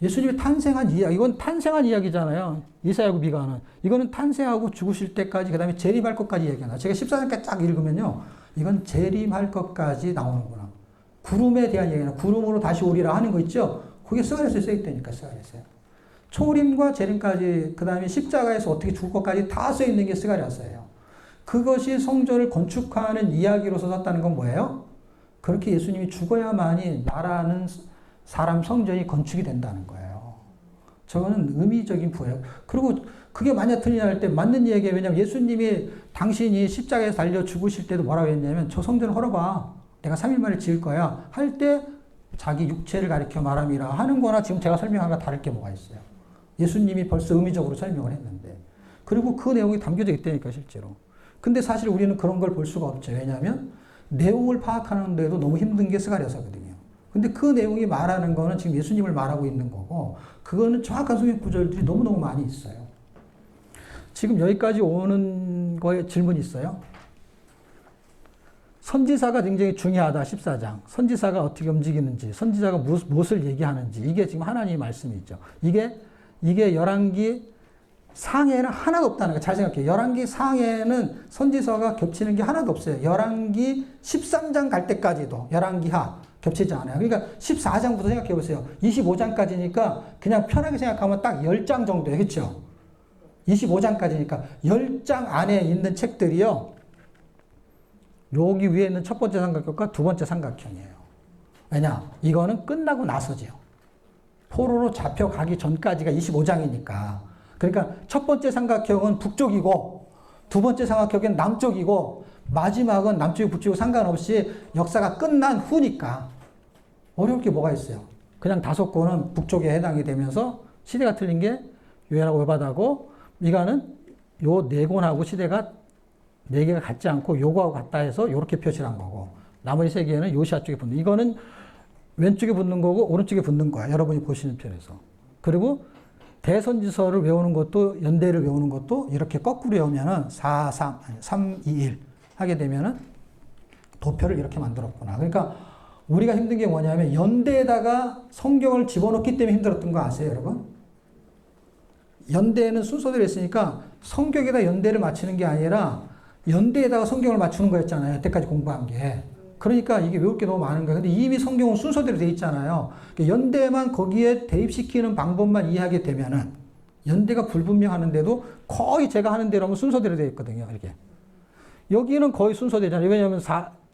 예수님이 탄생한 이야기, 이건 탄생한 이야기잖아요. 이사야하고 미가는. 이거는 탄생하고 죽으실 때까지, 그 다음에 재림할 것까지 얘기하나. 제가 14장까지 딱 읽으면요, 이건 재림할 것까지 나오는구나. 구름에 대한 얘기나, 구름으로 다시 오리라 하는 거 있죠? 그게 스가랴서에 써있다니까, 스가랴서에. 초림과 재림까지, 그 다음에 십자가에서 어떻게 죽을 것까지 다 써있는 게 스가랴서예요. 그것이 성전을 건축하는 이야기로서 썼다는 건 뭐예요? 그렇게 예수님이 죽어야만이 나라는 사람 성전이 건축이 된다는 거예요. 저거는 의미적인 부여예요. 그리고 그게 만약 틀리냐 할 때 맞는 얘기예요. 왜냐하면 예수님이 당신이 십자가에 달려 죽으실 때도 뭐라고 했냐면 저 성전을 헐어봐. 내가 3일 만에 지을 거야. 할 때 자기 육체를 가리켜 말함이라 하는 거나 지금 제가 설명한 거 다를 게 뭐가 있어요. 예수님이 벌써 의미적으로 설명을 했는데. 그리고 그 내용이 담겨져 있다니까 실제로. 근데 사실 우리는 그런 걸 볼 수가 없죠. 왜냐하면 내용을 파악하는 데도 너무 힘든 게 스가랴서거든요. 근데 그 내용이 말하는 거는 지금 예수님을 말하고 있는 거고 그거는 정확한 성경 구절들이 너무너무 많이 있어요. 지금 여기까지 오는 거에 질문 있어요? 선지사가 굉장히 중요하다. 14장. 선지사가 어떻게 움직이는지, 선지자가 무엇을 얘기하는지 이게 지금 하나님의 말씀이죠. 이게 열왕기 상에는 하나도 없다는 거 잘 생각해요. 열왕기 상에는 선지서가 겹치는 게 하나도 없어요. 열왕기 13장 갈 때까지도 열왕기하 겹치지 않아요. 그러니까 14장부터 생각해 보세요. 25장까지니까 그냥 편하게 생각하면 딱 10장 정도예요. 그렇죠? 25장까지니까 10장 안에 있는 책들이요. 여기 위에 있는 첫 번째 삼각형과 두 번째 삼각형이에요. 왜냐? 이거는 끝나고 나서죠. 포로로 잡혀가기 전까지가 25장이니까. 그러니까 첫 번째 삼각형은 북쪽이고 두 번째 삼각형은 남쪽이고 마지막은 남쪽이 북쪽이 상관없이 역사가 끝난 후니까 어려울 게 뭐가 있어요. 그냥 5권은 북쪽에 해당이 되면서 시대가 틀린 게 요엘하고 요바다고 이거는 요 4권하고 시대가 4개가 같지 않고 요거하고 같다 해서 요렇게 표시를 한 거고 나머지 3개는 요시아 쪽에 붙는 이거는 왼쪽에 붙는 거고 오른쪽에 붙는 거야. 여러분이 보시는 편에서. 그리고 대선지서를 외우는 것도 연대를 외우는 것도 이렇게 거꾸로 외우면은 3, 2, 1 하게 되면은 도표를 이렇게 만들었구나. 그러니까 우리가 힘든 게 뭐냐면 연대에다가 성경을 집어넣기 때문에 힘들었던 거 아세요, 여러분? 연대에는 순서대로 했으니까 성경에다 연대를 맞추는 게 아니라 연대에다가 성경을 맞추는 거였잖아요. 여태까지 공부한 게. 그러니까 이게 외울 게 너무 많은 거예요. 근데 이미 성경은 순서대로 돼 있잖아요. 연대만 거기에 대입시키는 방법만 이해하게 되면은 연대가 불분명하는데도 거의 제가 하는 대로 하면 순서대로 돼 있거든요. 이렇게. 여기는 거의 순서대잖아요. 왜냐하면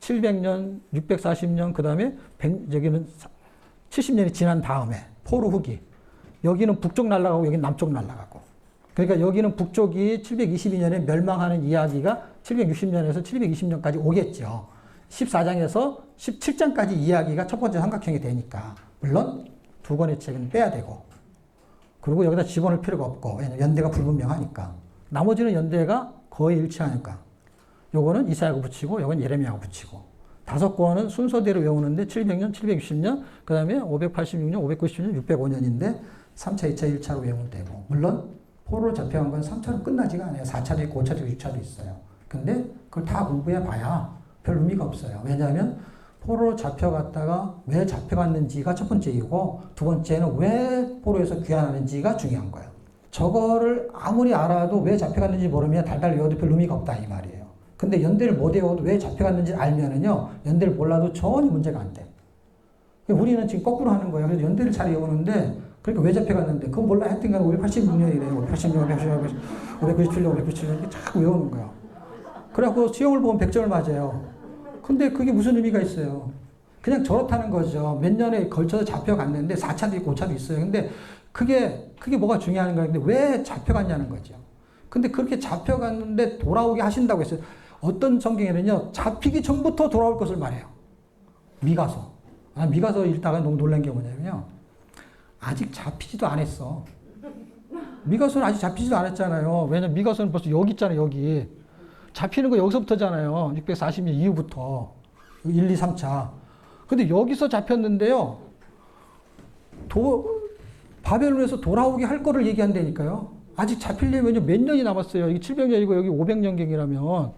700년, 640년, 그 다음에 여기는 70년이 지난 다음에 포로 후기. 여기는 북쪽 날아가고 여기는 남쪽 날아가고. 그러니까 여기는 북쪽이 722년에 멸망하는 이야기가 760년에서 720년까지 오겠죠. 14장에서 17장까지 이야기가 첫 번째 삼각형이 되니까. 물론 두 권의 책은 빼야 되고. 그리고 여기다 집어넣을 필요가 없고. 왜냐면 연대가 불분명하니까. 나머지는 연대가 거의 일치하니까. 요거는 이사야하고 붙이고 요건 예레미야하고 붙이고. 5권은 순서대로 외우는데 700년, 760년, 그 다음에 586년, 590년, 605년인데 3차, 2차, 1차로 외우면 되고. 물론 포로로 잡혀간 건 3차로 끝나지가 않아요. 4차도 있고 5차도 있고 6차도 있어요. 근데 그걸 다 공부해 봐야 별 의미가 없어요. 왜냐하면 포로로 잡혀갔다가 왜 잡혀갔는지가 첫 번째이고 두 번째는 왜 포로에서 귀환하는지가 중요한 거예요. 저거를 아무리 알아도 왜 잡혀갔는지 모르면 달달 외워도 별 의미가 없다 이 말이에요. 근데 연대를 못 외워도 왜 잡혀갔는지 알면은요 연대를 몰라도 전혀 문제가 안 돼. 우리는 지금 거꾸로 하는 거예요. 그래서 연대를 잘 외우는데 그러니까 왜 잡혀갔는데 그건 몰라 하여튼간 586년이래요. 586년, 597년, 597년 이렇게 자꾸 외우는 거예요. 그래갖고 시험을 보면 100점을 맞아요. 근데 그게 무슨 의미가 있어요? 그냥 저렇다는 거죠. 몇 년에 걸쳐서 잡혀갔는데 4차도 있고 5차도 있어요. 근데 그게 뭐가 중요한 거예요. 근데 왜 잡혀갔냐는 거죠. 근데 그렇게 잡혀갔는데 돌아오게 하신다고 했어요. 어떤 성경에는요, 잡히기 전부터 돌아올 것을 말해요. 미가서. 미가서 읽다가 너무 놀란 게 뭐냐면요. 아직 잡히지도 않았어. 미가서는 아직 잡히지도 않았잖아요. 왜냐면 미가서는 벌써 여기 있잖아요, 여기. 잡히는 거 여기서부터잖아요. 640년 이후부터. 1, 2, 3차. 근데 여기서 잡혔는데요. 바벨론에서 돌아오게 할 거를 얘기한다니까요. 아직 잡히려면 몇 년이 남았어요. 이게 700년이고 여기 500년경이라면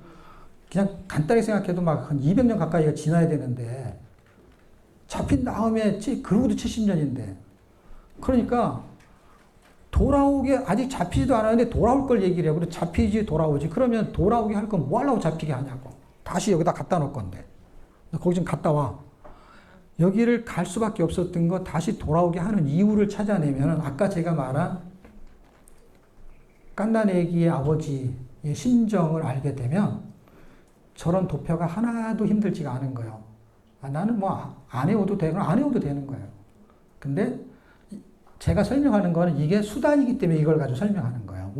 그냥 간단히 생각해도 막 한 200년 가까이가 지나야 되는데 잡힌 다음에 그러고도 70년인데 그러니까 돌아오게 아직 잡히지도 않았는데 돌아올 걸 얘기를 해요. 그리고 잡히지 돌아오지. 그러면 돌아오게 할 건 뭐 하려고 잡히게 하냐고. 다시 여기다 갖다 놓을 건데. 거기 좀 갔다 와. 여기를 갈 수밖에 없었던 거 다시 돌아오게 하는 이유를 찾아내면 아까 제가 말한 깐나네기의 아버지의 심정을 알게 되면 저런 도표가 하나도 힘들지가 않은 거예요. 나는 뭐 안 해오도 되고 안 해오도 되는 거예요. 근데 제가 설명하는 거는 이게 수단이기 때문에 이걸 가지고 설명하는 거예요.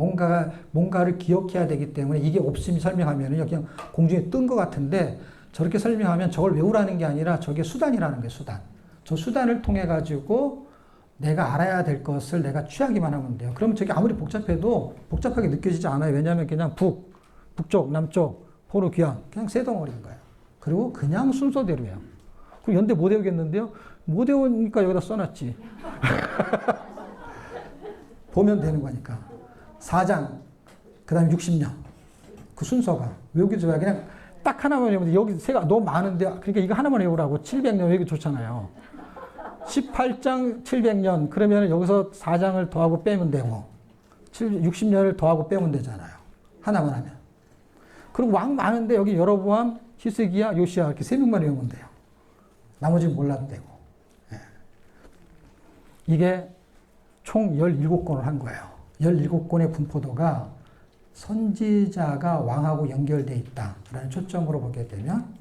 뭔가를 기억해야 되기 때문에 이게 없으면 설명하면은 그냥 공중에 뜬 것 같은데 저렇게 설명하면 저걸 외우라는 게 아니라 저게 수단이라는 게 수단. 저 수단을 통해 가지고 내가 알아야 될 것을 내가 취하기만 하면 돼요. 그러면 저게 아무리 복잡해도 복잡하게 느껴지지 않아요. 왜냐하면 그냥 북쪽, 남쪽, 포로, 귀환 그냥 세 덩어리인 거예요. 그리고 그냥 순서대로예요. 그럼 연대 못 외우겠는데요? 못 외우니까 여기다 써놨지. 보면 되는 거니까. 4장, 그 다음에 60년. 그 순서가. 외우기 좋아요. 그냥 딱 하나만 외우면 돼. 여기 세가 너무 많은데, 그러니까 이거 하나만 외우라고. 700년 외우기 좋잖아요. 18장 700년. 그러면 여기서 4장을 더하고 빼면 되고, 60년을 더하고 빼면 되잖아요. 하나만 하면. 그리고 왕 많은데 여기 여로보암, 히스기야, 요시야 이렇게 세 명만 외우면 돼요. 나머지는 몰라도 되고. 예. 이게 총 17권을 한 거예요. 17권의 분포도가 선지자가 왕하고 연결되어 있다라는 초점으로 보게 되면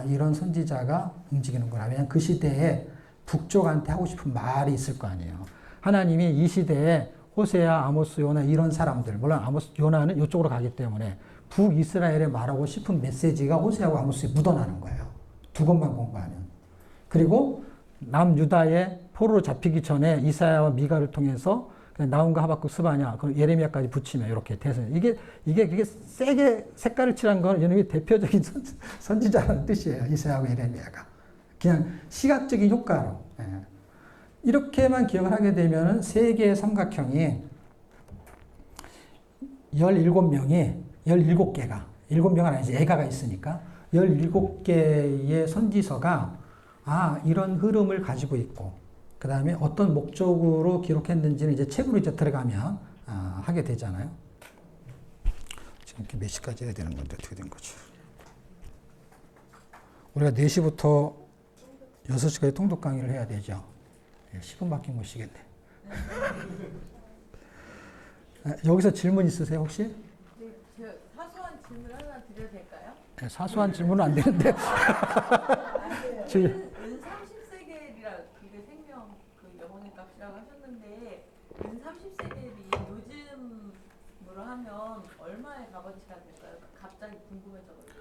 이런 선지자가 움직이는구나. 왜냐하면 그 시대에 북쪽한테 하고 싶은 말이 있을 거 아니에요. 하나님이 이 시대에 호세아, 아모스, 요나 이런 사람들, 물론 아모스, 요나는 이쪽으로 가기 때문에 북이스라엘에 말하고 싶은 메시지가 호세아와 아모스에 묻어나는 거예요. 두 권만 공부하면. 그리고 남유다의 포로로 잡히기 전에 이사야와 미가를 통해서 나온과 하박국, 스바냐, 예레미야까지 붙이면 이렇게 대선. 이게 세게 색깔을 칠한 건 이놈이 대표적인 선지자라는 뜻이에요. 이사야와 예레미야가. 그냥 시각적인 효과로. 예. 이렇게만 기억을 하게 되면은 세 개의 삼각형이 17명이 17개가 7명은 아니지 애가가 있으니까 17개의 선지서가 이런 흐름을 가지고 있고 그 다음에 어떤 목적으로 기록했는지는 이제 책으로 이제 들어가면 하게 되잖아요. 지금 이렇게 몇 시까지 해야 되는 건데 어떻게 된 거지? 우리가 4시부터 6시까지 통독 강의를 해야 되죠. 10분밖에 못 쉬겠네. 여기서 질문 있으세요 혹시? 네, 사소한 질문 하나 드려도 될까요? 네, 사소한 질문은 안 되는데. 은 30세겔이라 이게 생명 그 영혼의 값이라고 하셨는데 은 30세겔이 요즘으로 하면 얼마의 값어치가 될까요? 갑자기 궁금해져가지고.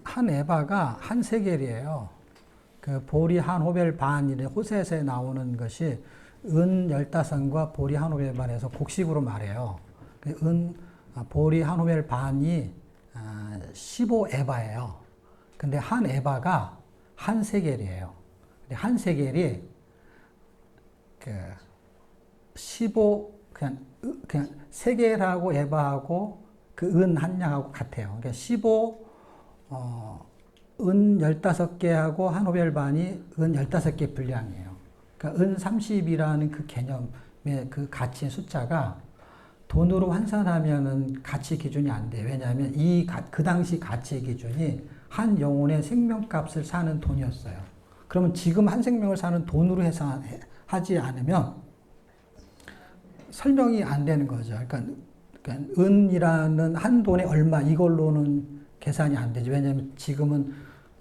한 에바가 한 세겔이에요. 그 보리 한 호벨 반이래 호세에서 나오는 것이 은 15과 보리 한 호벨 반에서 곡식으로 말해요. 보리 한 호벨 반이 15에바예요. 근데 한 에바가 한 세겔이에요. 한 세겔이 그냥 세겔하고 에바하고 그 은 한 양하고 같아요. 그러니까 은 15개하고 한 호벨 반이 은 15개 분량이에요. 그러니까 은 30이라는 그 개념의 그 가치의 숫자가 돈으로 환산하면은 가치 기준이 안 돼요. 왜냐하면 그 당시 가치 기준이 한 영혼의 생명값을 사는 돈이었어요. 그러면 지금 한 생명을 사는 돈으로 하지 않으면 설명이 안 되는 거죠. 그러니까 은이라는 한 돈에 얼마 이걸로는 계산이 안 되죠. 왜냐하면 지금은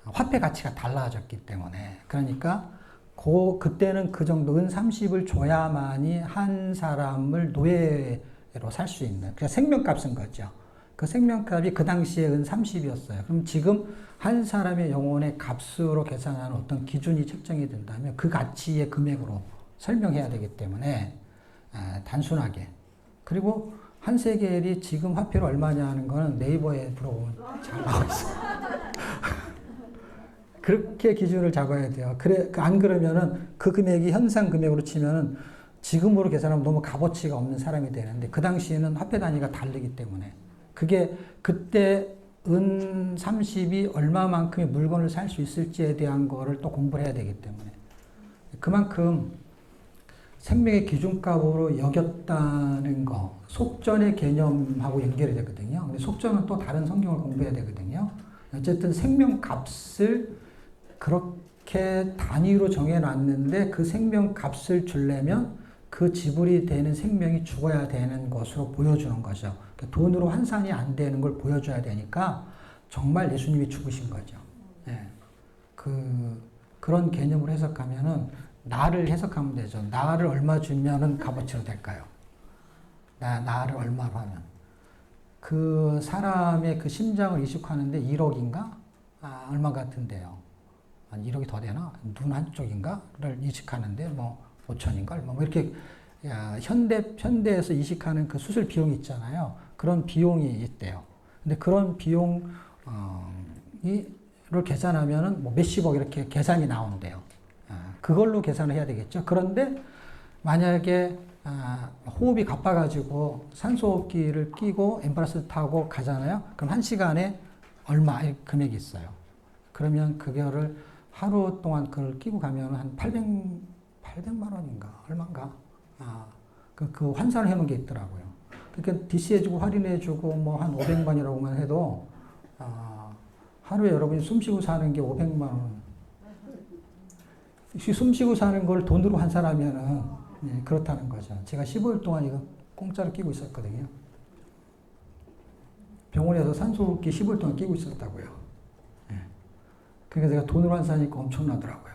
화폐 가치가 달라졌기 때문에. 그러니까 그때는 그 정도 은 30을 줘야만이 한 사람을 노예로 살 수 있는 그냥 생명값인 거죠. 그 생명값이 그 당시에 은 30이었어요. 그럼 지금 한 사람의 영혼의 값으로 계산하는 어떤 기준이 책정이 된다면 그 가치의 금액으로 설명해야 되기 때문에 단순하게. 그리고 한 세겔이 지금 화폐로 얼마냐 하는 거는 네이버에 물어보면 잘 나와 있어요. 그렇게 기준을 잡아야 돼요. 안 그러면은 그 금액이 현상 금액으로 치면은 지금으로 계산하면 너무 값어치가 없는 사람이 되는데 그 당시에는 화폐 단위가 다르기 때문에 그게 그때 은 30이 얼마만큼의 물건을 살 수 있을지에 대한 거를 또 공부를 해야 되기 때문에 그만큼 생명의 기준값으로 여겼다는 거 속전의 개념하고 연결이 되거든요. 근데 속전은 또 다른 성경을 공부해야 되거든요. 어쨌든 생명값을 그렇게 단위로 정해놨는데 그 생명값을 주려면 그 지불이 되는 생명이 죽어야 되는 것으로 보여주는 거죠. 그러니까 돈으로 환산이 안 되는 걸 보여줘야 되니까 정말 예수님이 죽으신 거죠. 예. 그런 개념으로 해석하면은 나를 해석하면 되죠. 나를 얼마 주면은 값어치로 될까요? 나를 얼마로 하면. 그 사람의 그 심장을 이식하는데 1억인가? 얼마 같은데요. 한 1억이 더 되나? 눈 한쪽인가를 이식하는데 뭐 5천인가? 얼마? 뭐 이렇게 현대에서 이식하는 그 수술 비용이 있잖아요. 그런 비용이 있대요. 근데 그런 비용을 계산하면은 뭐 몇십억 이렇게 계산이 나온대요. 그걸로 계산을 해야 되겠죠. 그런데 만약에 호흡이 가빠가지고 산소호흡기를 끼고 앰뷸런스 타고 가잖아요. 그럼 한 시간에 얼마 금액이 있어요. 그러면 그거를 하루 동안 그걸 끼고 가면 한 800만 원인가 얼마인가 그 환산을 해놓은 게 있더라고요. 그러니까 DC해주고 할인해주고 뭐 한 500만이라고만 해도 하루에 여러분이 숨쉬고 사는 게 500만 원. 숨쉬고 사는 걸 돈으로 환산하면은 그렇다는 거죠. 제가 15일 동안 이거 공짜로 끼고 있었거든요. 병원에서 산소호흡기 15일 동안 끼고 있었다고요. 그러니까 제가 돈으로 환산하니까 엄청나더라고요.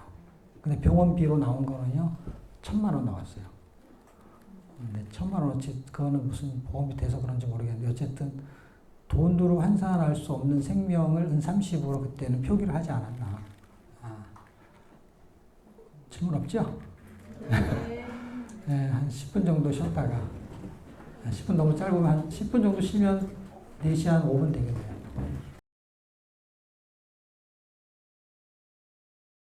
근데 병원비로 나온 거는요, 1,000만 원 나왔어요. 근데 1,000만 원어치, 그거는 무슨 보험이 돼서 그런지 모르겠는데, 어쨌든 돈으로 환산할 수 없는 생명을 은30으로 그때는 표기를 하지 않았나. 질문 없죠? 네, 한 10분 정도 쉬었다가, 10분 너무 짧으면 한 10분 정도 쉬면 4시 한 5분 되겠네요.